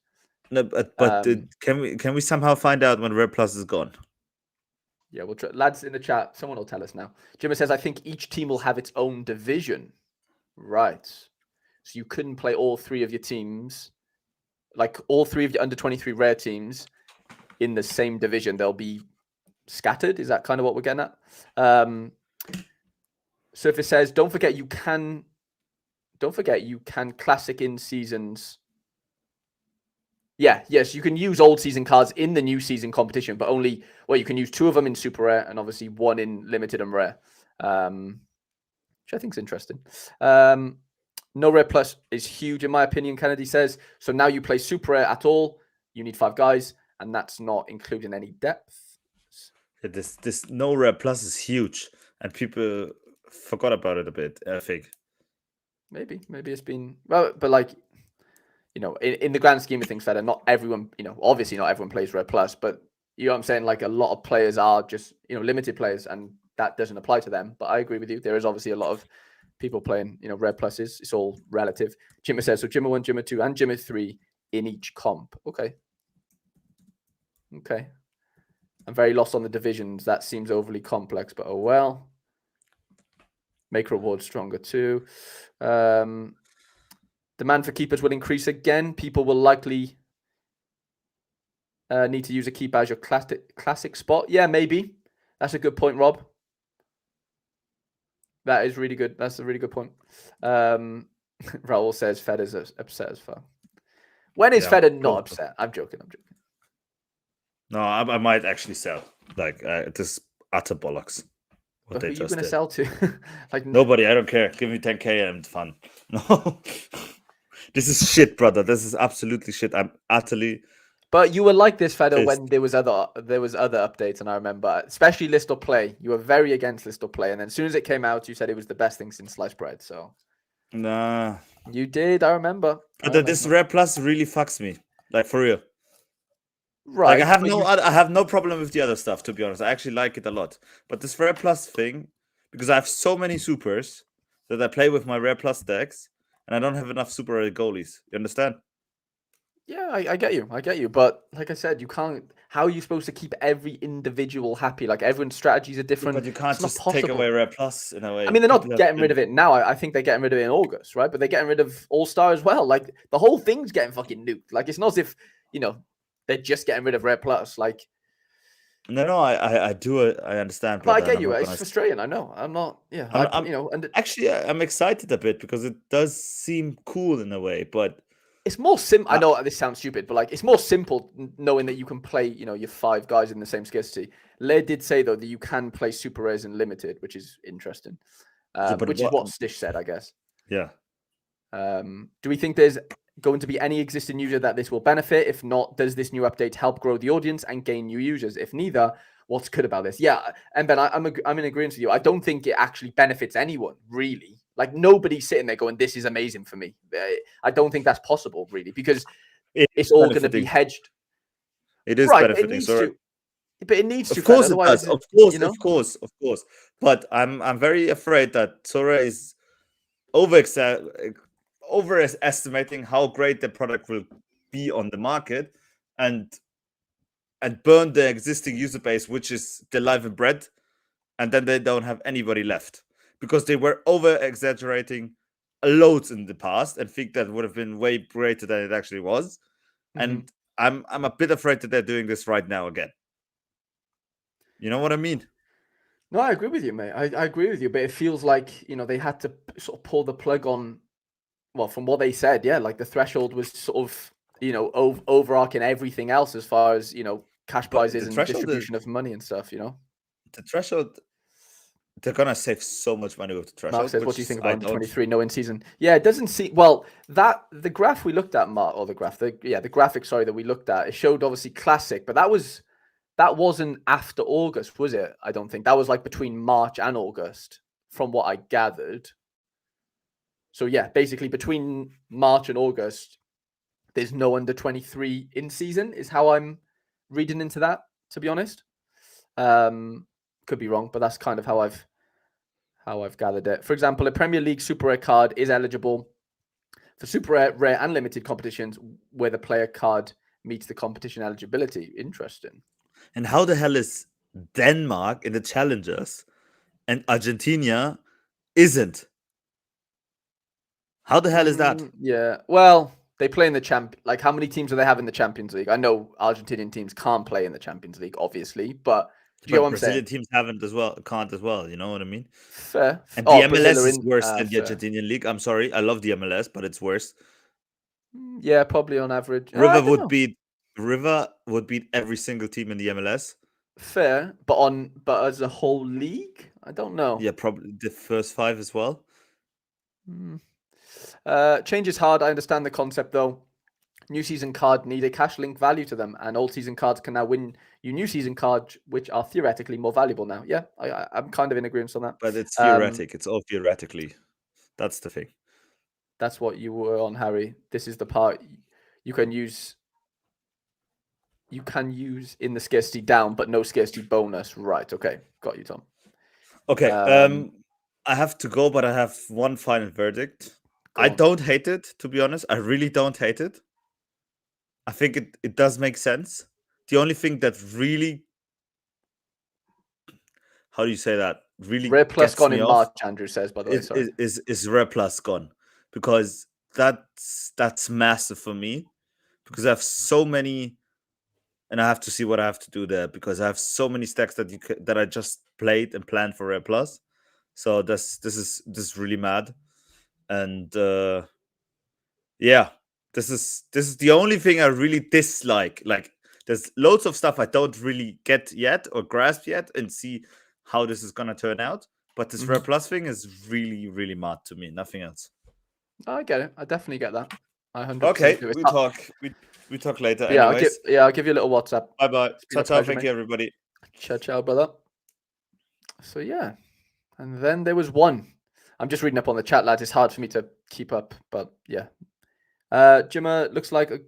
No, but can we somehow find out when Rare Plus is gone? Yeah, we'll try. Lads in the chat, someone will tell us now. Jimmy says, I think each team will have its own division. Right. So you couldn't play all three of your teams, like all three of your under 23 rare teams in the same division. They'll be scattered. Is that kind of what we're getting at? Surface says, don't forget you can classic in seasons. Yeah, yes, you can use old season cards in the new season competition, but only, well, you can use 2 of them in super rare and obviously 1 in limited and rare, which I think is interesting. No rare plus is huge in my opinion, Kennedy says. So now you play super rare at all, you need 5 guys, and that's not including any depth. Yeah, this no rare plus is huge, and people forgot about it a bit, I think. Maybe it's been, well, but like, you know, in the grand scheme of things, Feder, not everyone, you know, obviously not everyone plays Rare Plus, but you know what I'm saying? Like a lot of players are just, you know, limited players, and that doesn't apply to them. But I agree with you. There is obviously a lot of people playing, you know, Rare Pluses. It's all relative. Jimmy says, so Jimmy 1, Jimmy 2, and Jimmy 3 in each comp. Okay. I'm very lost on the divisions. That seems overly complex, but oh well. Make rewards stronger too. Demand for keepers will increase again. People will likely need to use a keeper as your classic spot. Yeah, maybe. That's a good point, Rob. That is really good. That's a really good point. Raul says Feder's upset as fuck. When is Feder not upset? I'm joking. No, I might actually sell. Like, this utter bollocks. What but who are you going to sell to? Like nobody. I don't care. Give me 10K and fun. No. This is shit, brother. This is absolutely shit. I'm utterly. But you were like this, Feder, when there was other updates, and I remember, especially List or Play. You were very against List or Play, and then as soon as it came out, you said it was the best thing since sliced bread. So, nah, you did. I remember. But this Rare Plus really fucks me, like for real. Right. Like I have no problem with the other stuff. To be honest, I actually like it a lot. But this Rare Plus thing, because I have so many supers that I play with my Rare Plus decks. And I don't have enough super rare goalies. You understand? Yeah, I get you. But like I said, you can't. How are you supposed to keep every individual happy? Like everyone's strategies are different. But you can't just take away Rare Plus in a way. I mean, they're not getting rid of it now. I think they're getting rid of it in August, right? But they're getting rid of All Star as well. Like the whole thing's getting fucking nuked. Like it's not as if, you know, they're just getting rid of Rare Plus. Like. No, I do. I understand. But I get you. It's frustrating. I know. I'm not. Yeah. Actually, I'm excited a bit because it does seem cool in a way, but it's more simple. I know this sounds stupid, but like it's more simple knowing that you can play, you know, your 5 guys in the same scarcity. Lair did say though that you can play super rares in limited, which is interesting. Which is what Stish said, I guess. Yeah. Do we think there's going to be any existing user that this will benefit? If not, does this new update help grow the audience and gain new users? If neither, what's good about this? Yeah, and Ben, I'm in agreement with you. I don't think it actually benefits anyone, really. Like nobody's sitting there going, "This is amazing for me." I don't think that's possible, really, because it's all going to be hedged. It is Right, it benefiting. needs So to. But it needs to. of course Fed, it otherwise, does. Of course, you know. of course, of course. But I'm very afraid that Sorare is overestimating how great the product will be on the market, and burn the existing user base, which is the live and bread, and then they don't have anybody left because they were over exaggerating loads in the past and think that would have been way greater than it actually was. And I'm a bit afraid that they're doing this right now again. You know what I mean? No, I agree with you, mate. I agree with you, but it feels like, you know, they had to sort of pull the plug on. Well, from what they said, yeah, like the threshold was sort of, you know, overarching everything else as far as, you know, cash But prizes the and threshold is distribution of money and stuff, you know. the threshold. They're gonna save so much money with the Mark threshold. says, what Which do you think I about under don't. 23 no in season? Yeah, it doesn't seem, well, that the graph we looked at, Mark, or the graphic, sorry, that we looked at, it showed obviously classic, but that wasn't after August, was it? I don't think. That was like between March and August, from what I gathered. So yeah, basically between March and August, there's no under 23 in season, is how I'm reading into that, to be honest. Could be wrong, but that's kind of how I've gathered it. For example, a Premier League Super Rare card is eligible for Super Rare and limited competitions where the player card meets the competition eligibility. Interesting. And how the hell is Denmark in the challengers and Argentina isn't? How the hell is that? Yeah. Well, they play in the like how many teams do they have in the Champions League? I know Argentinian teams can't play in the Champions League, obviously, but do you know But what I'm Brazilian saying? teams can't as well. You know what I mean? Fair. And Oh, the Brazil MLS are is in. worse than the Fair. Argentinian league. I'm sorry, I love the MLS, but it's worse. Yeah, probably on average. I River don't would know. beat every single team in the MLS. Fair, but as a whole league, I don't know. Yeah, probably the first 5 as well. Change is hard. I understand the concept though. New season card need a cash link value to them, and old season cards can now win you new season cards, which are theoretically more valuable now. Yeah, I'm kind of in agreement on that. But it's theoretic. It's all theoretically. That's the thing. That's what you were on, Harry. This is the part you can use. You can use in the scarcity down, but no scarcity bonus. Right. Okay. Got you, Tom. Okay. I have to go, but I have one final verdict. I on. don't hate it, to be honest. I really don't hate it. I think it does make sense. The only thing that really, how do you say that? Really Rare plus gets gone me in off March, Andrew says, by the way. Sorry. is Rare Plus gone, because that's massive for me, because I have so many, and I have to see what I have to do there, because I have so many stacks that I just played and planned for Rare Plus. So this is really mad, and yeah, this is the only thing I really dislike. Like, there's loads of stuff I don't really get yet or grasp yet and see how this is gonna turn out. But this Rare Plus thing is really, really mad to me. Nothing else. I get it. I definitely get that. I 100% Okay, do. we talk later. Yeah, Anyways, I'll give you a little WhatsApp. bye bye. It's been Ciao a ciao. pleasure, Thank mate. you, everybody. Ciao, ciao, brother. So yeah, and then there was one. I'm just reading up on the chat, lads. It's hard for me to keep up, but yeah. Jimmer looks like a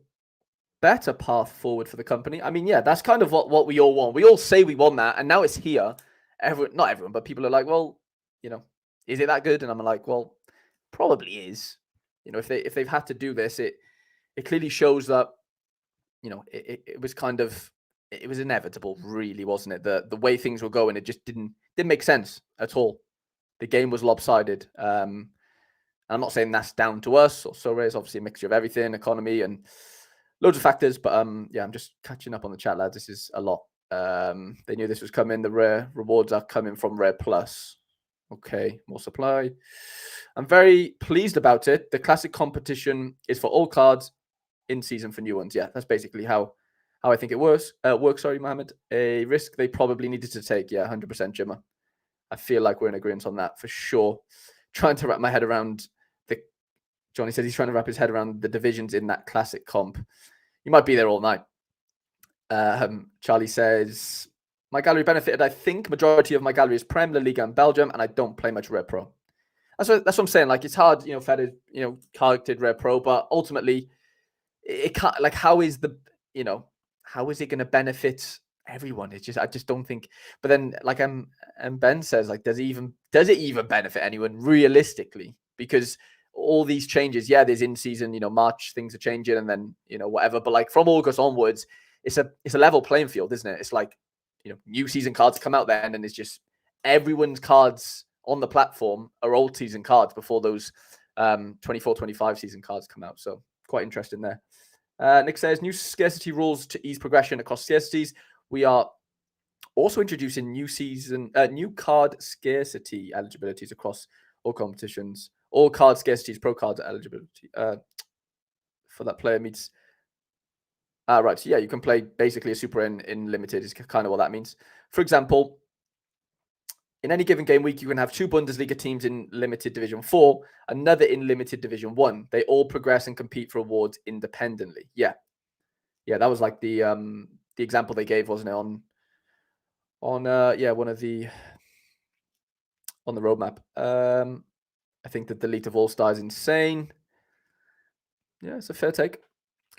better path forward for the company. I mean, yeah, that's kind of what we all want. We all say we want that, and now it's here. Not everyone, but people are like, well, you know, is it that good? And I'm like, well, probably is. You know, if they've had to do this, it clearly shows that, you know, it was kind of, it was inevitable, really, wasn't it? The way things were going, it just didn't make sense at all. The game was lopsided. I'm not saying that's down to us or Sorare. It's obviously a mixture of everything, economy and loads of factors. But yeah, I'm just catching up on the chat, lads. This is a lot. They knew this was coming. The rare rewards are coming from Rare Plus. Okay, more supply. I'm very pleased about it. The classic competition is for all cards in season for new ones. Yeah, that's basically how I think it works. Sorry, Mohammed. A risk they probably needed to take. Yeah, 100%, Jimmer. I feel like we're in agreement on that for sure. Trying to wrap my head around Johnny says he's trying to wrap his head around the divisions in that classic comp. You might be there all night. Charlie says, my gallery benefited. I think majority of my gallery is Prem, La Liga, and Belgium, and I don't play much Rare Pro. That's what I'm saying. Like, it's hard, you know, Fed is, you know, targeted Rare Pro, but ultimately, it can't, like, how is the, you know, how is it going to benefit everyone? It's just, I just don't think. But then, like and Ben says, like, does it even benefit anyone realistically? Because all these changes, yeah, there's in season, March things are changing, and then whatever. But like from August onwards, it's a level playing field, isn't it? It's like new season cards come out then, and it's just everyone's cards on the platform are old season cards before those 24-25 season cards come out. So quite interesting there. Nick says new scarcity rules to ease progression across scarcities. We are also introducing new card scarcity eligibilities across all competitions. All card scarcities, pro card eligibility for that player meets. Right, so yeah, you can play basically a super in limited is kind of what that means. For example, in any given game week, you can have 2 Bundesliga teams in limited Division 4, another in limited Division 1. They all progress and compete for awards independently. Yeah, that was like the example they gave, wasn't it? On one of the on the roadmap. I think the delete of all stars insane. Yeah, it's a fair take.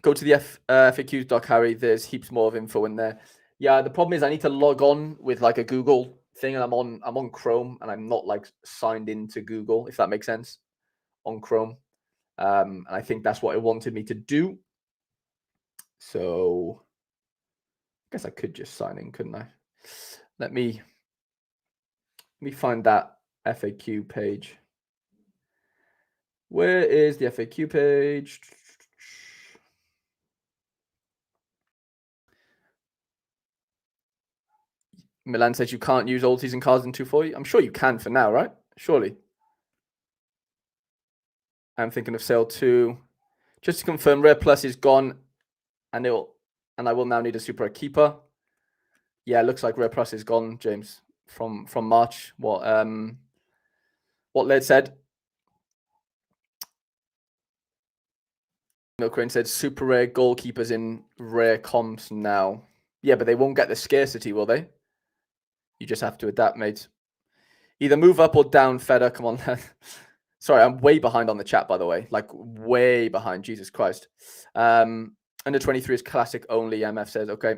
Go to the FAQs doc, Harry. There's heaps more of info in there. Yeah, the problem is I need to log on with like a Google thing, and I'm on Chrome, and I'm not like signed into Google, if that makes sense, on Chrome. And I think that's what it wanted me to do. So I guess I could just sign in, couldn't I? Let me find that FAQ page. Where is the FAQ page? Milan says you can't use old season cards in 240. I'm sure you can for now, right? Surely. I'm thinking of sale 2. Just to confirm, Rare Plus is gone, and I will now need a super keeper. Yeah, it looks like Rare Plus is gone, James, from March. What Led said. Milkrain said super rare goalkeepers in rare comps now. Yeah, but they won't get the scarcity, will they? You just have to adapt, mate. Either move up or down, Feder. Come on. Sorry, I'm way behind on the chat, by the way. Like, way behind. Jesus Christ. Under 23 is classic only, MF says. Okay.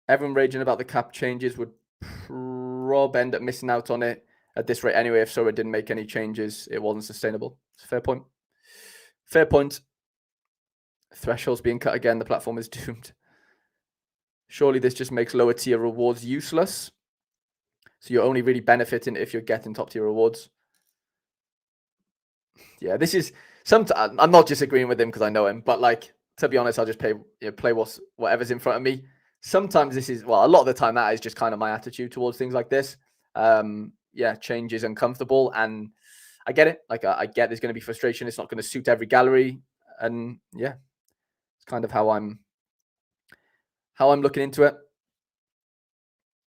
Everyone raging about the cap changes would probably end up missing out on it at this rate anyway. If Sorare didn't make any changes, it wasn't sustainable. It's a fair point. Fair point. Thresholds being cut again. The platform is doomed. Surely this just makes lower tier rewards useless. So you're only really benefiting if you're getting top tier rewards. Yeah, this is I'm not disagreeing with him because I know him, but like, to be honest, I'll just play whatever's in front of me. Sometimes this is, well, a lot of the time that is just kind of my attitude towards things like this. Yeah, change is uncomfortable, and I get it. Like, I get there's going to be frustration. It's not going to suit every gallery, and yeah, it's kind of how I'm looking into it.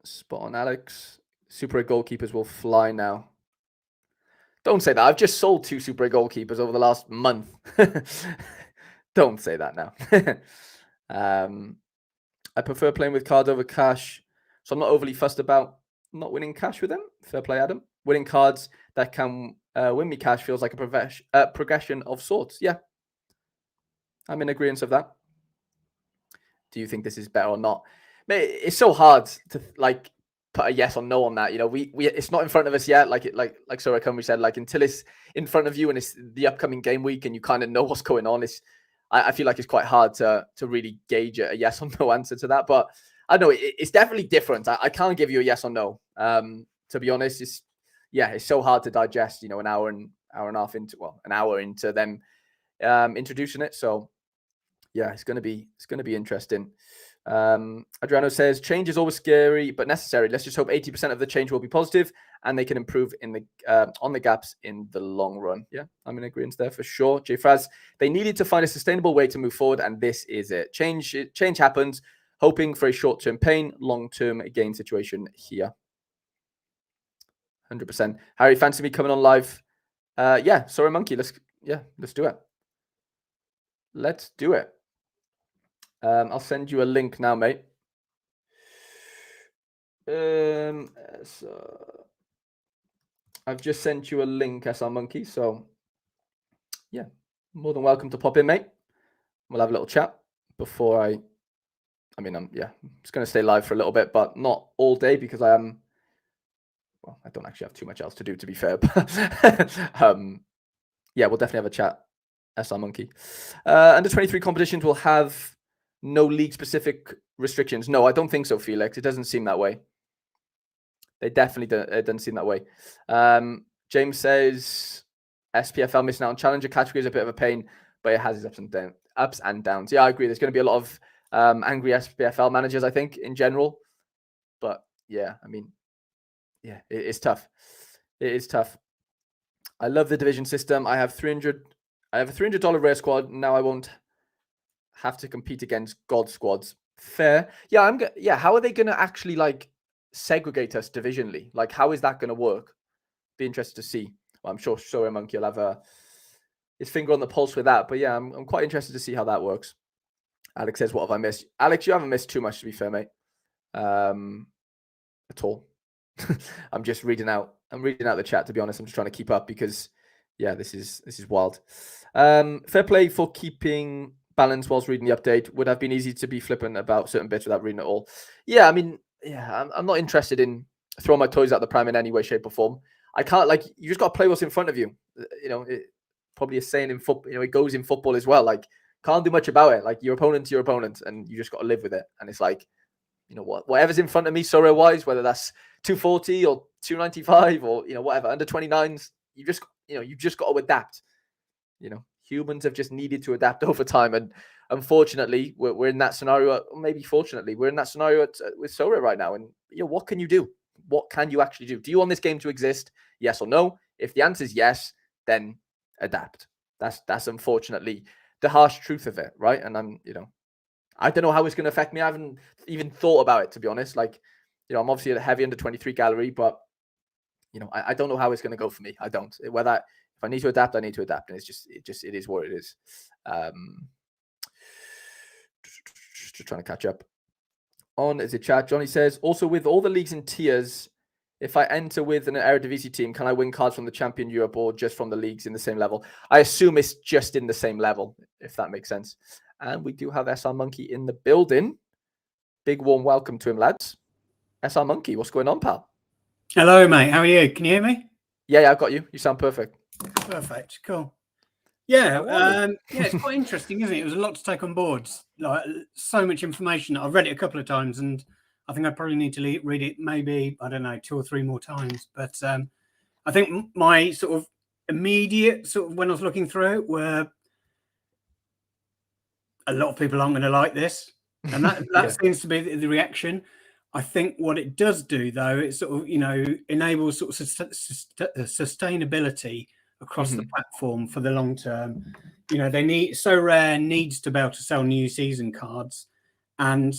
Spot on, Alex. Super 8 goalkeepers will fly now. Don't say that. I've just sold 2 Super 8 goalkeepers over the last month. Don't say that now. I prefer playing with cards over cash, so I'm not overly fussed about not winning cash with them. Fair play, Adam. Winning cards that can win me cash feels like a progression of sorts. Yeah, I'm in agreement of that. Do you think this is better or not? It's so hard to like put a yes or no on that. We it's not in front of us yet. Like Sorare Product said, like until it's in front of you and it's the upcoming game week and you kind of know what's going on. I feel like it's quite hard to really gauge a yes or no answer to that. But I know it's definitely different. I can't give you a yes or no. To be honest, it's so hard to digest. An hour and a half into an hour into them introducing it. So yeah, it's gonna be interesting. Adriano says change is always scary but necessary. Let's just hope 80% of the change will be positive and they can improve in the on the gaps in the long run. Yeah, I'm in agreement there for sure. J Fraz, they needed to find a sustainable way to move forward, and this is it. Change happens, hoping for a short-term pain, long-term gain situation here. 100%. Harry, fancy me coming on live? Yeah, sorry, Monkey. Let's do it. Let's do it. I'll send you a link now, mate. So I've just sent you a link, SR Monkey. So yeah, more than welcome to pop in, mate. We'll have a little chat. before I mean, I'm just going to stay live for a little bit, but not all day because I am. Well, I don't actually have too much else to do, to be fair. But yeah, we'll definitely have a chat. SR Monkey. Under 23 competitions will have no league specific restrictions. No, I don't think so, Felix. It doesn't seem that way. They definitely don't. It doesn't seem that way. James says SPFL missing out on challenger category is a bit of a pain, but it has its ups and downs. Yeah, I agree. There's going to be a lot of angry SPFL managers, I think, in general. But yeah, I mean, yeah, it's tough. It is tough. I love the division system. I have a $300 rare squad. Now I won't have to compete against God squads. Fair. Yeah, how are they going to actually like segregate us divisionally? Like, how is that going to work? Be interested to see. Well, I'm sure Sorare Monkey will have his finger on the pulse with that. But yeah, I'm quite interested to see how that works. Alex says, what have I missed? Alex, you haven't missed too much, to be fair, mate. At all. I'm just reading out the chat, to be honest. I'm just trying to keep up because yeah, this is wild. Fair play for keeping balance whilst reading the update. Would have been easy to be flippant about certain bits without reading it all. Yeah, I mean, yeah, I'm not interested in throwing my toys out the pram in any way, shape, or form. I can't, like, you just got to play what's in front of you. You know, it probably a saying in football, you know, it goes in football as well. Like, can't do much about it. Like, your opponent's your opponent, and you just got to live with it. And it's like, you know, whatever's in front of me, Sorare wise, whether that's 240 or 295 or, you know, whatever, under 29s, you just got to adapt. You know, humans have just needed to adapt over time. And unfortunately, we're in that scenario, or maybe fortunately, we're in that scenario with Sorare right now. And, you know, what can you do? What can you actually do? Do you want this game to exist? Yes or no? If the answer is yes, then adapt. That's unfortunately the harsh truth of it, right? And I don't know how it's going to affect me. I haven't even thought about it, to be honest. Like, you know, I'm obviously at a heavy under 23 gallery, but, you know, I don't know how it's going to go for me. I don't. Whether if I need to adapt, I need to adapt, and it is what it is. Just trying to catch up. On is it chat? Johnny says, also with all the leagues and tiers, if I enter with an Eredivisie team, can I win cards from the Champion Europe or just from the leagues in the same level? I assume it's just in the same level, if that makes sense. And we do have SR Monkey in the building. Big warm welcome to him, lads. SR Monkey, what's going on, pal? Hello, mate. How are you? Can you hear me? Yeah, I've got you. You sound perfect. Perfect. Cool. Yeah, it's quite interesting, isn't it? It was a lot to take on board. Like, so much information. I've read it a couple of times, and I think I probably need to read it maybe, I don't know, 2 or 3 more times. But I think my sort of immediate sort of when I was looking through it were a lot of people aren't going to like this, and that seems to be the reaction. I think what it does do, though, it sort of, you know, enables sort of sustainability across the platform for the long term. You know, Sorare needs to be able to sell new season cards, and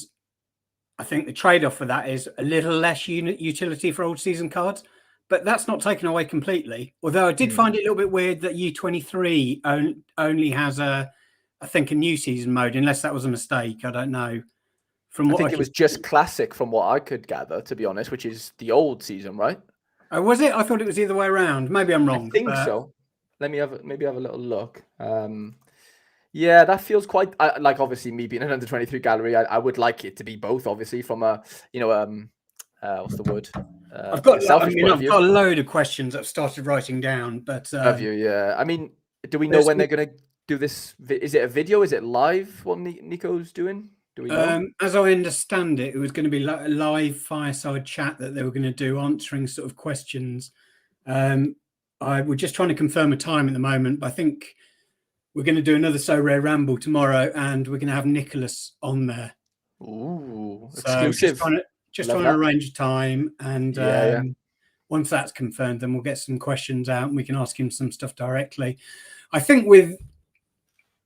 I think the trade-off for that is a little less utility for old season cards, but that's not taken away completely. Although I did find it a little bit weird that U23 only has I think a new season mode, unless that was a mistake. I don't know. I think it was just classic from what I could gather, to be honest, which is the old season, right? Oh, was it? I thought it was the other way around. Maybe I'm wrong. I think so. Let me have a little look. Yeah, that feels quite like, obviously me being an under 23 gallery, I would like it to be both, obviously, from a, you know, what's the word? I've got a load of questions I've started writing down, but have you? Yeah. I mean, do we know when they're going to do this? Is it a video? Is it live? What Nico's doing? Do we know? As I understand it, it was going to be a live fireside chat that they were going to do, answering sort of questions. We're just trying to confirm a time at the moment, but I think we're going to do another Sorare Ramble tomorrow, and we're going to have Nicholas on there. Ooh, so exclusive. Just trying to arrange a time, and once that's confirmed, then we'll get some questions out and we can ask him some stuff directly. I think with,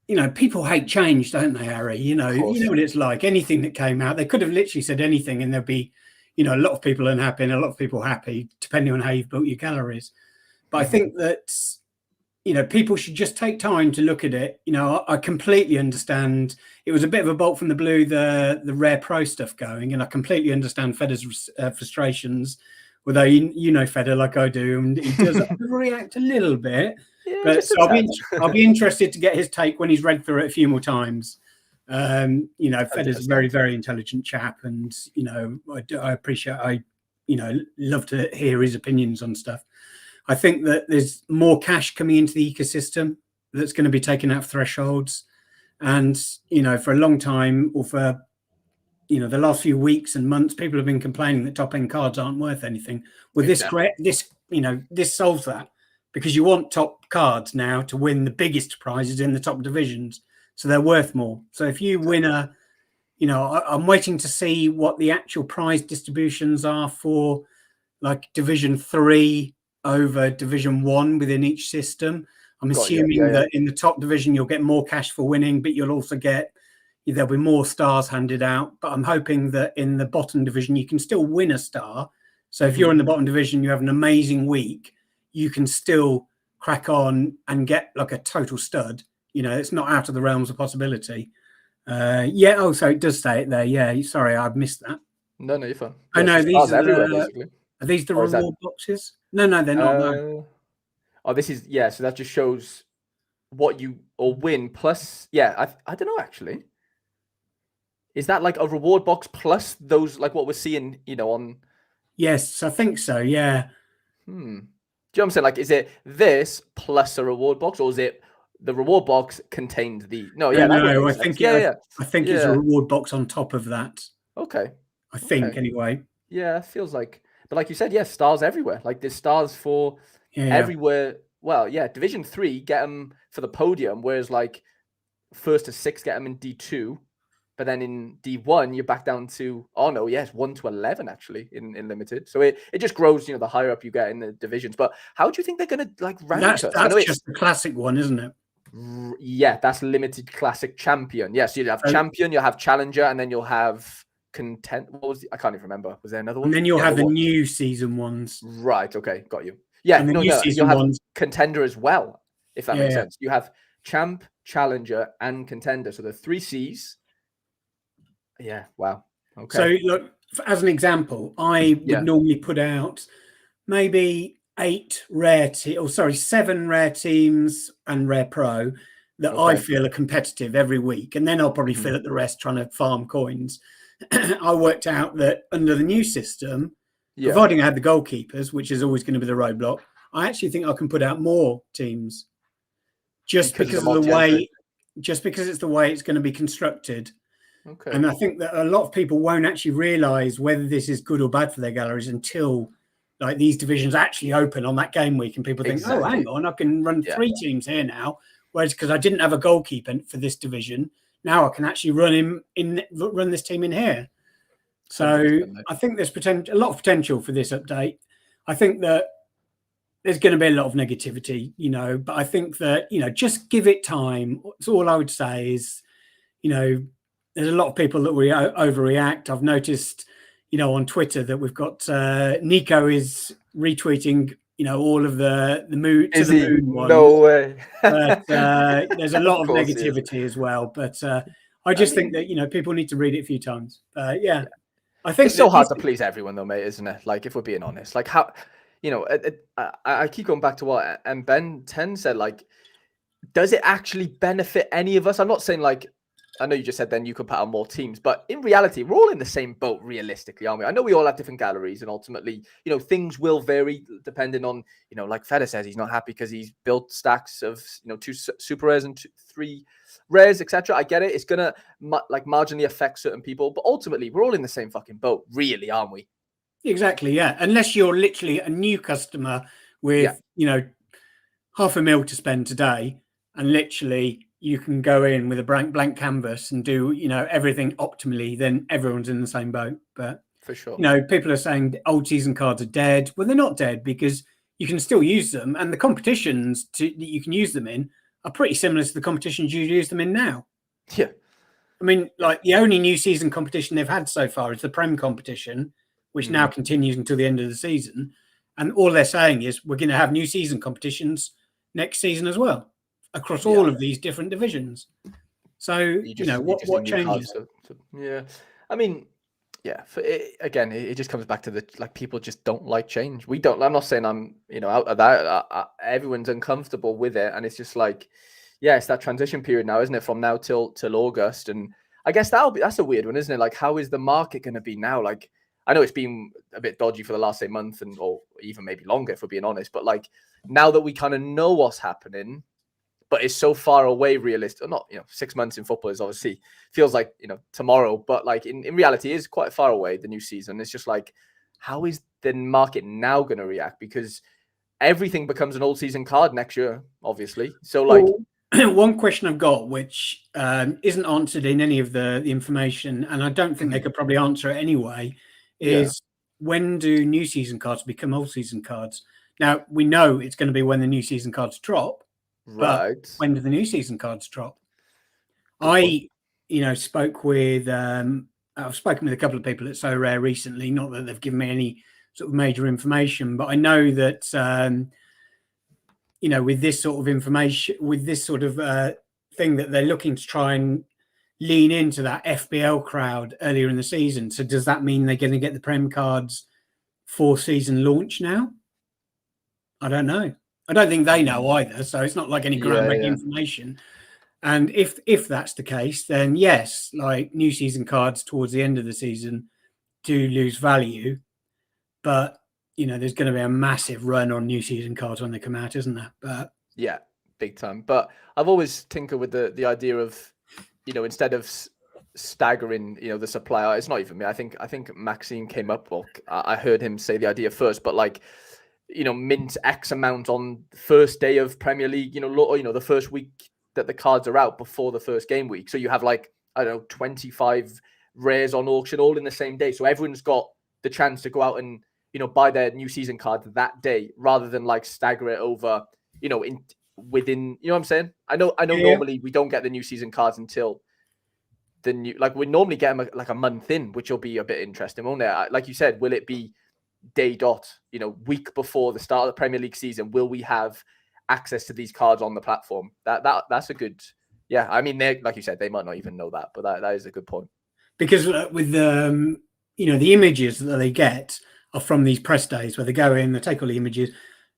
you know, people hate change, don't they, Harry? You know what it's like. Anything that came out, they could have literally said anything, and there'll be, you know, a lot of people unhappy and a lot of people happy, depending on how you've built your galleries. But I think that, you know, people should just take time to look at it. You know, I completely understand. It was a bit of a bolt from the blue, the Rare Pro stuff going, and I completely understand Feder's frustrations. Although you know Feder like I do, and he does react a little bit. Yeah, but so I'll be interested to get his take when he's read through it a few more times. You know, I Fed is a understand. very, very intelligent chap, and you know, I appreciate. You know, love to hear his opinions on stuff. I think that there's more cash coming into the ecosystem that's going to be taken out of thresholds, and you know, for a long time, or for you know, the last few weeks and months, people have been complaining that top end cards aren't worth anything. Well, Exactly. this you know, this solves that, because you want top cards now to win the biggest prizes in the top divisions, so they're worth more. So if you win a, you know, I'm waiting to see what the actual prize distributions are for like Division 3 over Division 1 within each system. I'm assuming that in the top division you'll get more cash for winning, but you'll also get, there'll be more stars handed out. But I'm hoping that in the bottom division you can still win a star. So if you're in the bottom division, you have an amazing week, you can still crack on and get like a total stud. You know, it's not out of the realms of possibility. Yeah. Oh, so it does say it there. Yeah. Sorry, I've missed that. No, you're fine. I know these are everywhere, basically. Are these the Or is that- reward boxes? No, they're not. No. Oh, this is, yeah. So that just shows what you or win plus. Yeah, I don't know actually. Is that like a reward box plus those, like what we're seeing, you know, on? Yes, I think so. Yeah. Do you know what I'm saying? Like, is it this plus a reward box, or is it the reward box contains the? No, yeah, no. I think I think it's a Yeah. reward box on top of that. Okay. I think Okay. anyway. Yeah, it feels like, but like you said, yeah, stars everywhere. Like there's stars for Yeah. everywhere. Well, yeah, Division 3 get them for the podium, whereas like 1st to 6th get them in D2, but then in D1 you're back down to, oh no, yes, 1 to 11 actually in limited. So it just grows, you know, the higher up you get in the divisions. But how do you think they're gonna like rank us? I know That's just the classic one, isn't it? Yeah, that's limited classic champion. Yes, you'll have champion, you'll have challenger, and then you'll have content. What was I can't even remember. Was there another one? And then you'll have the new season ones. Right. Okay. Got you. Yeah. And the No. new season You'll have ones, contender as well, if that makes sense. You have champ, challenger, and contender. So the 3 C's. Yeah. Wow. Okay. So look, as an example, I would normally put out maybe 7 rare teams and rare pro that I feel are competitive every week, and then I'll probably fill at the rest trying to farm coins. I worked out that under the new system, providing I had the goalkeepers, which is always going to be the roadblock, I actually think I can put out more teams just because of the way, just because it's the way it's going to be constructed. Okay. And I think that a lot of people won't actually realize whether this is good or bad for their galleries until like these divisions actually open on that game week, and people think, oh, hang on, I can run 3 teams here now. Whereas because I didn't have a goalkeeper for this division, now I can actually run this team in here. So I think there's a lot of potential for this update. I think that there's going to be a lot of negativity, you know, but I think that, you know, just give it time. That's all I would say is, you know, there's a lot of people that we overreact. I've noticed, you know, on Twitter that we've got Nico is retweeting, you know, all of the moon ones. No way. But there's a lot of negativity as well. But I just think that, you know, people need to read it a few times. Yeah. I think it's so hard to please everyone though, mate, isn't it? Like if we're being honest, like how, you know, I keep going back to what Ben 10 said, like, does it actually benefit any of us? I'm not saying like, I know you just said then you could put out more teams, but in reality, we're all in the same boat realistically, aren't we? I know we all have different galleries, and ultimately, you know, things will vary depending on, you know, like Feder says, he's not happy because he's built stacks of, you know, 2 super rares and 3 rares, etc. I get it. It's gonna like marginally affect certain people, but ultimately, we're all in the same fucking boat, really, aren't we? Exactly. Yeah. Unless you're literally a new customer with, you know, $500,000 to spend today, and literally you can go in with a blank canvas and do, you know, everything optimally, then everyone's in the same boat. But for sure, you know, people are saying old season cards are dead. Well, they're not dead, because you can still use them, and the competitions that you can use them in are pretty similar to the competitions you use them in now. Yeah. I mean, like the only new season competition they've had so far is the Prem competition, which now continues until the end of the season. And all they're saying is we're going to have new season competitions next season as well, across all of these different divisions. So, you know, what changes? Yeah. I mean, yeah, again, it just comes back to the, like, people just don't like change. We don't, I'm not saying I'm, you know, out of that. Everyone's uncomfortable with it. And it's just like, yeah, it's that transition period now, isn't it? From now till August, and I guess that's a weird one, isn't it? Like, how is the market going to be now? Like, I know it's been a bit dodgy for the last, say, month, or even maybe longer, if we're being honest. But like, now that we kind of know what's happening, but it's so far away, realistic or not, 6 months in football is obviously feels like, tomorrow, but like in reality it is quite far away, the new season. It's just like, how is the market now going to react? Because everything becomes an all season card next year, obviously. So like, one question I've got, which isn't answered in any of the information, and I don't think they could probably answer it anyway, is when do new season cards become all season cards? Now, we know it's going to be when the new season cards drop, right? But when do the new season cards drop? Good I spoke with, I've spoken with a couple of people at Sorare recently, not that they've given me any sort of major information, but I know that, with this sort of information, with this sort of thing, that they're looking to try and lean into that FBL crowd earlier in the season. So does that mean they're going to get the Prem cards for season launch now? I don't know. I don't think they know either. So it's not like any groundbreaking information. And if that's the case, then yes, like new season cards towards the end of the season do lose value. But, there's going to be a massive run on new season cards when they come out, isn't there? But yeah, big time. But I've always tinkered with the idea of, instead of staggering, the supplier. It's not even me. I think Maxime came up. Well, I heard him say the idea first, but like, mint X amount on the first day of Premier League. The first week that the cards are out before the first game week. So you have like, I don't know, 25 rares on auction all in the same day. So everyone's got the chance to go out and, buy their new season card that day, rather than like stagger it over, within, what I'm saying? I know normally we don't get the new season cards until the new, like we normally get them like a month in, which will be a bit interesting, won't it? Like you said, will it be day dot, week before the start of the Premier League season? Will we have access to these cards on the platform? That's a good, yeah. I mean, they, like you said, they might not even know that, but that is a good point. Because with the images that they get are from these press days where they go in, they take all the images.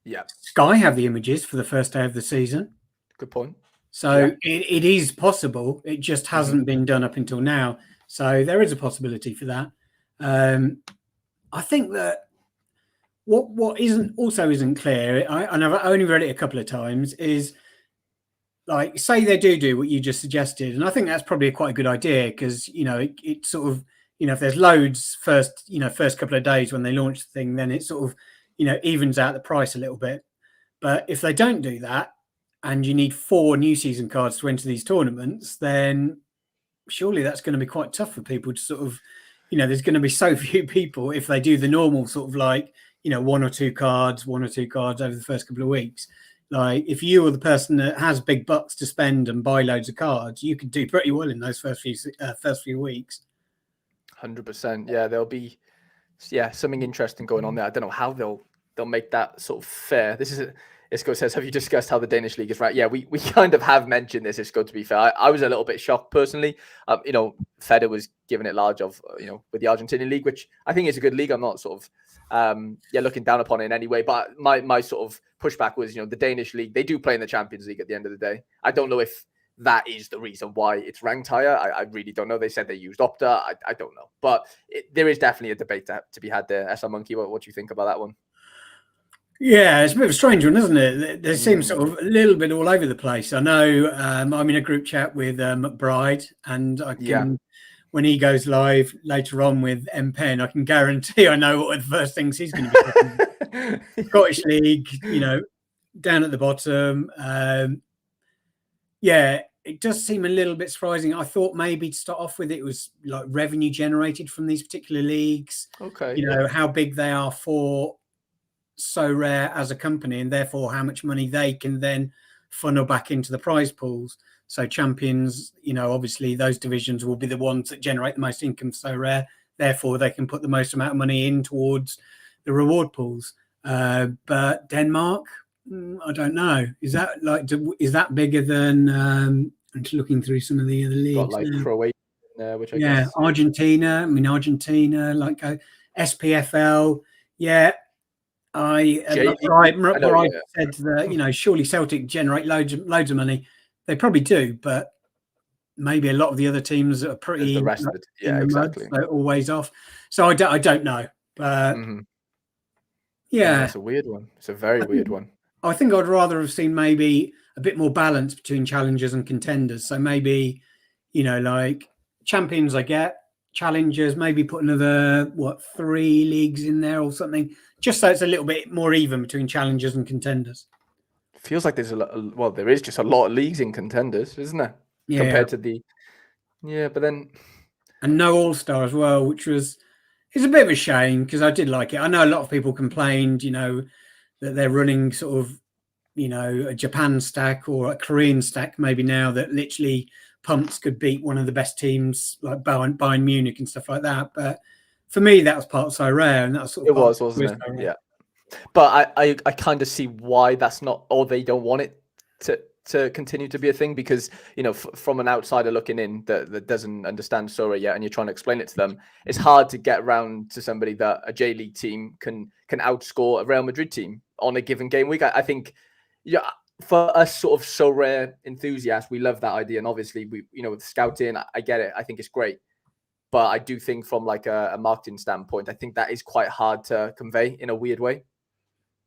Yeah. Sky have the images for the first day of the season. Good point. So it is possible. It just hasn't been done up until now. So there is a possibility for that. I think that what isn't clear, and I've only read it a couple of times, is like, say they do what you just suggested, and I think that's probably quite a good idea, because it sort of, if there's loads first couple of days when they launch the thing, then it sort of evens out the price a little bit. But if they don't do that, and you need 4 new season cards to enter these tournaments, then surely that's going to be quite tough for people to sort of, there's going to be so few people if they do the normal sort of like, 1 or 2 cards over the first couple of weeks. Like, if you are the person that has big bucks to spend and buy loads of cards, you could do pretty well in those first few weeks. 100%. Yeah, there'll be something interesting going on there. I don't know how they'll make that sort of fair. Isco says, have you discussed how the Danish league is right? Yeah, we kind of have mentioned this, Isco, to be fair. I was a little bit shocked personally. Federer was giving it large with the Argentinian league, which I think is a good league. I'm not sort of looking down upon it in any way, but my sort of pushback was, the Danish league, they do play in the Champions League at the end of the day. I don't know if that is the reason why it's ranked higher. I really don't know. They said they used Opta. I don't know, but there is definitely a debate to be had there. SR Monkey, what do you think about that one? Yeah, it's a bit of a strange one, isn't it? They seem sort of a little bit all over the place. I know I'm in a group chat with McBride, and I can, when he goes live later on with M-Pen, I can guarantee I know what the first things he's going to be talking about. Scottish League, down at the bottom. It does seem a little bit surprising. I thought maybe to start off with, it was like revenue generated from these particular leagues. Okay. How big they are for Sorare as a company, and therefore how much money they can then funnel back into the prize pools. So champions, obviously those divisions will be the ones that generate the most income for Sorare. Therefore, they can put the most amount of money in towards the reward pools. But Denmark, I don't know. Is that bigger than? I'm just looking through some of the other leagues. Got like Croatia, which I guess. Argentina. Argentina, like SPFL. Yeah. I said that surely Celtic generate loads of money. They probably do, but maybe a lot of the other teams are pretty the rest of it. Yeah, in the exactly. mud, so always off. So I don't know, but yeah, it's a weird one. It's a very weird one. I think I'd rather have seen maybe a bit more balance between challengers and contenders. So maybe, like champions, I get challengers, maybe put another 3 leagues in there or something, just so it's a little bit more even between challengers and contenders. Feels like there's there is just a lot of leagues in contenders, isn't there? Yeah. Compared to but then and no all-star as well, which it's a bit of a shame because I did like it. I know a lot of people complained, that they're running sort of, a Japan stack or a Korean stack maybe now that literally punts could beat one of the best teams like Bayern Munich and stuff like that. But for me, that was part of Sorare, and that was sort of wasn't it? Yeah. But I kind of see why that's not, or they don't want it to continue to be a thing, because from an outsider looking in that doesn't understand Sorare yet, and you're trying to explain it to them, it's hard to get around to somebody that a J League team can outscore a Real Madrid team on a given game week. I think, for us sort of Sorare enthusiasts, we love that idea, and obviously we with scouting, I get it. I think it's great, but I do think from like a marketing standpoint, I think that is quite hard to convey in a weird way.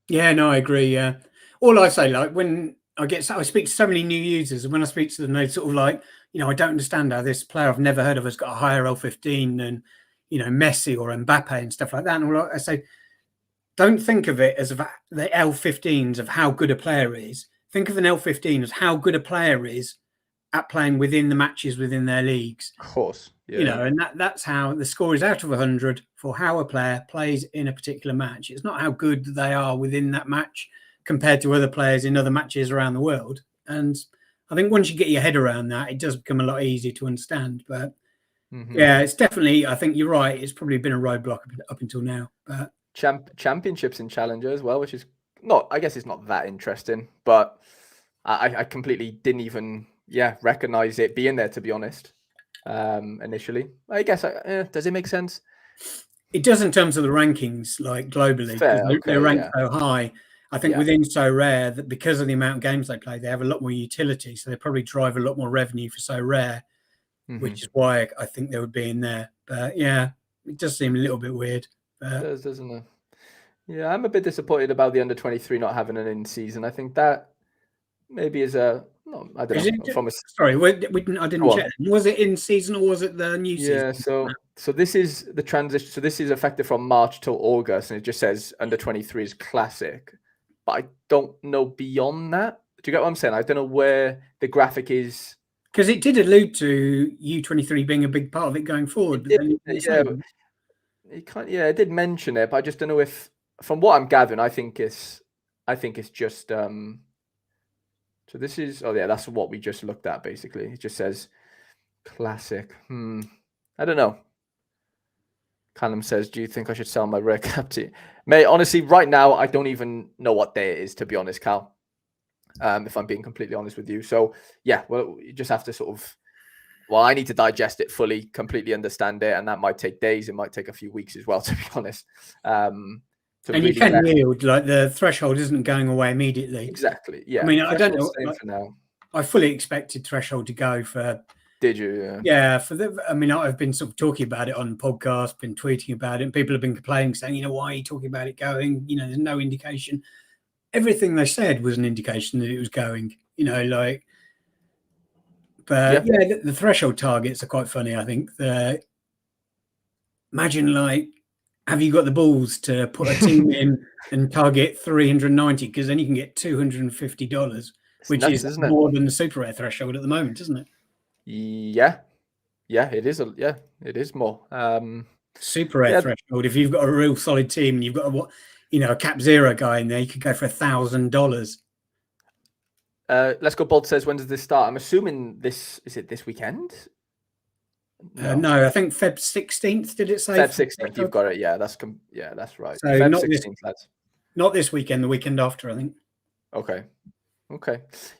Yeah, no, I agree. Yeah, all I say, like when I speak to so many new users, and when I speak to them, they sort of like, I don't understand how this player I've never heard of has got a higher L15 than, Messi or Mbappe and stuff like that. And I say, don't think of it as the L15s of how good a player is. Think of an L15 as how good a player is at playing within the matches within their leagues. Of course. Yeah. And that's how the score is out of 100 for how a player plays in a particular match. It's not how good they are within that match compared to other players in other matches around the world. And I think once you get your head around that, it does become a lot easier to understand. But yeah, it's definitely, I think you're right. It's probably been a roadblock up until now. But championships and challenger as well, which is not, I guess it's not that interesting, but I completely didn't even recognize it being there, to be honest. Initially, I guess, does it make sense? It does in terms of the rankings, like globally, because they're ranked so high. I think within Sorare, that because of the amount of games they play, they have a lot more utility, so they probably drive a lot more revenue for Sorare, which is why I think they would be in there. But yeah, it does seem a little bit weird. It does, doesn't it? Yeah, I'm a bit disappointed about the under-23 not having an in-season. I think that maybe is I don't know. Sorry, I didn't check. Was it in season or was it the new season? Yeah, so this is the transition. So this is effective from March till August, and it just says under-23 is classic. But I don't know beyond that. Do you get what I'm saying? I don't know where the graphic is. Because it did allude to U23 being a big part of it going forward. It did mention it, but I just don't know if, from what I'm gathering, I think it's just so this is, that's what we just looked at, basically. It just says classic. I don't know. Callum says, do you think I should sell my rare cap to you? Mate, honestly, right now, I don't even know what day it is, to be honest, Cal. If I'm being completely honest with you. So, yeah, well, you just have to sort of, I need to digest it fully, completely understand it, and that might take days. It might take a few weeks as well, to be honest. And really, you can yield, like the threshold isn't going away immediately. Exactly. Yeah. I mean, I don't know. For now. I fully expected threshold to go for. Did you? Yeah. I mean, I've been sort of talking about it on podcasts, been tweeting about it, and people have been complaining, saying, why are you talking about it going? There's no indication. Everything they said was an indication that it was going. But the threshold targets are quite funny. I think imagine have you got the balls to put a team in and target 390? Because then you can get $250, which is more than the super rare threshold at the moment, isn't it? Yeah, it is. It is more. Super rare threshold. If you've got a real solid team and you've got a cap zero guy in there, you could go for $1,000. Let's Go Bold says, when does this start? I'm assuming is it this weekend? No, I think Feb 16th. Did it say Feb 16th? You've got it. Yeah, that's right. So Feb 16th, lads. Not this weekend. The weekend after, I think. Okay.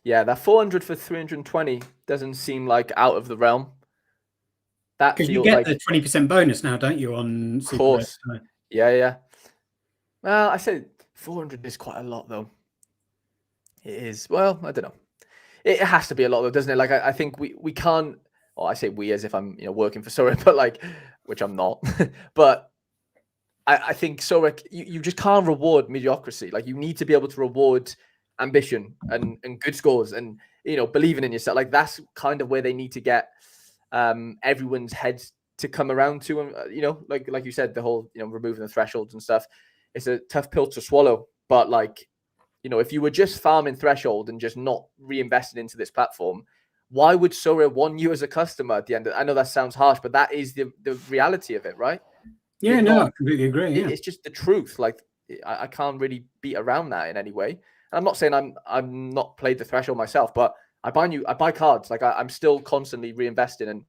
Yeah, that 400 for 320 doesn't seem like out of the realm. That because you get the 20% bonus now, don't you? On of course. Yeah. Well, I said 400 is quite a lot, though. It is. Well, I don't know. it has to be a lot, though, doesn't it? Like I think we can't. Well, I say we as if I'm working for Sorare, but like, which I'm not. But I think Sorare, you just can't reward mediocrity. Like you need to be able to reward ambition and good scores and believing in yourself. Like that's kind of where they need to get everyone's heads to come around to. And like you said, the whole removing the thresholds and stuff. It's a tough pill to swallow, but like if you were just farming threshold and just not reinvested into this platform, why would Sorare want you as a customer at the end? I know that sounds harsh, but that is the reality of it, right? Yeah, I completely agree. Yeah. It's just the truth. Like I can't really beat around that in any way. And I'm not saying I'm not played the threshold myself, but I buy cards. Like I'm still constantly reinvesting and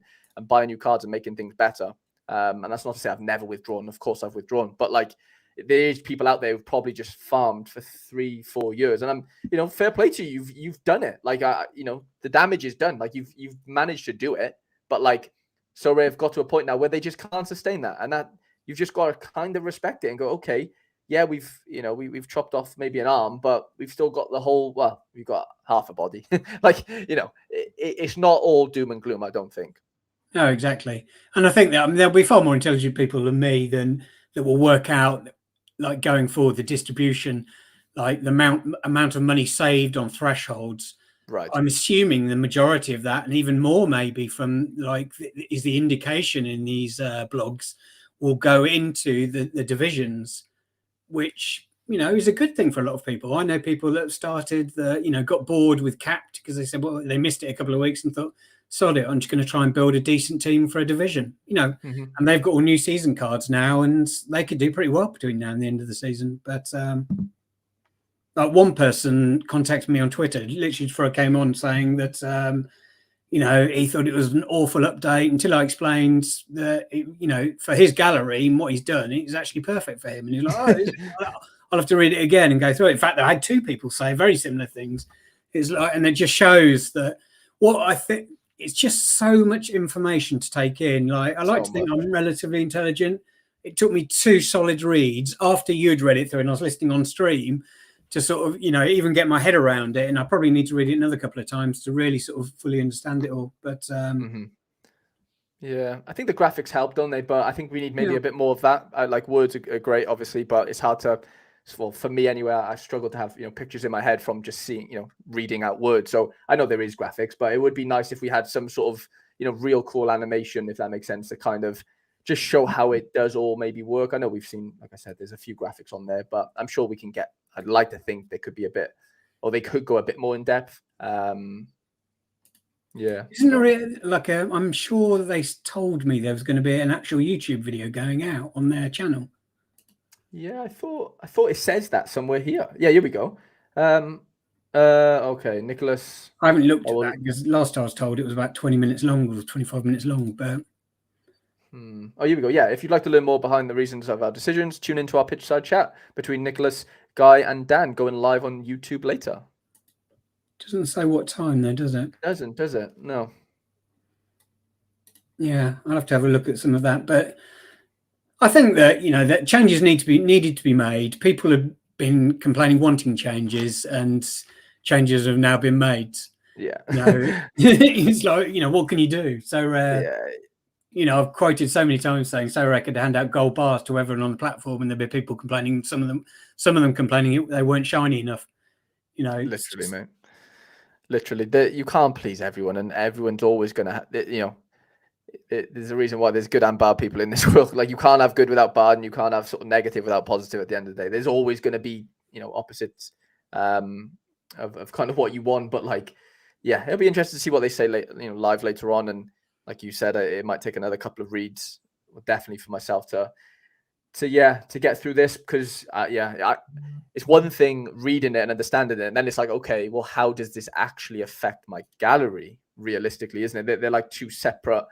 buying new cards and making things better. And that's not to say I've never withdrawn. Of course I've withdrawn, but like there's people out there who've probably just farmed for 3-4 years, and I'm fair play to you. You've done it. Like the damage is done. Like you've managed to do it, but like Sorare have got to a point now where they just can't sustain that, and that you've just got to kind of respect it and go, okay, yeah, we've chopped off maybe an arm, but we've still got the whole. Well, we've got half a body. Like it's not all doom and gloom. I don't think. No, exactly. And I think that there'll be far more intelligent people than me that will work out, like going forward, the distribution, like the amount of money saved on thresholds. Right. I'm assuming the majority of that, and even more maybe from like is the indication in these blogs, will go into the divisions, which is a good thing for a lot of people. I know people that have started got bored with capped because they said, well, they missed it a couple of weeks and thought, sod it, I'm just going to try and build a decent team for a division, and they've got all new season cards now, and they could do pretty well between now and the end of the season. But like one person contacted me on Twitter literally before I came on saying that he thought it was an awful update until I explained that for his gallery and what he's done, it's actually perfect for him. And he's like, I'll have to read it again and go through it. In fact, I had two people say very similar things. It's like, and it just shows that what I think. It's just so much information to take in. Like I like to think I'm relatively intelligent. It took me 2 solid reads after you'd read it through and I was listening on stream to sort of, even get my head around it. And I probably need to read it another couple of times to really sort of fully understand it all. But yeah, I think the graphics help, don't they? But I think we need maybe a bit more of that. Like words are great, obviously, but it's hard to. Well, for me anyway, I struggle to have pictures in my head from just seeing reading out words. So I know there is graphics, but it would be nice if we had some sort of real cool animation, if that makes sense, to kind of just show how it does all maybe work. I know we've seen, like I said, there's a few graphics on there, but I'm sure we can get. I'd like to think there could be a bit, or they could go a bit more in depth. Yeah, isn't there like I'm sure they told me there was going to be an actual YouTube video going out on their channel. Yeah, I thought it says that somewhere here. Yeah, here we go. Okay, Nicholas. I haven't looked at that because last I was told it was about 20 minutes long or 25 minutes long. But oh, here we go. Yeah, if you'd like to learn more behind the reasons of our decisions, tune into our pitch side chat between Nicholas, Guy, and Dan, going live on YouTube later. Doesn't say what time though, does it? Doesn't, does it? No. Yeah, I'll have to have a look at some of that, but. I think that that changes needed to be made. People have been complaining, wanting changes, and changes have now been made. Yeah, it's like what can you do? So I've quoted so many times saying Sorare could hand out gold bars to everyone on the platform, and there'd be people complaining. Some of them complaining they weren't shiny enough. Literally, mate. Literally, you can't please everyone, and everyone's always going to there's a reason why there's good and bad people in this world. Like you can't have good without bad, and you can't have sort of negative without positive at the end of the day. There's always going to be opposites of kind of what you want. But like yeah, it'll be interesting to see what they say live later on. And like you said, it might take another couple of reads, definitely for myself to get through this, because it's one thing reading it and understanding it, and then it's like, okay, well, how does this actually affect my gallery realistically, isn't it? They're like two separate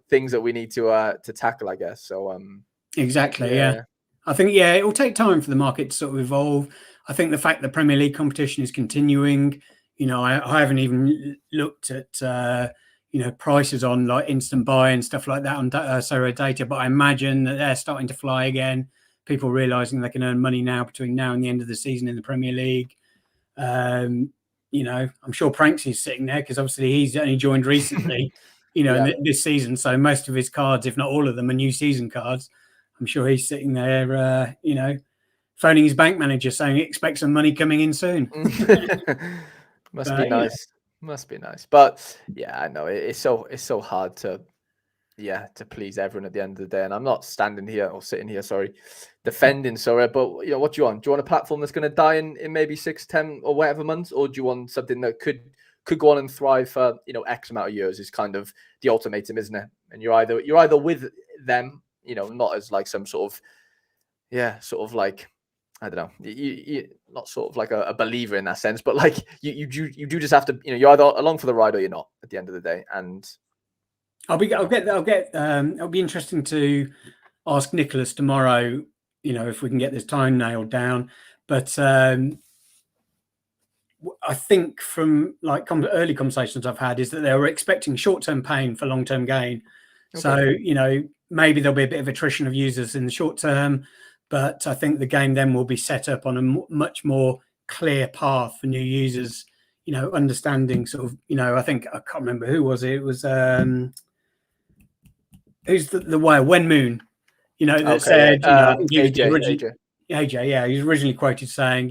things that we need to tackle, I guess. So exactly, yeah. I think it will take time for the market to sort of evolve. I think the fact that Premier League competition is continuing, I haven't even looked at prices on like instant buy and stuff like that on Sorare data, but I imagine that they're starting to fly again. People realizing they can earn money now between now and the end of the season in the Premier League. I'm sure Pranksy's sitting there because obviously he's only joined recently, in this season. So most of his cards, if not all of them, are new season cards. I'm sure he's sitting there, phoning his bank manager saying expect some money coming in soon. Must be nice. Must be nice. But yeah, I know it's so hard to please everyone at the end of the day. And I'm not sitting here, defending Sorare, but what do you want? Do you want a platform that's going to die in maybe 6, 10 or whatever months? Or do you want something that could go on and thrive for, X amount of years is kind of the ultimatum, isn't it? And you're either with them, not as like some sort of like, I don't know, you not sort of like a believer in that sense, but like you do just have to, you're either along for the ride or you're not at the end of the day. And it'll be interesting to ask Nicholas tomorrow, if we can get this time nailed down. But I think from like early conversations I've had is that they were expecting short-term pain for long-term gain. Okay. So, maybe there'll be a bit of attrition of users in the short term, but I think the game then will be set up on a much more clear path for new users, understanding sort of, I think, I can't remember who was it. It was, who's the whale? Wen Moon, that said, AJ, yeah, he was originally quoted saying,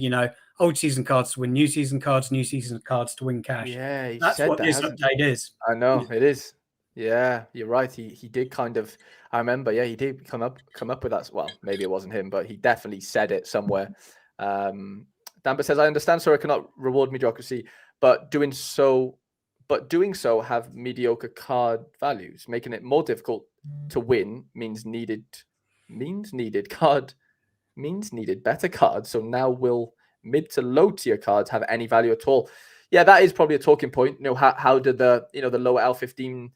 old season cards to win new season cards, new season cards to win cash. Yeah, that's what this update is. I know it is. Yeah, you're right. He did kind of. I remember. Yeah, he did come up with that. Well, maybe it wasn't him, but he definitely said it somewhere. Danbert says, "I understand Sorare cannot reward mediocrity, but doing so have mediocre card values, making it more difficult to win means needed better cards. So now will mid to low tier cards have any value at all?" Yeah, that is probably a talking point. How did the the lower L15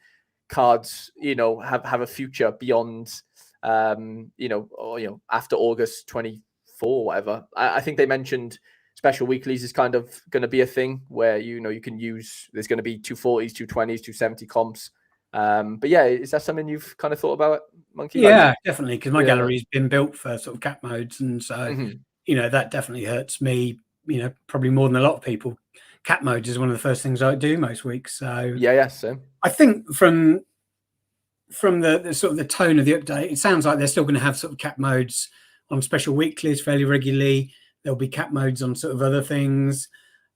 cards have a future beyond after August 24 whatever. I think they mentioned special weeklies is kind of going to be a thing where you can use, there's going to be 240s, 220s, 270 comps. But yeah, is that something you've kind of thought about, Monkey? Yeah, definitely, because my gallery's been built for sort of cap modes, and so that definitely hurts me, probably more than a lot of people. Cap modes is one of the first things I do most weeks. So yeah, same. I think from the sort of the tone of the update, it sounds like they're still going to have sort of cap modes on special weeklies fairly regularly. There'll be cap modes on sort of other things.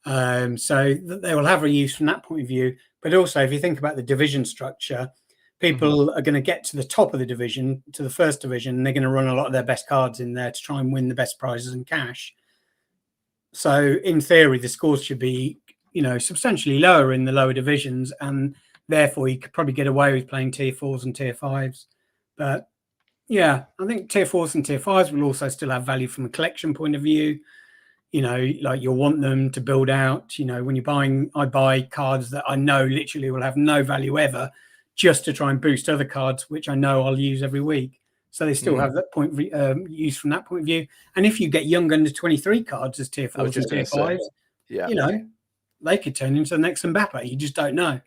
So they will have a use from that point of view. But also, if you think about the division structure, people are going to get to the top of the division, to the first division, and they're going to run a lot of their best cards in there to try and win the best prizes and cash. So in theory, the scores should be, substantially lower in the lower divisions, and therefore you could probably get away with playing tier 4s and tier 5s. But yeah, I think tier 4s and tier 5s will also still have value from a collection point of view. Like you'll want them to build out, when I buy cards that I know literally will have no value ever, just to try and boost other cards, which I know I'll use every week. So they still have that point use from that point of view. And if you get young under 23 cards as tier 4s and tier 5s, they could turn into the next Mbappe. You just don't know.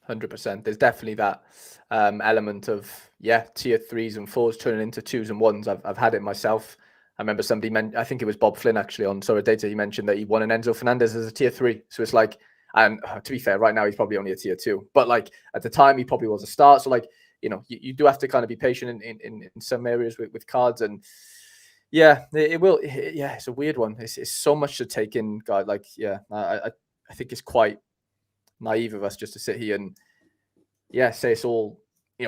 100%. There's definitely that element of tier 3s and 4s turning into 2s and 1s. I've had it myself. I remember somebody I think it was Bob Flynn actually on Sorare Data. He mentioned that he won an Enzo Fernandez as a tier 3. So it's like, and to be fair, right now he's probably only a tier 2. But like at the time he probably was a start. So like, you do have to kind of be patient in some areas with cards, and it's a weird one. It's so much to take in, guy. Like, I think it's quite naive of us just to sit here and say it's all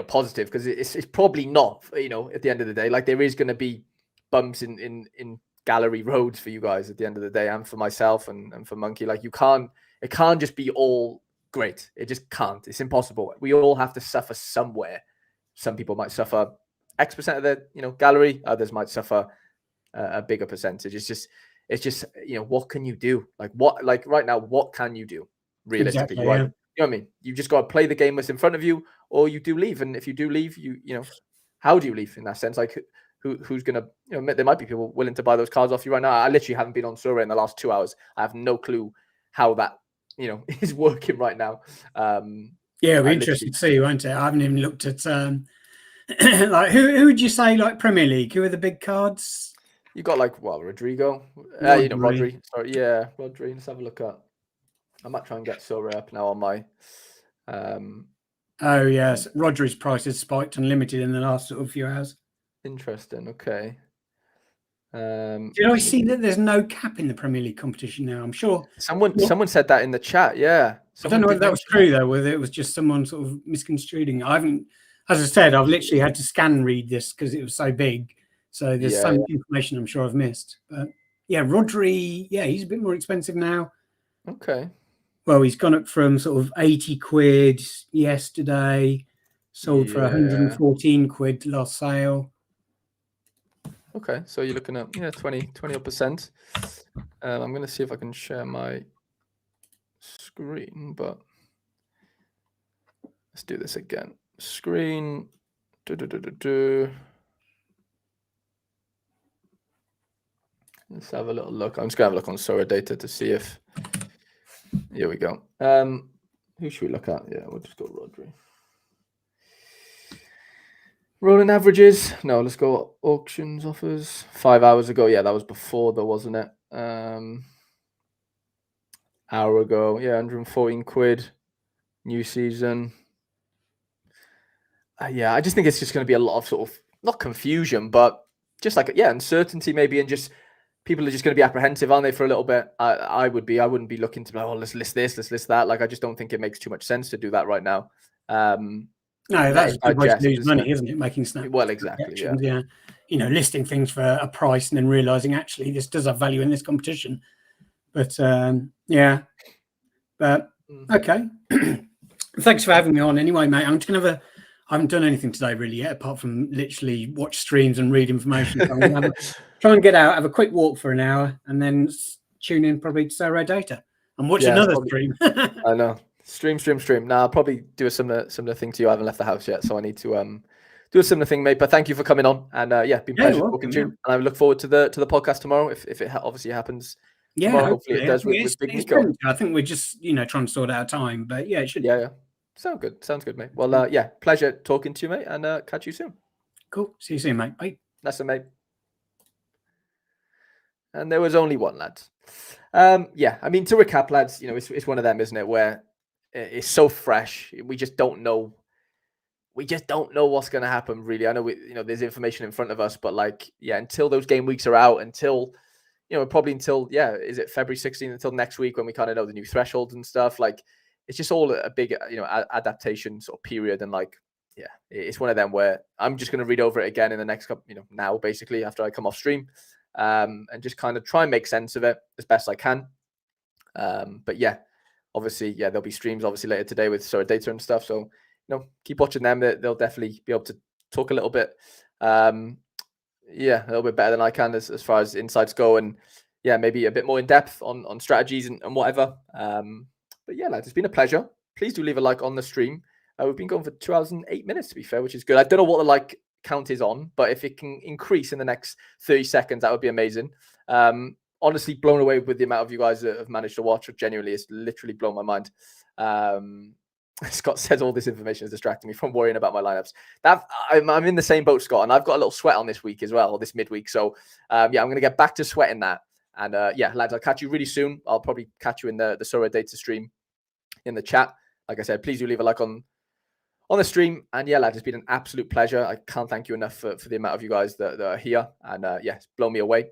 positive, because it's probably not. At the end of the day, like there is going to be bumps in gallery roads for you guys at the end of the day, and for myself and for Monkey. Like it can't just be all great. It just can't. It's impossible. We all have to suffer somewhere. Some people might suffer X% of their gallery. Others might suffer a bigger percentage. It's just what can you do? Like right now, what can you do realistically? Exactly, right? You know what I mean? You just got to play the game that's in front of you, or you do leave. And if you do leave, how do you leave in that sense? Like who's gonna there might be people willing to buy those cards off you right now. I literally haven't been on Sorare in the last 2 hours. I have no clue how that is working right now. It'll be interesting to see, won't it? I haven't even looked at like who would you say, like Premier League? Who are the big cards? You got like Rodrigo, Rodri. Sorry, Rodri. Let's have a look at. I might try and get Sorare up now on my. Oh yes, Rodri's price has spiked unlimited in the last sort of few hours. Interesting. Okay. Did I see that there's no cap in the Premier League competition now? I'm sure someone said that in the chat. Yeah. I don't know whether that was true though, whether it was just someone sort of misconstruing. I haven't, as I said, I've literally had to scan read this because it was so big. So there's some information I'm sure I've missed. But yeah, Rodri, yeah, he's a bit more expensive now. Okay. Well, he's gone up from sort of 80 quid yesterday, sold for 114 quid last sale. Okay, so you're looking at 20%. I'm going to see if I can share my screen, but let's do this again. Screen. Let's have a little look. I'm just going to have a look on Sorare data to see if. Here we go. Who should we look at? Yeah, we'll just go Rodri. Rolling averages. No, let's go auctions offers. 5 hours ago. Yeah, that was before though, wasn't it? Hour ago. Yeah, 114 quid. New season. Yeah, I just think it's just going to be a lot of sort of, not confusion, but just like, uncertainty maybe, and just people are just going to be apprehensive, aren't they, for a little bit? I would be. I wouldn't be looking to be like, oh, let's list this, let's list that. Like, I just don't think it makes too much sense to do that right now. No, that's a good way to lose money, isn't it? Making snap. Well, exactly. Yeah. You know, listing things for a price and then realizing actually this does have value in this competition. But but okay. Thanks for having me on. Anyway, mate, I'm just gonna I haven't done anything today really yet, apart from literally watch streams and read information. So I'm gonna try and get out, have a quick walk for an hour, and then tune in probably to Sorare Data and watch another stream. I know. Stream. Now I'll probably do a similar thing to you. I haven't left the house yet, so I need to do a similar thing, mate. But thank you for coming on, and been pleasure talking to you. And I look forward to the podcast tomorrow if it obviously happens. Yeah, tomorrow. Hopefully it does with Big Nico. I think we're just trying to sort out time, but yeah, it should. Yeah. Sounds good, mate. Well, pleasure talking to you, mate, and catch you soon. Cool. See you soon, mate. Bye. That's it, mate. And there was only one, lads. I mean, to recap, lads, it's one of them, isn't it, where it's so fresh. We just don't know. We just don't know what's going to happen, really. I know there's information in front of us, but until those game weeks are out, until is it February 16th, until next week when we kind of know the new thresholds and stuff. It's just all a big, adaptation sort of period, and it's one of them where I'm just going to read over it again in the next couple, now basically after I come off stream, and just kind of try and make sense of it as best I can. Obviously, there'll be streams obviously later today with Sorare Data and stuff. So, keep watching them. They'll definitely be able to talk a little bit, a little bit better than I can as far as insights go, and maybe a bit more in depth on strategies and whatever. But lads, it's been a pleasure. Please do leave a like on the stream. We've been going for 2 hours and 8 minutes, to be fair, which is good. I don't know what the like count is on, but if it can increase in the next 30 seconds, that would be amazing. Honestly, blown away with the amount of you guys that have managed to watch. Genuinely, it's literally blown my mind. Scott says all this information is distracting me from worrying about my lineups. I'm in the same boat, Scott, and I've got a little sweat on this week as well, or this midweek. So, I'm going to get back to sweating that. And lads, I'll catch you really soon. I'll probably catch you in the Sorare Data stream in the chat. Like I said, please do leave a like on the stream. And lads, it's been an absolute pleasure. I can't thank you enough for the amount of you guys that are here. And it's blown me away.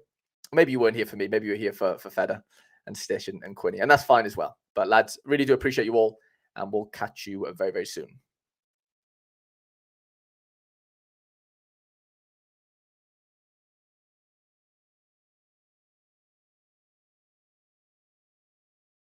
Maybe you weren't here for me. Maybe you were here for Feder and Stish and Quinny. And that's fine as well. But lads, really do appreciate you all. And we'll catch you very, very soon.